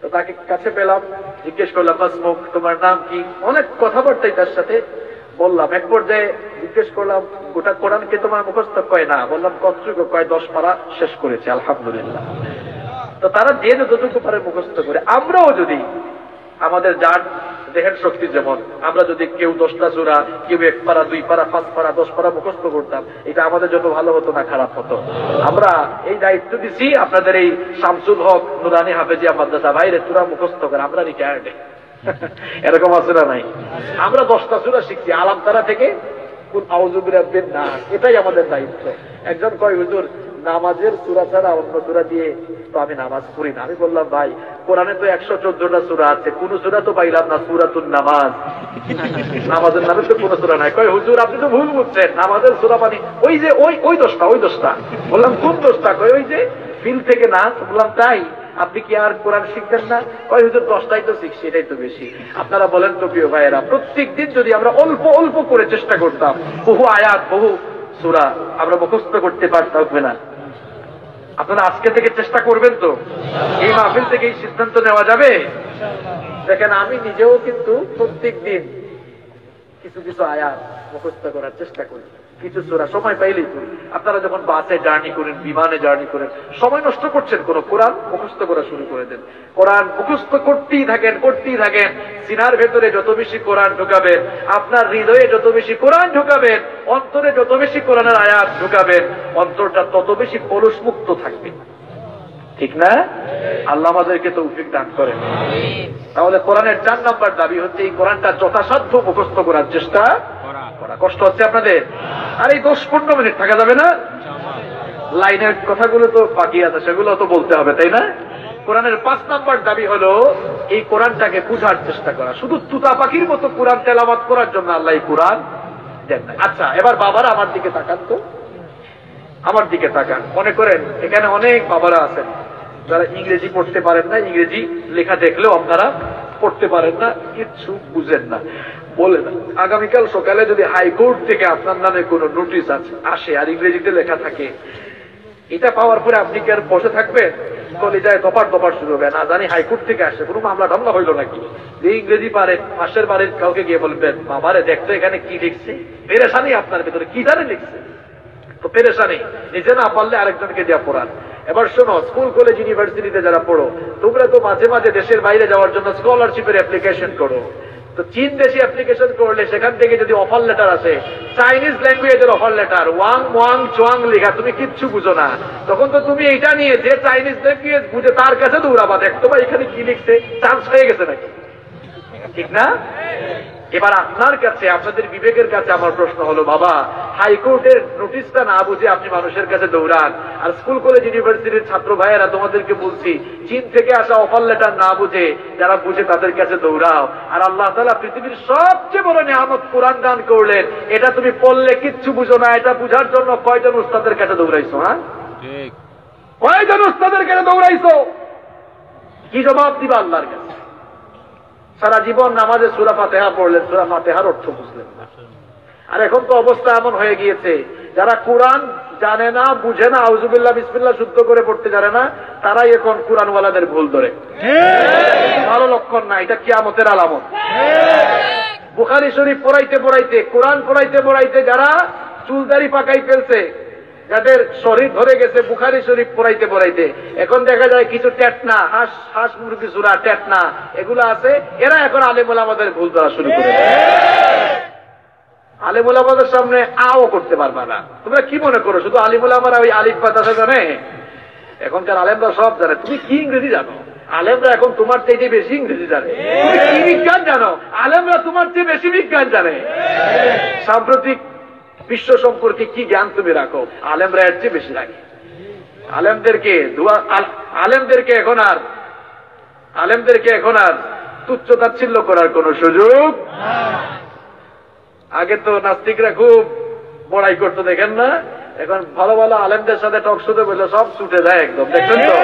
তো তাকে কাছে পেলাম, জিজ্ঞেস করলাম, মাসমুক, তোমার নাম কি? অনেক কথাবার্তাই তার সাথে বললাম। এক পর্যায়ে জিজ্ঞেস করলাম, গোটা কোরআনকে তোমার মুখস্থ? কয় না। বললাম, কতটুকু? কয় 10 পারা শেষ করেছে, আলহামদুলিল্লাহ। তো তারা যে যতটুকু পারে মুখস্থ করে, আমরাও যদি আমাদের যার দেহের শক্তি যেমন, আমরা যদি কেউ 10টা সূরা, কেউ 1 পারা, 2 পারা, 5 পারা, 10 পারা মুখস্থ করতাম, এটা আমাদের জন্য ভালো হতো না খারাপ হতো? আমরা এই দায়িত্ব দিছি আপনাদের এই শামসুল হক নুরানি হাফেজিয়া মাদ্রাসা ভাইরে সূরা মুখস্থ করে, আমরা রিটায়ার্ডে। এরকম আছে না নাই? আমরা 10টা সূরা শিখছি, আলাম তারা থেকে কুল আউযু বিরাব্বিন নাস, এটাই আমাদের দায়িত্ব। একজন কয়, হুজুর নামাজের সূরা ছাড়া অন্য সূরা দিয়ে তো আমি নামাজ পড়ি না। আমি বললাম, ভাই, কোরআনে তো 114টা সূরা আছে, কোন সূরা তো পাইলাম না সূরাতুন নামাজ, নামাজের নামে তো কোন সূরা নাই। কয়, হুজুর আপনি তো ভুল বুঝছেন, নামাজের সূরা মানে ওই যে ওই 10টা। বললাম, কোন 10টা? কয়, ওই যে ফিল থেকে নাস। বললাম, তাই? আপনি কি আর কোরআন শিখবেন না? কয়, হুজুর 10টাই তো শিখছি, এটাই তো বেশি। আপনারা বলেন তো প্রিয় ভাইয়েরা, প্রত্যেক দিন যদি আমরা অল্প অল্প করে চেষ্টা করতাম, বহু আয়াত, বহু সূরা আমরা মুখস্থ করতে পারতাম না? আপনারা আজকে থেকে চেষ্টা করবেন তো? এই মাহফিল থেকে এই সিদ্ধান্ত নেওয়া যাবে? দেখেন, আমি নিজেও কিন্তু প্রত্যেক দিন কিছু কিছু আয়াত মুখস্থ করার চেষ্টা করি, কিছু সূরা সময় পাইলেই করি। আপনারা যখন বাসে জার্নি করেন, বিমানে জার্নি করেন, সময় নষ্ট করছেন কোন? কোরআন মুখস্থ করা শুরু করে দেন। কোরআন মুখস্থ করতেই থাকেন। সিনার ভেতরে যত বেশি কোরআন ঢুকাবেন, আপনার হৃদয়ে যত বেশি কোরআন ঢুকাবেন, অন্তরে যত বেশি কোরআনের আয়াত ঢুকাবেন, অন্তরটা তত বেশি কলুষ মুক্ত থাকবে। ঠিক না? আল্লাহ আমাদেরকে তৌফিক দান করেন। তাহলে কোরআনের 4 নাম্বার দাবি হচ্ছে এই কোরআনটা যথাসাধ্য মুখস্থ করার চেষ্টা করা। কষ্ট হচ্ছে আপনাদের? আর এই 10-15 মিনিট থাকা যাবে না? লাইনের কথাগুলো তো বাকি আছে, সেগুলো তো বলতে হবে, তাই না? কোরআনের 5 নাম্বার দাবি হলো এই কোরআনটাকে বুঝার চেষ্টা করা। শুধু তুতা পাখির মতো কোরআন তেলাওয়াত করার জন্য আল্লাহ এই কোরআন দেন না। আচ্ছা, এবার বাবারা আমার দিকে তাকান তো, আমার দিকে তাকান। মনে করেন এখানে অনেক বাবারা আছেন যারা ইংরেজি পড়তে পারেন না, ইংরেজি লেখা দেখলেও আপনারা পড়তে পারেন না, কিচ্ছু বুঝেন না। বলেন, আগামীকাল সকালে যদি হাইকোর্ট থেকে আপনার নামে কোনো নোটিশ আসে আর ইংরেজিতে লেখা থাকে, এটা পাওয়ার পরে আপনি কি আর বসে থাকবেন? কলিজায় দপার শুরু হবে, না জানি হাইকোর্ট থেকে আসে, কোনো মামলা টামলা হইল নাকি? যে ইংরেজি পারে, পাশের বাড়ির কাউকে গিয়ে বলবেন, বাবারে দেখতো এখানে কি লিখছে। পেরেশানি আপনার ভিতরে, কি জানে লিখছে, তো পেরেশানি। নিজে না পারলে আরেকজনকে দিয়া পড়ান। এবার শোনো, স্কুল কলেজ ইউনিভার্সিটিতে যারা পড়ো, তোমরা তো মাঝে মাঝে দেশের বাইরে যাওয়ার জন্য স্কলারশিপের অ্যাপ্লিকেশন করো। তো চীন দেশে অ্যাপ্লিকেশন করলে সেখান থেকে যদি অফার লেটার আসে, চাইনিজ ল্যাঙ্গুয়েজের offer letter, Wang Wang Chuang লেখা, তুমি কিচ্ছু বুঝো না, তখন তো তুমি এইটা নিয়ে যে চাইনিজ ল্যাঙ্গুয়েজ বুঝে তার কাছে দৌড়াবা, দেখতো বা এখানে কি লিখছে, চান্স হয়ে গেছে নাকি? ঠিক না? এবার আপনার কাছে, আপনাদের বিবেকের কাছে আমার প্রশ্ন হলো, বাবা, হাইকোর্টের নোটিশটা না বুঝে আপনি মানুষের কাছে দৌড়ান, আর স্কুল কলেজ ইউনিভার্সিটির ছাত্র ভাইয়েরা তোমাদেরকে বলছি, চীন থেকে আসা অফার লেটার না বুঝে, যারা বুঝে তাদের কাছে দৌড়াও। আর আল্লাহ তাআলা পৃথিবীর সবচেয়ে বড় নিয়ামত কোরআন দান করলেন, এটা তুমি পড়লে কিচ্ছু বুঝো না, এটা বুঝার জন্য কয়জন উস্তাদের কাছে দৌড়াইছো? হ্যাঁ, কয়জন উস্তাদের কাছে দৌড়াইছো? কি জবাব দিবা আল্লাহর কাছে? সারা জীবন নামাজে সূরা ফাতিহা পড়লেন, সূরা ফাতিহার অর্থ বুঝলেন না। আর এখন তো অবস্থা এমন হয়ে গিয়েছে, যারা কোরআন জানে না, বুঝে না, আউযুবিল্লাহ বিসমিল্লাহ শুদ্ধ করে পড়তে জানে না, তারাই এখন কোরআনওয়ালাদের ভুল ধরে। ভালো লক্ষণ না, এটা কিয়ামতের আলামত। বুখারী শরীফ পড়াইতে পড়াইতে, কোরআন পড়াইতে পড়াইতে যারা চুলদাড়ি পাকাই ফেলছে, যাদের শরীর ধরে গেছে বুখারী শরীফ পড়াইতে পড়াইতে, এখন দেখা যায় কিছু টেটনা, হাঁস মুরগি চূড়া টেটনা এগুলো আছে, এরা এখন আলেম ওলামাদের ভুল ধরা শুরু করে দেয়। আলেম ওলামাদের সামনে আও করতে পারবা না। তোমরা কি মনে করো শুধু আলিম ওলামারা ওই আলিফ বাতাসা জানে? এখনকার আলেমরা সব জানে। তুমি কি ইংরেজি জানো? আলেমরা এখন তোমার চেয়ে বেশি ইংরেজি জানে। তুমি কি বিজ্ঞান জানো? আলেমরা তোমার চেয়ে বেশি বিজ্ঞান জানে। সাম্প্রতিক বিশ্ব সম্পর্কে কি জ্ঞান তুমি রাখো? আলেমরা এর চেয়ে বেশি রাখে। আলেমদেরকে এখন আর তুচ্ছ-তাচ্ছিল্য করার কোন সুযোগ। আগে তো নাস্তিকরা খুব বড়াই করতো, দেখেন না? এখন ভালো ভালো আলেমদের সাথে টকশোতে বললে সব ছুটে যায় একদম, দেখছেন তো?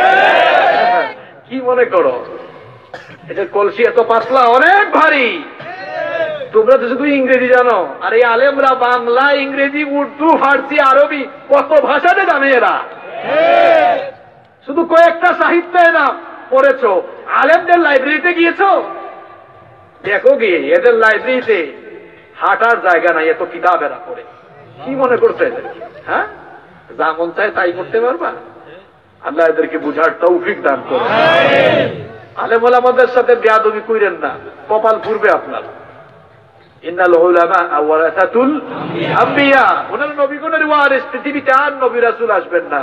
কি মনে করো এটা কলসি এত পাতলা, অনেক ভারী? তোমরা তো শুধু ইংরেজি জানো, আর এই আলেমরা বাংলা, ইংরেজি, উর্দু, ফার্সি, আরবি কত ভাষাতে জানে এরা। শুধু কয়েকটা সাহিত্যে না পড়েছো, আলেমদের লাইব্রেরিতে গিয়েছো? দেখো গিয়ে এদের লাইব্রেরিতে হাঁটার জায়গা নাই, এত কিতাব এরা পড়ে। কি মনে করছে এদেরকে? হ্যাঁ, যা মন চায় তাই করতে পারবা? আল্লাহ এদেরকে বুঝার তৌফিক দান করে। আলেম ওলামাদের সাথে বেয়াদবি কইরেন না, কপাল পুরবে আপনার। ইন্নাল উলামা ওয়ারাসাতুল আম্বিয়া, ওনারা নবীগণের ওয়ারিস, পৃথিবীতে আর নবী রাসূল আসবেন না।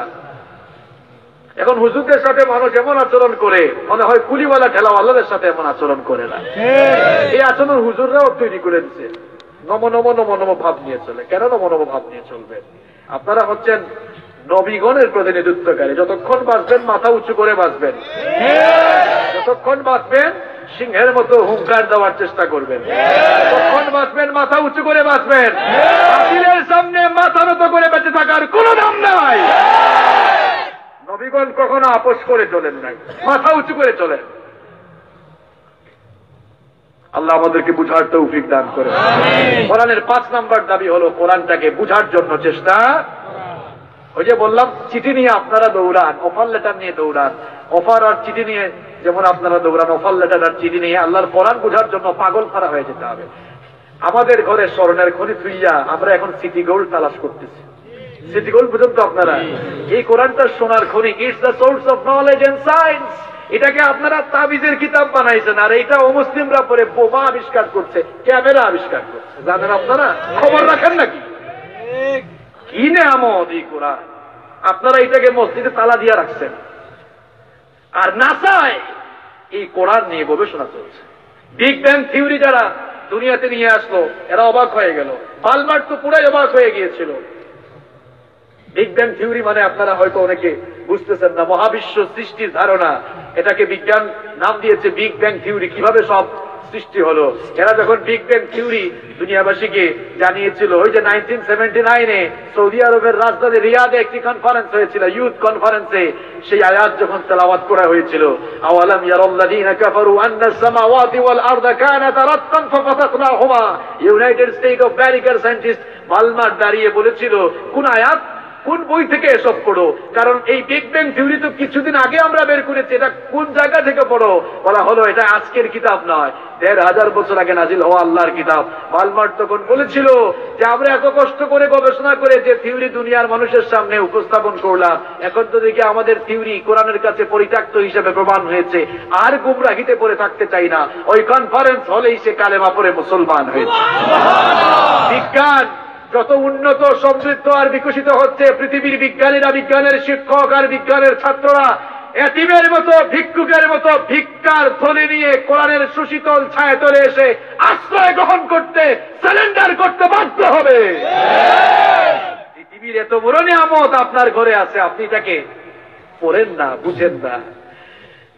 এখন হুজুরদের সাথে মানুষ এমন আচরণ করে, মনে হয় কুলিওয়ালা ঠেলাওয়ালাদের সাথে এমন আচরণ করে না। এই আচরণ হুজুররাও তৈরি করে দিচ্ছে। নম নম নম নম ভাব নিয়ে চলে। কেন নম নম ভাব নিয়ে চলবে? আপনারা হচ্ছেন নবীগণের প্রতিনিধিত্বকারী। যতক্ষণ বাঁচবেন মাথা উঁচু করে বাঁচবেন, যতক্ষণ বাঁচবেন সিংহের মতো হুঙ্কার দেওয়ার চেষ্টা করবেন, যতক্ষণ বাঁচবেন মাথা উঁচু করে বাঁচবেন। বাতিলের সামনে মাথা নত করে বেঁচে থাকার কোন দাম নাই। নবীগণ কখনো আপোষ করে চলেন নাই, মাথা উঁচু করে চলেন। আল্লাহ আমাদেরকে বুঝার তৌফিক দান করে। কোরআনের 5 নম্বর দাবি হলো কোরআনটাকে বুঝার জন্য চেষ্টা। ওই যে বললাম, চিঠি নিয়ে আপনারা দৌড়ান, অফার লেটার নিয়ে দৌড়ান। অফার আর চিঠি নিয়ে যেমন আপনারা দৌড়ান, অফার লেটার আর চিঠি নিয়ে আল্লাহর কোরআন বুঝার জন্য পাগল ফারা হয়ে যেতে হবে। আমাদের ঘরে স্বর্ণের খনি থুইয়া আমরা এখন সিটি গোল্ড তালাশ করতেছি। সিটি গোল্ড বুঝুন তো আপনারা? এই কোরআনটা সোনার খনি। It's the source of knowledge and science. এটাকে আপনারা তাবিজের কিতাব বানাইছেন, আর এটা অমুসলিমরা পরে বোমা আবিষ্কার করছে, ক্যামেরা আবিষ্কার করছে। জানেন আপনারা? খবর রাখেন নাকি? কি নেয়ামত এই কোরআন! আপনারা এটাকে মসজিদে তালা দিয়ে রাখছেন, আর নাসায় এই কোরআন নিয়ে গবেষণা চলছে। বিগ ব্যাং থিওরি যারা দুনিয়াতে নিয়ে আসলো, এরা অবাক হয়ে গেল। বালমার তো পুরাই অবাক হয়ে গিয়েছিল। বিগ ব্যাং থিওরি মানে আপনারা হয়তো অনেকে বুঝতেছেন না, মহাবিশ্ব সৃষ্টির ধারণা। এটাকে বিজ্ঞান নাম দিয়েছে বিগ ব্যাং থিওরি। কিভাবে সব সৃষ্টি হলো? এরা যখন বিগ ব্যাং থিওরি দুনিয়াবাসীকে জানিয়েছিল, ওই যে 1979-এ সৌদি আরবের রাজধানী রিয়াদে একটি কনফারেন্স হয়েছিল, ইউথ কনফারেন্সে সেই আয়াত যখন তেলাওয়াত করা হয়েছিল, আওয়ালাম ইয়ারাল্লাযীনা কাফারু আন্নাস সামাওয়াতি ওয়াল আরদা কানাতা রাতকান ফাফাতাকনাহুমা। ইউনাইটেড স্টেট অফ আমেরিকার সায়েন্টিস্ট বালমার দাঁড়িয়ে বলেছিল, কোন আয়াত, কোন বই থেকে এসব পড়ো? কারণ এই বিগ ব্যাং থিওরি তো কিছুদিন আগে আমরা বের করেছি, এটা কোন জায়গা থেকে পড়ো? বলা হলো এটা আজকের কিতাব নয়, 1500 বছর আগে নাজিল হওয়া আল্লাহর কিতাব। বালমার তখন বলেছিল যে আমরা এত কষ্ট করে গবেষণা করে যে থিওরি দুনিয়ার মানুষের সামনে উপস্থাপন করলাম, এখন তো দেখি আমাদের থিওরি কোরআনের কাছে পরিত্যক্ত হিসেবে প্রমাণ হয়েছে, আর গুমরাহিতে পড়ে থাকতে চাই না। ওই কনফারেন্স হলেই সে কালেমা পড়ে মুসলমান হয়েছে। বিজ্ঞান যত উন্নত, সমৃদ্ধ আর বিকশিত হচ্ছে, পৃথিবীর বিজ্ঞানীরা, বিজ্ঞানের শিক্ষক আর বিজ্ঞানের ছাত্ররা এতিমের মতো, ভিক্ষুকের মতো ভিক্ষার থলে নিয়ে কোরআনের সুশীতল ছায়াতলে এসে আশ্রয় গ্রহণ করতে, সারেন্ডার করতে বাধ্য হবে। পৃথিবীর এত বড় নিয়ামত আপনার ঘরে আছে, আপনি এটাকে পড়েন না, বুঝেন না।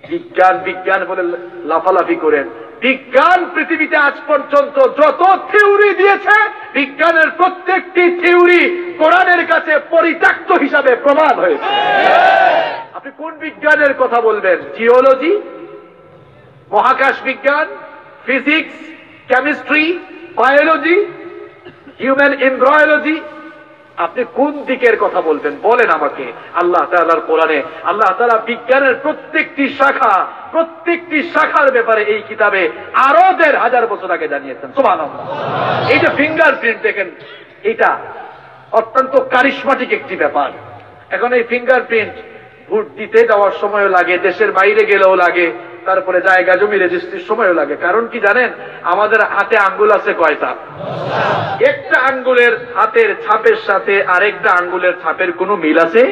বিজ্ঞান বিজ্ঞান বলে লাফালাফি করেন। বিজ্ঞান পৃথিবীতে আজ পর্যন্ত যত থিওরি দিয়েছে, বিজ্ঞানের প্রত্যেকটি থিওরি কোরআনের কাছে পরিত্যক্ত হিসাবে প্রমাণ হয়েছে। আপনি কোন বিজ্ঞানের কথা বলবেন? জিওলজি, মহাকাশ বিজ্ঞান, physics, chemistry, biology, human embryology, আপনি কোন দিকের কথা বলবেন? বলেন আমাকে। আল্লাহ তাআলার কোরআনে আল্লাহ তাআলা বিজ্ঞানের প্রত্যেকটি শাখার ব্যাপারে এই কিতাবে আরো 1500 বছর আগে জানিয়েছেন। সুবহানাল্লাহ। এই যে ফিঙ্গারপ্রিন্ট দেখেন, এটা অত্যন্ত কারিশমাটিক একটি ব্যাপার। এখন এই ফিঙ্গারপ্রিন্ট ভোট দিতে যাওয়ার সময়ও লাগে, দেশের বাইরে গেলেও লাগে, তারপরে জায়গা জমি রেজিস্ট্রির সময়ও লাগে। কারণ কি জানেন? আমাদের হাতে আঙ্গুল আছে কয়টা? একটা আঙ্গুলের হাতের ছাপের সাথে আরেকটা আঙ্গুলের ছাপের কোনো মিল আছে?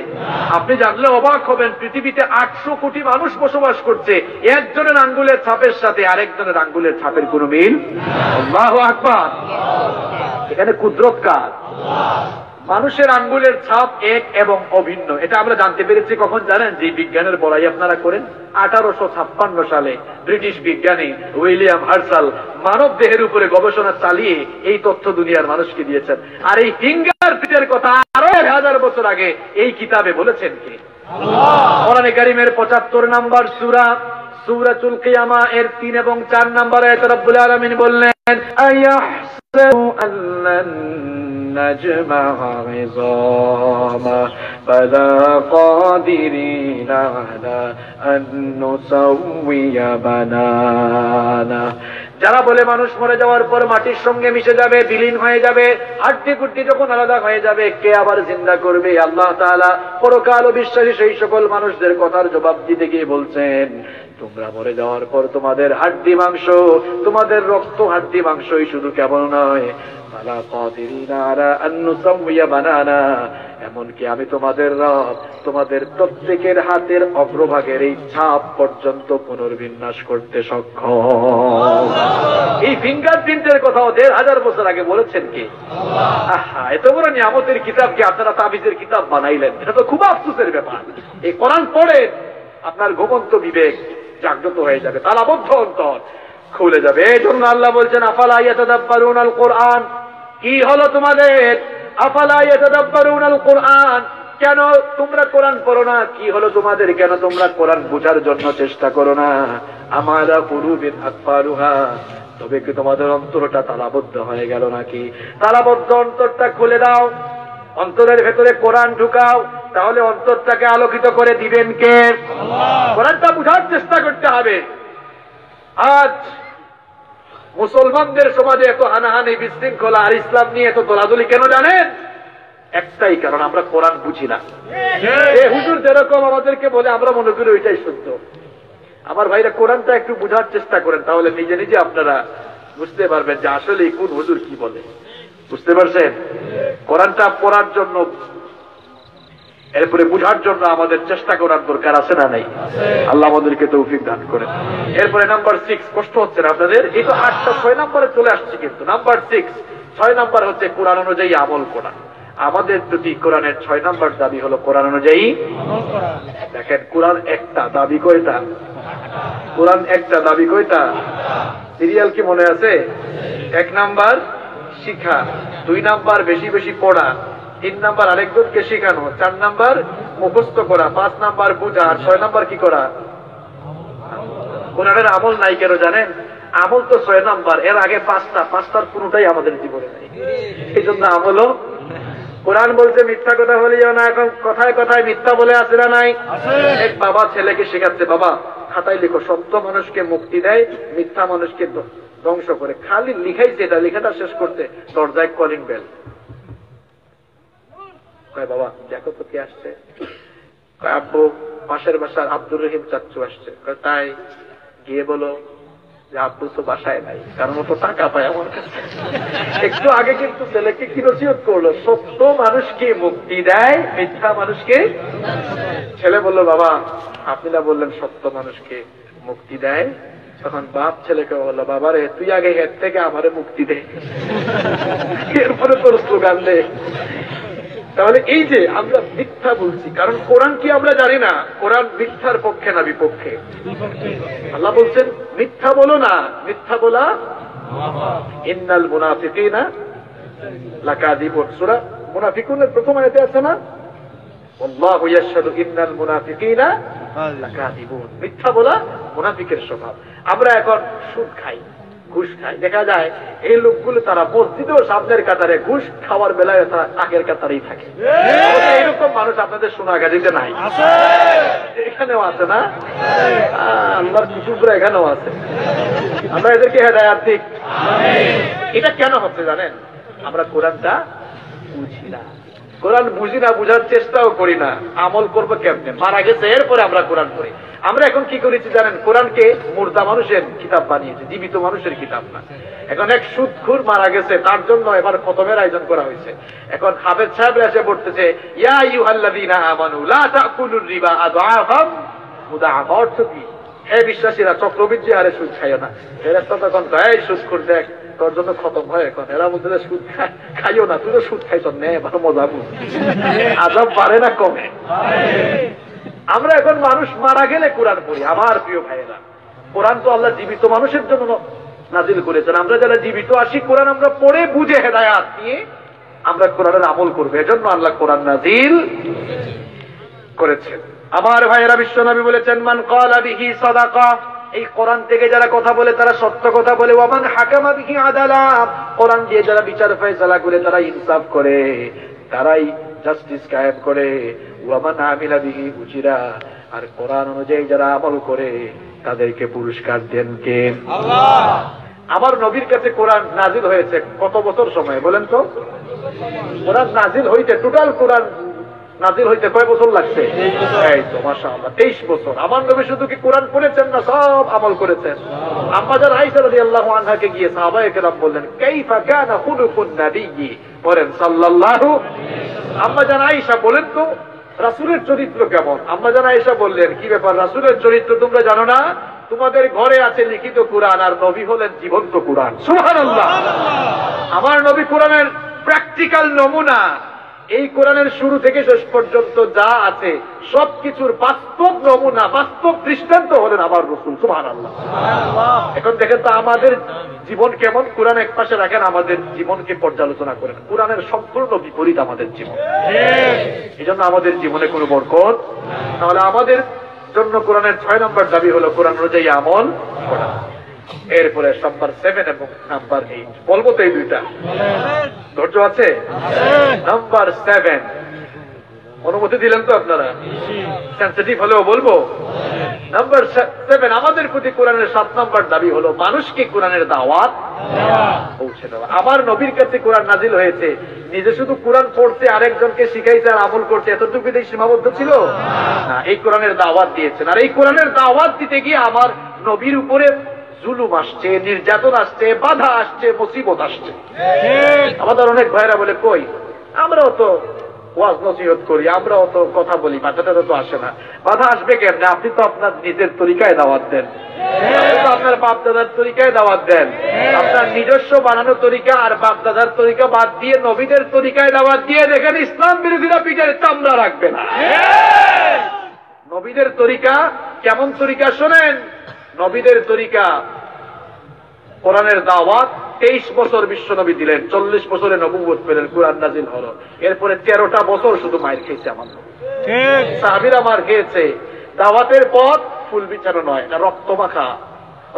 আপনি জানলে অবাক হবেন, পৃথিবীতে 800 কোটি মানুষ বসবাস করছে, একজনের আঙ্গুলের ছাপের সাথে আরেকজনের আঙ্গুলের ছাপের কোনো মিল? আল্লাহু আকবার। এখানে কুদরত কার? মানুষের আঙ্গুলের ছাপ এক এবং অভিন্ন। এটা আমরা জানতে পেরেছি কখন জানেন? যে বিজ্ঞানের বড়াই আপনারা করেন, 1856 সালে ব্রিটিশ বিজ্ঞানী উইলিয়াম হার্সাল মানব দেহের উপরে গবেষণা চালিয়ে এই তথ্য দুনিয়ার মানুষকে দিয়েছেন। আর এই ফিঙ্গারপ্রিন্টের কথা আরো 1000 বছর আগে এই কিতাবে বলেছেন কে? কোরআনে কারীমের 75 নম্বর সূরা সূরাতুল কিয়ামা এর 3 এবং 4 নম্বর আয়াতে রব্বুল আলামিন বললেন, আয়াহসাবু আল্লান নাজমা'a 'ইযামা ফালা কাদিরিনা আলা আন নুসাউইয়া বানানা। যারা বলে মানুষ মরে যাওয়ার পর মাটির সঙ্গে মিশে যাবে, বিলীন হয়ে যাবে, হাড্ডি কুড্ডি যখন আলাদা হয়ে যাবে, কে আবার জিন্দা করবে? আল্লাহ তাআলা পরকাল বিশ্বাসী সেই সকল মানুষদের কথার জবাব দিতে গিয়ে বলছেন, তোমরা মরে যাওয়ার পর তোমাদের হাড্ডি মাংস, তোমাদের রক্ত হাড্ডি মাংসই শুধু কেবল নয়, ফালা কাদিরিনা আলা আন নুসাউইয়া বানানা, এমনকি আমি তোমাদের রব তোমাদের প্রত্যেকের হাতের অগ্রভাগের এই ছাপ পর্যন্ত পুনর্বিন্যাস করতে সক্ষম। এই ফিঙ্গারপ্রিন্টের কথাও 1500 বছর আগে বলেছেন কে? আহা, এত বড় নিয়ামতের কিতাবকে আপনারা তাবিজের কিতাব বানাইলেন, এটা তো খুব আফসোসের ব্যাপার। এই কোরআন পড়ে আপনার ঘুমন্ত বিবেক জাগ্রত হয়ে যাবে, তালাবদ্ধ অন্তর খুলে যাবে। এই জন্য আল্লাহ বলছেন, আফালা ইয়াতাদাব্বারুনাল কোরআন, কি হলো তোমাদের? আফালা ইয়াতাদাব্বারুনাল কোরআন, কেন তোমরা কোরআন পড়ো না? কি হলো তোমাদের? কেন তোমরা কোরআন বোঝার জন্য চেষ্টা করো না? আমারা কুলুবিন আকফারুহা, তবে কি তোমাদের অন্তরটা তালাবদ্ধ হয়ে গেল নাকি? তালাবদ্ধ অন্তরটা খুলে দাও, অন্তরের ভেতরে কোরআন ঢুকাও, তাহলে অন্তরটাকে আলোকিত করে দিবেন কে? কোরআনটা বুঝার চেষ্টা করতে হবে। আজ মুসলমানদের সমাজে এত হানাহানি, বিশৃঙ্খলা, আর ইসলাম নিয়ে এত দোলাদুলি কেন জানেন? একটাই কারণ, আমরা কোরআন বুঝি না। এই হুজুর যেরকম আমাদেরকে বলে আমরা মনে করি ওইটাই সত্য। আমার ভাইরা, কোরআনটা একটু বুঝার চেষ্টা করেন, তাহলে নিজে নিজে আপনারা বুঝতে পারবেন যে আসলে কোন হুজুর কি বলে। বুঝতে পারছেন? কোরআনটা পড়ার জন্য, এরপরে বুঝার জন্য আমাদের চেষ্টা করার দরকার আছে না নাই? আল্লাহ আমাদেরকে তৌফিক দান করেন। এরপরে নাম্বার 6, কষ্ট হচ্ছে না আপনাদের? এই তো 8টা 6 নম্বরে চলে আসছে, কিন্তু নাম্বার 6 নম্বর হচ্ছে কোরআন অনুযায়ী আমল করা। আমাদের প্রতি কোরআনের 6 নম্বর দাবি হলো কোরআন অনুযায়ী আমল করা। দেখেন, কোরআন একটা, দাবি কয়টা? কোরআন একটা, দাবি কয়টা? সিরিয়াল কি মনে আছে? 1 নাম্বার শিখা, 2 নাম্বার বেশি বেশি পড়া, 3 নাম্বার আরেকজনকে শেখানো, 4 নাম্বার মুখস্থ করা, 5 নাম্বার বুঝা, আর 6 নাম্বার কি করা? কোরআনের আমল নাই কেন জানেন? আমল তো 6 নাম্বার, এর আগে 5টার কোনটাই আমাদের জীবনে নাই। এই জন্য আমলও, কোরআন বলছে মিথ্যা কথা বলিও না। এখন কথায় কথায় মিথ্যা বলে আছে না নাই? এক বাবা ছেলেকে শেখাচ্ছে, বাবা খাতায় লিখো, সত্য মানুষকে মুক্তি দেয়, মিথ্যা মানুষকে ধ্বংস করে। খালি লিখাইছে, এটা লেখাটা শেষ করতে দরজায় কলিং বেল। বাবা দেখো তো কে আসছে? আব্বু পাশের বাসার আব্দুর রহিম চাচ্চু আসছে। তাই গিয়ে বলো যে আব্বু তো বাসায় নাই, কারণ ও তো টাকা পায় আমার কাছে। একটু আগে কিন্তু ছেলেকে কি নসিহত করলো? সত্য মানুষকে মুক্তি দেয়, মিথ্যা মানুষকে। ছেলে বলল, বাবা আপনি না বললেন সত্য মানুষকে মুক্তি দেয়? তখন বাপ ছেলেকে বললো, বাবা রে তুই আগে হেড থেকে আমারে মুক্তি দে, এরপরে তোর স্লোগান দে। তাহলে এই যে আমরা মিথ্যা বলছি, কারণ কোরআন কি আমরা জানি না? কোরআন মিথ্যার পক্ষে না বিপক্ষে? আল্লাহ বলছেন মিথ্যা বলো না, মিথ্যা বলা ইন্নাল মুনাফিকিনা লাকাযিবুন। সূরা মুনাফিকুনের প্রথম আয়াতে আছে না, আল্লাহু ইয়াশহাদু ইন্নাল মুনাফিকিনা লাকাযিবুন। মিথ্যা বলা মুনাফিকের স্বভাব। আমরা এখন সুদ খাই, ঘুষ খাই, দেখা যায় এই লোকগুলো তারা মসজিদেও সামনের কাতারে, ঘুষ খাওয়ার বেলায় তারা আগের কাতারেই থাকে। এরকম মানুষ আপনাদের সোনাগাজীতে নাই? এখানেও আছে না? আল্লাহর কুকুররা এখানেও আছে। আমরা এদেরকে হেদায়াত দিক। এটা কেন হচ্ছে জানেন? আমরা কোরআনটা বুঝি না। কোরআন বুঝি না, বুঝার চেষ্টাও করি না, আমল করবো কেমনে? মারা গেছে এরপরে আমরা কোরআন পড়ি। আমরা এখন কি করেছি জানেন? কোরআনকে মুর্দা মানুষের কিতাব বানিয়েছে, জীবিত মানুষের কিতাব না। এখন এক সুদখোর মারা গেছে, তার জন্য এবার খতমের আয়োজন করা হয়েছে। এখন হাফেজ সাহেব এসে পড়তেছে, ইয়া আইয়ুহাল্লাযীনা আমানু লা তাকুলুর রিবা আযআফাম মুদাআফা। অর্থ কি? হে বিশ্বাসীরা, চক্রবৃদ্ধি হারে সুদ খাইও না। ফেরেশতা তখন এই সুদখোর দেখ, তোর জন্য খতম হয়। এখন এরা বলতে সুদ খাইও না, তুই তো সুদ খাইছ, নে ভালো মজা বুঝ। আযাব বাড়ে না কমে? আমরা এখন মানুষ মারা গেলে কোরআন পড়ি। আমার প্রিয় ভাইয়েরা, কোরআন তো আল্লাহ জীবিত মানুষের জন্য নাজিল করেছেন। আমরা যারা জীবিত আছি, কোরআন আমরা পড়ে বুঝে হেদায়াত নিয়ে আমরা কোরআনের আমল করবো। এজন্য আল্লাহ কোরআন নাজিল করেছেন। আমার ভাইয়েরা, বিশ্বনবী বলেছেন, মান ক্বালা বিহি সাদাকা, এই কোরআন থেকে যারা কথা বলে তারা সত্য কথা বলে। ওয়া মান হাকামা বিহি আদালা, কোরআন দিয়ে যারা বিচার ফয়সালা করে, তারা ইনসাফ করে, তারাই জাস্টিস কায়েম করে। ওয়া মান আমিলা বিহি উজিরা, আর কোরআন অনুযায়ী যারা আমল করে তাদেরকে পুরস্কার দেন কে? আল্লাহ। আমার নবীর কাছে কোরআন নাজিল হয়েছে কত বছর সময় বলেন তো? কোরআন নাজিল হইতে, টোটাল কোরআন নাজিল হইতে কয় বছর লাগছে? এই তো মাশাআল্লাহ, 23 বছর। আমার নবী শুধু কি কোরআন পড়েছেন না, সব আমল করেছেন। আম্মা জান আয়েশা রাদিয়াল্লাহু আনহাকে গিয়ে সাহাবায়ে কেরাম বললেন, কাইফা কানা খুলুকুন নবিয়্যি, বলেন সাল্লাল্লাহু। আম্মা জান আয়েশা বলেন তো রাসূলের চরিত্র কেমন? আম্মা জান আয়েশা বললেন, কি ব্যাপার, রাসূলের চরিত্র তোমরা জানো না? তোমাদের ঘরে আছে লিখিত কোরআন, আর নবী হলেন জীবন্ত কোরআন। সুবহানাল্লাহ। আমার নবী কোরআনের প্র্যাকটিক্যাল নমুনা। এই কোরআনের শুরু থেকে শেষ পর্যন্ত যা আছে সবকিছুর বাস্তব নমুনা, বাস্তব দৃষ্টান্ত হলেন আমার রাসূল। সুবহানাল্লাহ। এখন দেখেন তো আমাদের জীবন কেমন। কোরআন এক পাশে রাখেন, আমাদের জীবনকে পর্যালোচনা করেন। কোরআনের সম্পূর্ণ বিপরীত আমাদের জীবন। এই জন্য আমাদের জীবনে কোনো বরকত। তাহলে আমাদের জন্য কোরআনের 6 নম্বর দাবি হলো কোরআন অনুযায়ী আমল করা। এরপরে নাম্বার 7 এবং নাম্বার 8 বলবো তো, এই দুইটা ধৈর্য আছে? নাম্বার 7, অনুমতি দিলেন তো আপনারা? সেন্সিটিভ হলেও বলবো। নাম্বার 7, আমাদের প্রতি কোরআনের 7 নম্বর দাবি হলো মানুষকে কোরআনের দাওয়াত পৌঁছে দেওয়া। আমার নবীর কাছে কোরআন নাজিল হয়েছে, নিজে শুধু কোরআন পড়তে আরেকজনকে শিখাইছে আর আমল করতে, এতটুকু দিয়ে সীমাবদ্ধ ছিল না। এই কোরআনের দাওয়াত দিয়েছেন। আর এই কোরআনের দাওয়াত দিতে গিয়ে আমার নবীর উপরে জুলুম আসছে, নির্যাতন আসছে, বাধা আসছে, মুসিবত আসছে। আমাদের অনেক ভাইরা বলে, কই আমরাও তো ওয়াজ নসিহত করি, আমরাও তো কথা বলি, বাধাটা তো আসে না। বাধা আসবে কেমনে? আপনি তো আপনার নিজের তরিকায় দাওয়াত দেন, আপনি তো আপনার বাপ দাদার তরিকায় দাওয়াত দেন। আপনার নিজস্ব বানানো তরিকা আর বাপ দাদার তরিকা বাদ দিয়ে নবীদের তরিকায় দাওয়াত দিয়ে দেখেন ইসলাম বিরোধীরা পিঠের চামড়া রাখবে না। নবীদের তরিকা কেমন তরিকা শোনেন? নবীদের তরিকা, কোরআনের দাওয়াত 23 বছর বিশ্বনবী দিলেন, 40 বছরে নবুয়ত পেলেন, কোরআন নাজিল হলো। এরপরে 13টা বছর শুধু মায়ের খেয়েছে আমার নবী, সাহাবীরা মার খেয়েছে। দাওয়াতের পথ ফুল বিছানো নয়, এটা রক্ত মাখা,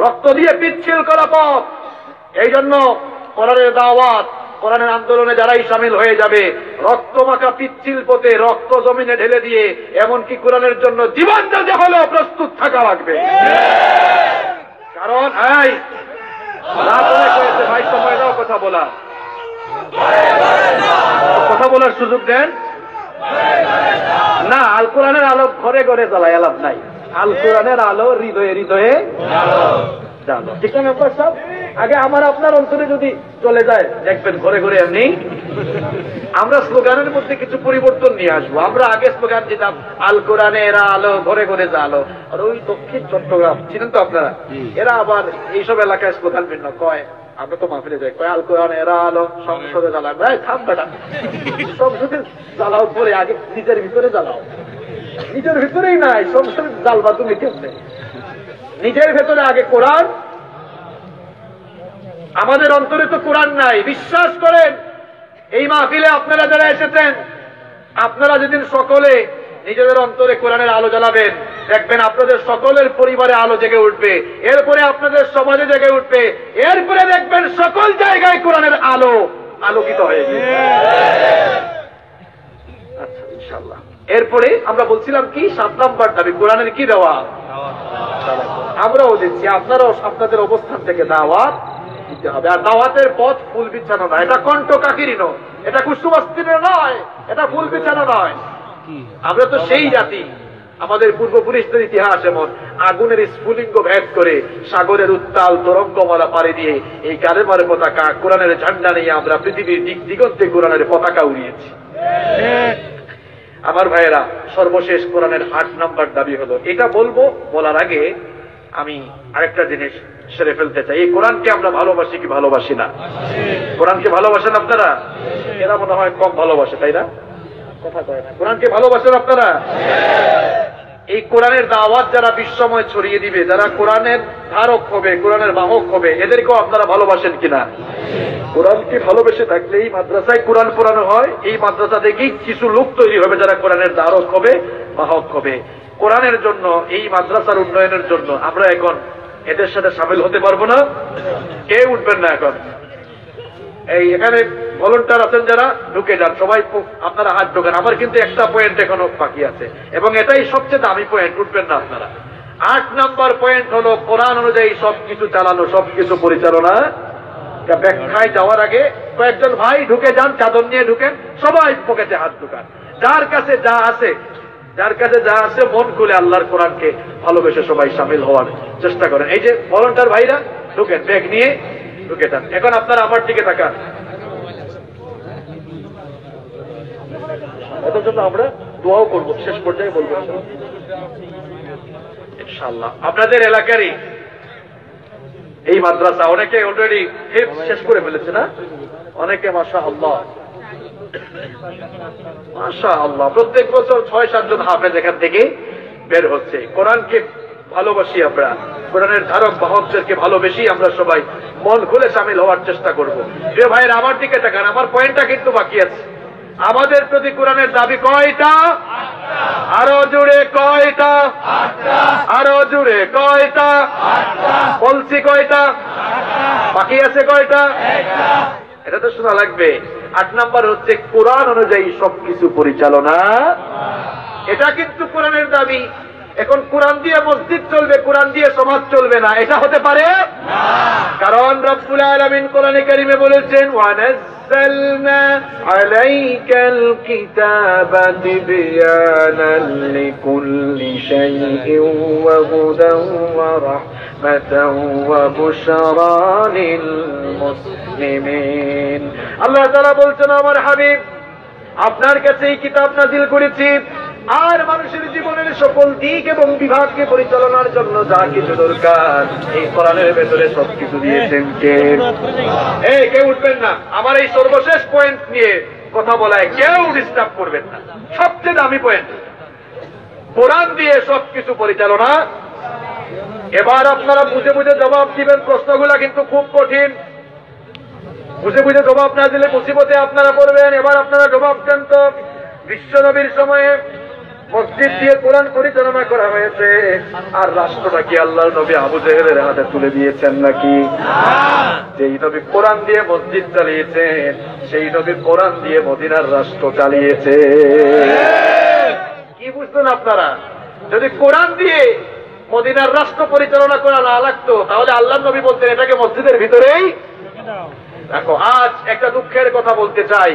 রক্ত দিয়ে পিচ্ছিল করা পথ। এই জন্য কোরআনের দাওয়াত, কোরআনের আন্দোলনে যারাই সামিল হয়ে যাবে, রক্ত মাখা পিচ্ছিল পথে রক্ত জমিনে ঢেলে দিয়ে এমনকি কোরআনের জন্য জীবন দিতে হলেও প্রস্তুত থাকা লাগবে। কারণ ভাই সময় দাও কথা বলার, কথা বলার সুযোগ দেন না। আল কোরআনের আলো ঘরে ঘরে জ্বালায় লাভ নাই, আল কোরআনের আলো হৃদয়ে হৃদয়ে জানো। ঠিক না ব্যাপার সব? আগে আমার আপনার অন্তরে যদি চলে যায়, দেখবেন ঘরে ঘরে এমনি। আমরা স্লোগানের মধ্যে কিছু পরিবর্তন নিয়ে আসবো। আমরা আগে স্লোগান দিতাম আল কোরআনের আলো ঘরে ঘরে জ্বালো, আর ওই দক্ষিণ চট্টগ্রাম ছিলেন তো আপনারা, এরা আবার এইসব এলাকায় স্লোগান ভিন্ন কয়। আমরা তো মাহফিলে যাই, কয় আল কোরআনের আলো সংসদে জ্বালান। ভাই থাম বেটা, সংসদে জ্বালাও পরে আগে নিজের ভিতরে জ্বালাও। নিজের ভিতরেই নাই, সংসদে জ্বালবা তুমি কেমনে? নিজের ভেতরে আগে কোরআন। আমাদের অন্তরে তো কোরআন নাই। বিশ্বাস করেন, এই মাহফিলে আপনারা যারা এসেছেন, আপনারা যেদিন সকলে নিজেদের অন্তরে কোরআনের আলো জ্বালাবেন, দেখবেন আপনাদের সকলের পরিবারে আলো জেগে উঠবে, এরপরে আপনাদের সমাজে জেগে উঠবে, এরপরে দেখবেন সকল জায়গায় কোরআনের আলো আলোকিত হয়ে গেছে। আচ্ছা ইনশাআল্লাহ। এরপরে আমরা বলছিলাম কি 7 নম্বর দাবি কোরআনের কি দেওয়া, আমরাও দিচ্ছি, আপনারাও আপনাদের অবস্থান থেকে দাওয়াত দিতে হবে। আর দাওয়াতের পথ ফুল বিছানো না, এটা কণ্ঠ কাকিরিনো। এটা কুসুমাস্তির নয়, এটা ফুল বিছানো নয়। আমরা তো সেই জাতি, আমাদের পূর্বপুরুষদের ইতিহাস এমন, আগুনের স্ফুলিঙ্গ ভেদ করে সাগরের উত্তাল তরঙ্গমালা পাড়ি দিয়ে এই কালেমার পতাকা কোরআনের ঝান্ডা নিয়ে আমরা পৃথিবীর দিক দিগন্তে কোরআনের পতাকা উড়িয়েছি। আমার ভাইয়েরা, সর্বশেষ কোরআনের 8 নম্বর দাবি হলো, এটা বলবো, বলার আগে আমি আরেকটা জিনিস সেরে ফেলতে চাই। এই কোরআনকে আমরা ভালোবাসি কি ভালোবাসি না? কোরআনকে ভালোবাসেন আপনারা? এরা মনে হয় কম ভালোবাসে, তাই না? কথা কয় না। কোরআনকে ভালোবাসেন আপনারা? এই কোরআনের দাওয়াত যারা বিশ্বময় ছড়িয়ে দিবে, যারা কোরআনের ধারক হবে, কোরআনের বাহক হবে, এদেরকেও আপনারা ভালোবাসেন কিনা? কোরআনকে ভালোবেসে থাকলে এই মাদ্রাসায় কোরআন পড়ানো হয়, এই মাদ্রাসা থেকেই কিছু লোক তৈরি হবে যারা কোরআনের ধারক হবে, বাহক হবে। কোরআনের জন্য, এই মাদ্রাসার উন্নয়নের জন্য আমরা এখন এদের সাথে সামিল হতে পারবো না? কে উঠবেন না এখন? এই এখানে ভলেন্টিয়ার আছেন যারা, ঢুকে যান সবাই, আপনারা হাত ঢোকান। আমার কিন্তু একটা পয়েন্ট এখনো বাকি আছে, এবং এটাই সবচেয়ে দামি পয়েন্ট, উঠবেন না আপনারা। 8 নম্বর পয়েন্ট হলো কোরআন অনুযায়ী সবকিছু চালানো, সবকিছু পরিচালনা। ব্যাখ্যায় যাওয়ার আগে কয়েকজন ভাই ঢুকে যান, চাদর নিয়ে ঢুকেন, সবাই পকেটে হাত ঢুকান। যার কাছে যা আছে, যার কাছে যা আছে মন খুলে আল্লাহর কোরআনকে ভালোবেসে সবাই সামিল হওয়ার চেষ্টা করেন। এই যে ভলেন্টিয়ার ভাইরা ঢুকেন, ব্যাগ নিয়ে ঢুকে যান। এখন আপনারা আমার দিকে তাকান, এটার জন্য আমরা দোয়াও করবো, শেষ পর্যায়ে বলবো ইনশাআল্লাহ। আপনাদের এলাকারই এই মাদ্রাসা, অনেকে অলরেডি শেষ করে ফেলেছে না? অনেকে মাশাআল্লাহ, মাশাআল্লাহ, প্রত্যেক বছর 6-7 জন হাফেজ এখান থেকে বের হচ্ছে। কোরআনকে ভালোবাসি আমরা, কোরআনের ধারক বাহকদেরকে ভালোবেসি আমরা সবাই মন খুলে সামিল হওয়ার চেষ্টা করব। প্রিয় ভাইয়ের, আমার দিকে তাকান, আমার পয়েন্টটা কিন্তু বাকি আছে। আমাদের প্রতি কোরআনের দাবি কয়টা? আরো জুড়ে কয়টা? আরো জুড়ে কয়টা? বলছি কয়টা? বাকি আছে কয়টা? এটা তো শোনা লাগবে। 8 নম্বর হচ্ছে কোরআন অনুযায়ী সবকিছু পরিচালনা। এটা কিন্তু কোরআনের দাবি। এখন কোরআন দিয়ে মসজিদ চলবে, কোরআন দিয়ে সমাজ চলবে না, এটা হতে পারে না। কারণ রব্বুল আলামিন কোরআনে কারিমে বলেছেন, ওয়ানাজ্জালনা আলাইকাল কিতাবা তিবয়ানাল লিকুল্লি শাইইন ওয়া হুদান ওয়া রাহমাতান ওয়া বুশরা লিল মুসলিমিন। আল্লাহ তাআলা বলছেন, আমার হাবিব, আপনার কাছে এই কিতাব নাযিল করেছি, আর মানুষের জীবনের সকল দিক এবং বিভাগকে পরিচালনার জন্য যা কিছু দরকার এই কোরআনের ভেতরে সবকিছু দিয়েছেন কে? কেউ উঠবেন না। আমার এই সর্বশেষ পয়েন্ট নিয়ে কথা বলায় কেউ ডিস্টার্ব করবেন না। সবচেয়ে দামি পয়েন্ট, কোরআন দিয়ে সবকিছু পরিচালনা। এবার আপনারা বুঝে বুঝে জবাব দিবেন। প্রশ্নগুলা কিন্তু খুব কঠিন, বুঝে বুঝে জবাব না দিলে মুসিবতে আপনারা পড়বেন। এবার আপনারা জবাব দেন তো। বিশ্ব নবীর সময়ে মসজিদ দিয়ে কোরআন পরিচালনা করা হয়েছে, আর রাষ্ট্রটা কি আল্লাহর নবী আবু জেহেলের হাতে তুলে দিয়েছেন নাকি? যেই নবী কোরআন দিয়ে মসজিদ চালিয়েছেন, সেই নবী কোরআন দিয়ে মদিনার রাষ্ট্র চালিয়েছে। কি বুঝলেন আপনারা? যদি কোরআন দিয়ে মদিনার রাষ্ট্র পরিচালনা করা না লাগতো, তাহলে আল্লাহর নবী বলতেন এটাকে মসজিদের ভিতরেই দেখো। আজ একটা দুঃখের কথা বলতে চাই,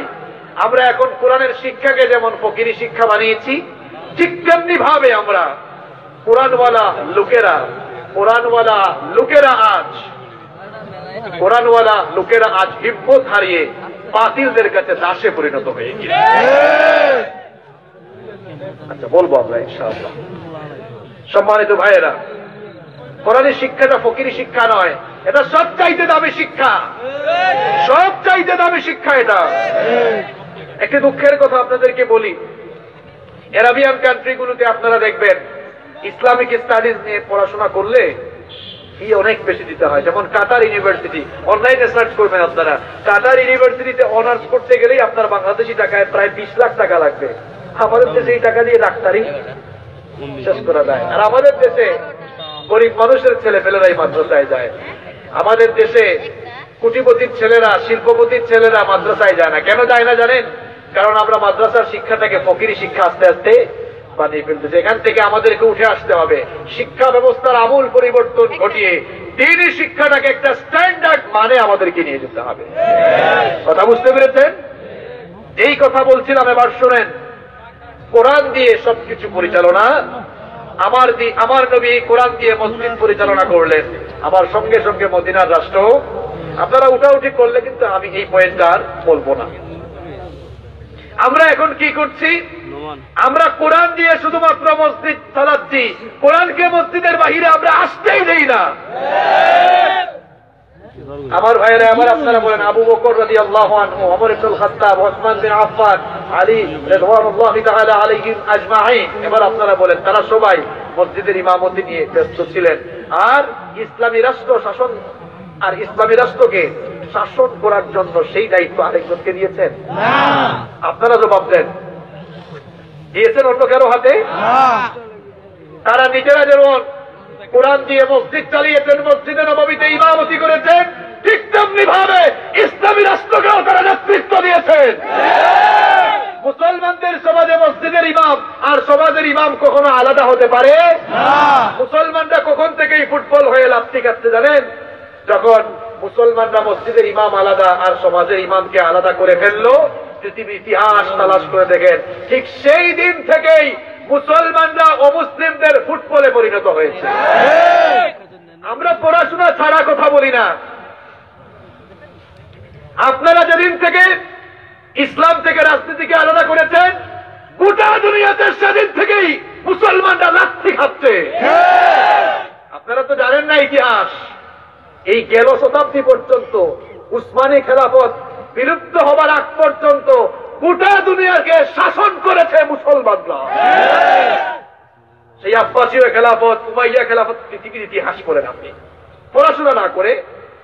আমরা এখন কোরআনের শিক্ষাকে যেমন ফকিরি শিক্ষা বানিয়েছি, ঠিক তেমনি ভাবে আমরা কোরআনওয়ালা লোকেরা আজ হিম্মত হারিয়ে বাতিলদের কাছে দাসে পরিণত হয়ে গেছে। আচ্ছা, বলবো আমরা ইনশাআল্লাহ। সম্মানিত ভাইয়েরা, কোরআনের শিক্ষাটা ফকিরি শিক্ষা নয়, এটা সবচাইতে দামি শিক্ষা, সবচাইতে দামি শিক্ষা এটা। একটি দুঃখের কথা আপনাদেরকে বলি, আরবিয়ান কান্ট্রিগুলোতে আপনারা দেখবেন ইসলামিক স্টাডিজ নিয়ে পড়াশোনা করলে ফি অনেক বেশি দিতে হয়। যেমন কাতার ইউনিভার্সিটি, অনলাইনে সার্চ করবেন আপনারা, কাতার ইউনিভার্সিটিতে অনার্স করতে গেলেই আপনার বাংলাদেশি টাকায় প্রায় 20 লাখ টাকা লাগবে। আমাদের দেশে এই টাকা দিয়ে ডাক্তারি শেষ করা যায়। আর আমাদের দেশে গরিব মানুষের ছেলে পেলেরাই মাদ্রাসায় যায়। আমাদের দেশে কোটিপতির ছেলেরা, শিল্পপতির ছেলেরা মাদ্রাসায় যায় না। কেন যায় না জানেন? কারণ আমরা মাদ্রাসার শিক্ষাটাকে ফকিরি শিক্ষা আস্তে আস্তে বানিয়ে ফেলতেছি। এখান থেকে আমাদেরকে উঠে আসতে হবে, শিক্ষা ব্যবস্থার আমূল পরিবর্তন ঘটিয়ে দ্বীনি শিক্ষাটাকে একটা স্ট্যান্ডার্ড মানে আমাদেরকে নিয়ে যেতে হবে। কথা বুঝতে পেরেছেন? যেই কথা বলছিলাম এবার শুনেন, কোরআন দিয়ে সবকিছু পরিচালনা। আমার নবী কোরআন দিয়ে মসজিদ পরিচালনা করলেন, আমার সঙ্গে সঙ্গে মদিনার রাষ্ট্র। আপনারা উঠাউঠি করলে কিন্তু আমি এই পয়েন্টটা আর বলবো না। আমরা এখন কি করছি? আমরা কোরআন দিয়ে শুধুমাত্র মসজিদ চালাচ্ছি, কোরআনকে মসজিদের বাহিরে আমরা আসতেই দেই না। আমার ভাইয়েরা, আবার আপনারা বলেন আবু বকর রাদিয়াল্লাহু আনহু, ওমর ইবনুল খাত্তাব, ওসমান বিন আফফান, আলী রাদিয়াল্লাহু তাআলা আলাইহিম আজমাইন, এবার আপনারা বলেন তারা সবাই মসজিদের ইমামতি নিয়ে ব্যস্ত ছিলেন। আর ইসলামী রাষ্ট্র শাসন, আর ইসলামী রাষ্ট্রকে শাসন করার জন্য সেই দায়িত্ব আরেকজনকে দিয়েছেন? আপনারা জবাব দেন, দিয়েছেন অন্য কারো হাতে? তারা নিজেরা যেমন কোরআন দিয়ে মসজিদ চালিয়েছেন, মসজিদে নববীতে ইমামতি করেছেন, ঠিক তেমনি ভাবে ইসলামী রাষ্ট্রকেও তারা নেতৃত্ব দিয়েছেন। মুসলমানদের সমাজে মসজিদের ইমাম আর সমাজের ইমাম কখনো আলাদা হতে পারে? মুসলমানরা কখন থেকেই ফুটবল হয়ে লাফতি কাটতে জানেন? যখন মুসলমানরা মসজিদের ইমাম আলাদা আর সমাজের ইমামকে আলাদা করে ফেললো, পৃথিবীর ইতিহাস তালাশ করে দেখেন, ঠিক সেই দিন থেকেই মুসলমানরা অমুসলিমদের ফুটবলে পরিণত হয়েছে। আমরা পড়াশোনা ছাড়া কথা বলি না। আপনারা যেদিন থেকে ইসলাম থেকে রাজনীতিকে আলাদা করেছেন, গোটা দুনিয়াতে সেদিন থেকেই মুসলমানরা লাথি খাচ্ছে। আপনারা তো জানেন না ইতিহাস। এই গেল শতাব্দী পর্যন্ত, উসমানী খেলাফত বিলুপ্ত হবার আগ পর্যন্ত গোটা দুনিয়াকে শাসন করেছে মুসলমানরা। সেই আব্বাসীয় খেলাফত, উমাইয়া খেলাফত, পৃথিবীর ইতিহাস পড়েন আপনি। পড়াশোনা না করে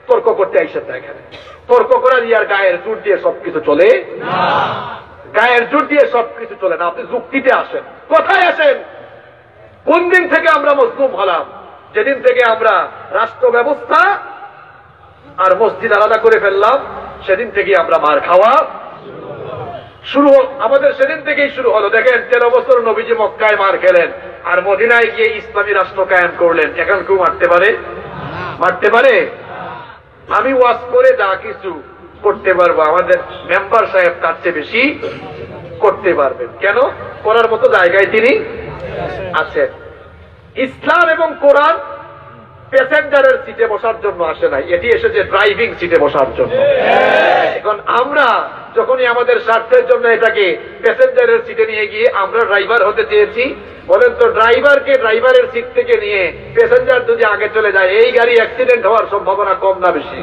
তর্ক করতে আইসেন না এখানে। তর্ক করার ইয়ার গায়ের জোর দিয়ে সবকিছু চলে? গায়ের জোর দিয়ে সবকিছু চলে না। আপনি যুক্তিতে আসেন, কথায় আসেন। কোন দিন থেকে আমরা মজলুম হলাম? যেদিন থেকে আমরা রাষ্ট্র ব্যবস্থা আর মসজিদ আলাদা করে ফেললাম, সেদিন থেকেই আমরা মার খাওয়া শুরু। আমাদের সেদিন থেকেই শুরু হলো। দেখেন, 13 বছর নবীজি মক্কায় মার খেলেন, আর মদিনায় গিয়ে ইসলামী রাষ্ট্র কায়েম করলেন। এখন কেউ মারতে পারে? মারতে পারে? আমি ওয়াজ করে যা কিছু করতে পারবো, আমাদের মেম্বার সাহেব তার চেয়ে বেশি করতে পারবেন। কেন? করার মতো জায়গায় তিনি আছেন। ইসলাম এবং কোরআন প্যাসেঞ্জারের সিটে বসার জন্য আসে নাই, এটি এসেছে ড্রাইভিং সিটে বসার জন্য। এখন আমরা যখনই আমাদের স্বার্থের জন্য এটাকে প্যাসেঞ্জারের সিটে নিয়ে গিয়ে আমরা ড্রাইভার হতে চেয়েছি, বলেন তো ড্রাইভারকে ড্রাইভারের সিট থেকে নিয়ে প্যাসেঞ্জার যদি আগে চলে যায়, এই গাড়ি অ্যাক্সিডেন্ট হওয়ার সম্ভাবনা কম না বেশি?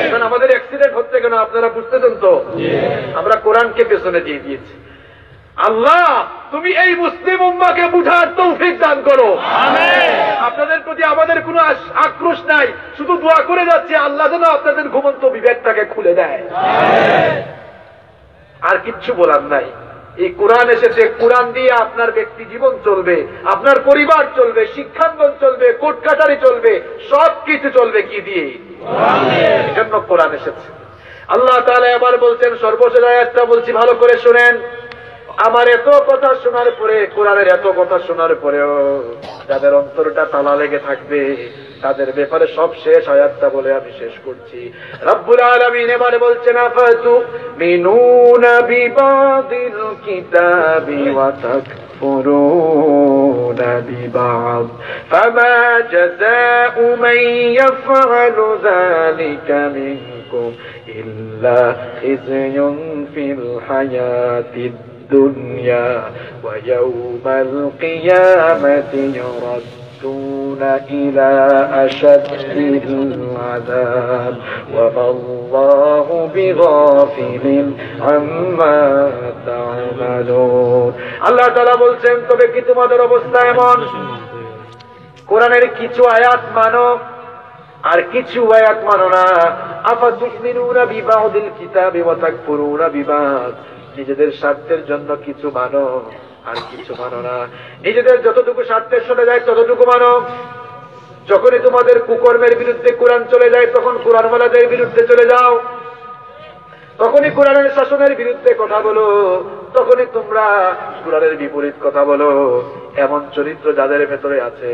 এখন আমাদের অ্যাক্সিডেন্ট হচ্ছে কেন? আপনারা বুঝতেছেন তো? আমরা কোরআনকে পেছনে দিয়ে দিয়েছি। আল্লাহ, তুমি এই মুসলিম উম্মাকে বুঝার তৌফিক দান করো। আপনাদের প্রতি আমাদের কোনো আক্রোশ নাই, শুধু দোয়া করে যাচ্ছে আল্লাহ যেন আপনাদের ঘুমন্ত বিবেকটাকে খুলে দেয়। আর কিচ্ছু বলার নাই। এই কোরআন এসেছে, কোরআন দিয়ে আপনার ব্যক্তি জীবন চলবে, আপনার পরিবার চলবে, শিক্ষাঙ্গন চলবে, কোর্ট কাটারি চলবে, সবকিছু চলবে কি দিয়ে? এজন্য কোরআন এসেছে। আল্লাহ তাআলা এবার বলছেন, সর্বশেষ আয়াতটা বলছি, ভালো করে শুনেন। আমার এত কথা শোনার পরে, কোরআনের এত কথা শোনার পরেও যাদের অন্তরটা তালা লেগে থাকবে, তাদের ব্যাপারে সব শেষ আয়াতটা বলে আমি শেষ করছি। রব্বুল আলামিন এবারে বলছেন, আফাতু মিনুনা বিবাদিল কিতাবি ওয়া তাকফুরুনা বিবাদ ফামা জাযাউ মান ইয়াফআলু যালিকা মিনকুম ইল্লা খিzyun ফিল হায়াতিদ দুনিয়া ওয়া ইয়াউমাল কিয়ামাতি ইউরাদ্দুনা ইলা আশাদ্দিল আযাব ওয়া আল্লাহু বিগাফিলিন আম্মা তা'মালুন। আল্লাহ তাআলা বলছেন, তবে কি তোমাদের অবস্থা এমন, কোরআনের কিছু আয়াত মানো আর কিছু আয়াত মানো না। আফাতুমিনুনা বিবাদিল কিতাবি ওয়া তাকফুরুনা বিবাদ, নিজেদের স্বার্থের জন্য কিছু মানো আর কিছু মানো না। নিজেদের যতটুকু স্বার্থের চলে যায় ততটুকু মানো। যখনই তোমাদের কুকর্মের বিরুদ্ধে কোরআন চলে যায়, তখন কোরআনওয়ালাদের বিরুদ্ধে চলে যাও। তখনই কোরআনের শাসনের বিরুদ্ধে কথা বলো, তখনই তোমরা কোরআনের বিপরীত কথা বলো। এমন চরিত্র যাদের ভেতরে আছে,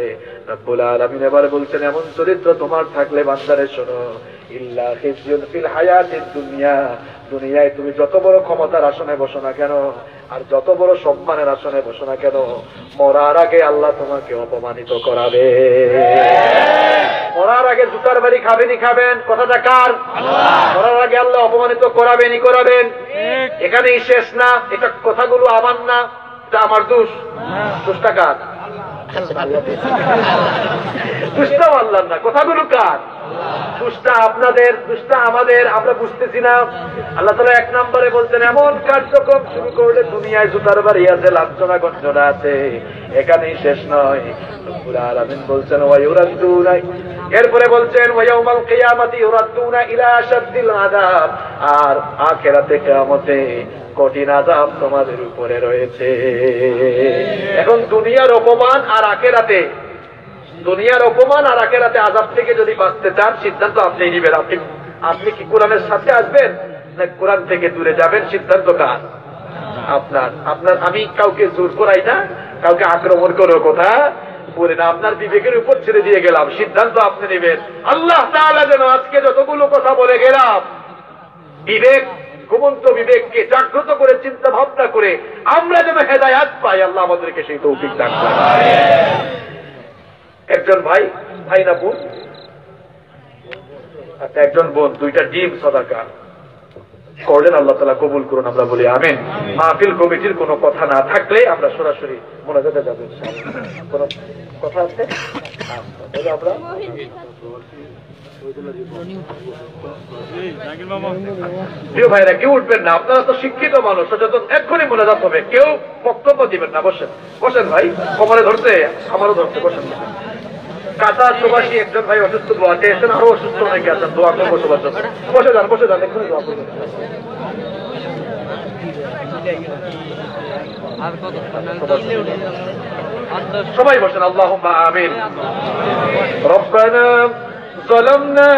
রব্বুল আলামিন এবার বলছেন, এমন চরিত্র তোমার থাকলে বান্দারে শোনো, ইল্লা খিজয়ুন ফিল হায়াতিদ দুনিয়া, দুনিয়ায় তুমি যত বড় ক্ষমতার আসনে বসো না কেন, আর যত বড় সম্মানের আসনে বসো না কেন, মরার আগে আল্লাহ তোমাকে অপমানিত করাবে। মরার আগে জুতার বাড়ি খাবেনই খাবেন, কথাটা কার? মরার আগে আল্লাহ অপমানিত করাবেনই করাবেন। এখানেই শেষ না, এটা কথাগুলো আমার না, এটা আমার দোষ। দোষটা কার? দোষটা আল্লাহর না, কথাগুলো কার? দোষটা আপনাদের, দোষটা আমাদের, আমরা বুঝতেছি না। আল্লাহ তাআলা 1 নম্বরে বলছেন এমন কার্যক্রম শুরু করলে দুনিয়ায় জুতার বাড়ি আছে, লাঞ্ছনা গঞ্জনা আছে, এখানেই শেষ নয়। রব্বুল আলামিন বলছেন ওয়ায়ুরাদ্দুনা, এরপরে বলছেন ওয়ায়াউমাল কিয়ামাতি ইউরাদ্দুনা ইলা আশাদ্দিল আযাব, আর আখিরাতে কিয়ামতে কঠিন আযাব তোমাদের উপরে রয়েছে। এখন দুনিয়ার অপমান আর আখিরাতে, দুনিয়ার অপমান আর আখিরাতে আযাব থেকে যদি বাঁচতে চান, সিদ্ধান্ত আপনি নেবেন। আপনি কি কোরআনের সাথে আসবেন না কোরআন থেকে দূরে যাবেন? সিদ্ধান্ত কার? আপনার। আপনার। আমি কাউকে জোর করাই না, কাউকে আক্রমণ করো কথা বলে না, আপনার বিবেকের উপর ছেড়ে দিয়ে গেলাম, সিদ্ধান্ত আপনি নেবেন। আল্লাহ তাআলা যেন আজকে যতগুলো কথা বলে গেলাম, বিবেক, ঘুমন্ত বিবেককে জাগ্রত করে চিন্তা ভাবনা করে আমরা যেন হেদায়াত পাই, আল্লাহ আমাদেরকে সেই তৌফিক দান করেন। একজন ভাই, ভাই না বোন? আচ্ছা, একজন বোন 2টা ডিম সাদাকা করলেন, আল্লাহ তাআলা কবুল করুন, আমরা বলি আমিন। মাহফিল কমিটির কোনো কথা না থাকলে আমরা সরাসরি মোনাজাতে যাব। কোনো কথা আছে? আমরা প্রিয় ভাইরা, কেউ উঠবেন না, আপনারা তো শিক্ষিত মানুষ, সচেতন, এক্ষুনি মোনাজাত হবে, কেউ বক্তব্য দিবেন না। বসেন, বসেন ভাই, কোমরে ধরতে, আমারও ধরতে, বসেন। কাতার প্রবাসী একজন ভাই অসুস্থ, দোয়া চেয়েছেন, আরো অসুস্থ অনেকে আছেন, দোয়া করবো সবার জন্য। বসে যান, বসে যান, এক্ষুনি দোয়া করবেন। সবাই বসেন, আল্লাহুম্মা আমিন। রব্বানা ظلمنا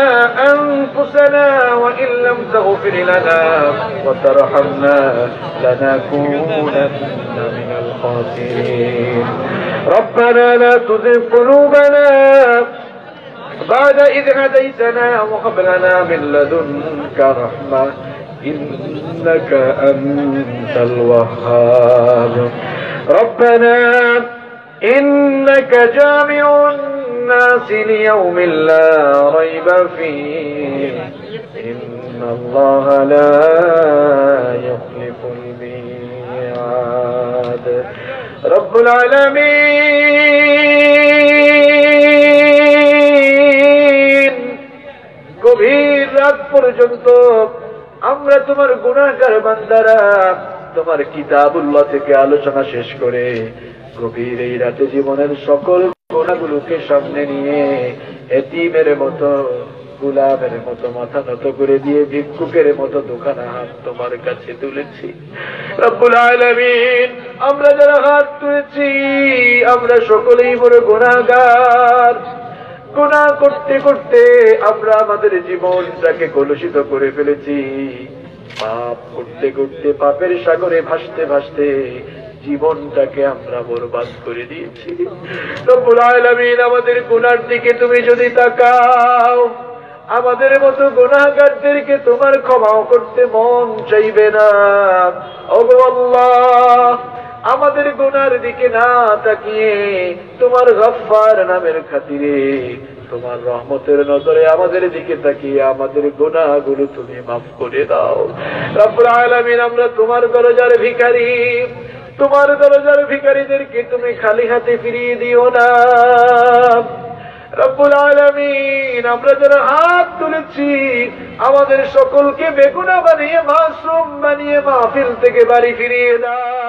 أنفسنا وإن لم تغفر لنا وترحمنا لنكونن من الخاسرين ربنا لا تزغ قلوبنا بعد إذ هديتنا وهب لنا من لدنك رحمة إنك أنت الوهاب ربنا إنك جامع الناس ليوم لا ريب فيه إن الله لا يخلف الميعاد رب العالمين গভীর রাত পর্যন্ত আমরা তোমার গুনাহগার বান্দারা তোমার কিতাবুল্লাহ থেকে আলোচনা শেষ করে গভীর এই রাতে জীবনের সকল গুনাহগুলোকে সামনে নিয়ে এতিমের মতো, গোলামের মতো মাথা নত করে দিয়ে ভিক্ষুকের মতো দুখানা হাত তোমার কাছে তুলেছি। রব্বুল আলামিন, আমরা যারা হাত তুলেছি আমরা সকলেই বড় গুনাহগার। গুনাহ করতে করতে আমরা আমাদের জীবনটাকে কলুষিত করে ফেলেছি। পাপ করতে করতে পাপের সাগরে ভাসতে ভাসতে জীবনটাকে আমরা বরবাদ করে দিয়েছি। রব্বুল আলামিন, আমাদের গুনার দিকে তুমি যদি তাকাও, আমাদের মতো গুনাহগারদেরকে তোমার ক্ষমাও করতে মন চাইবে না। ওগো আল্লাহ, আমাদের গুনার দিকে না তাকিয়ে তোমার গফফার নামের খাতিরে তোমার রহমতের নজরে আমাদের দিকে তাকিয়ে আমাদের গুনাহগুলো তুমি মাফ করে দাও। রব্বুল আলামিন, আমরা তোমার দরজার ভিখারি, তোমার দরজার ভিখারীদেরকে তুমি খালি হাতে ফিরিয়ে দিও না। রব্বুল আলামিন, আমরা যারা হাত তুলেছি আমাদের সকলকে বেগুনাহ বানিয়ে, মাসুম বানিয়ে মাহফিল থেকে বাড়ি ফিরিয়ে দাও।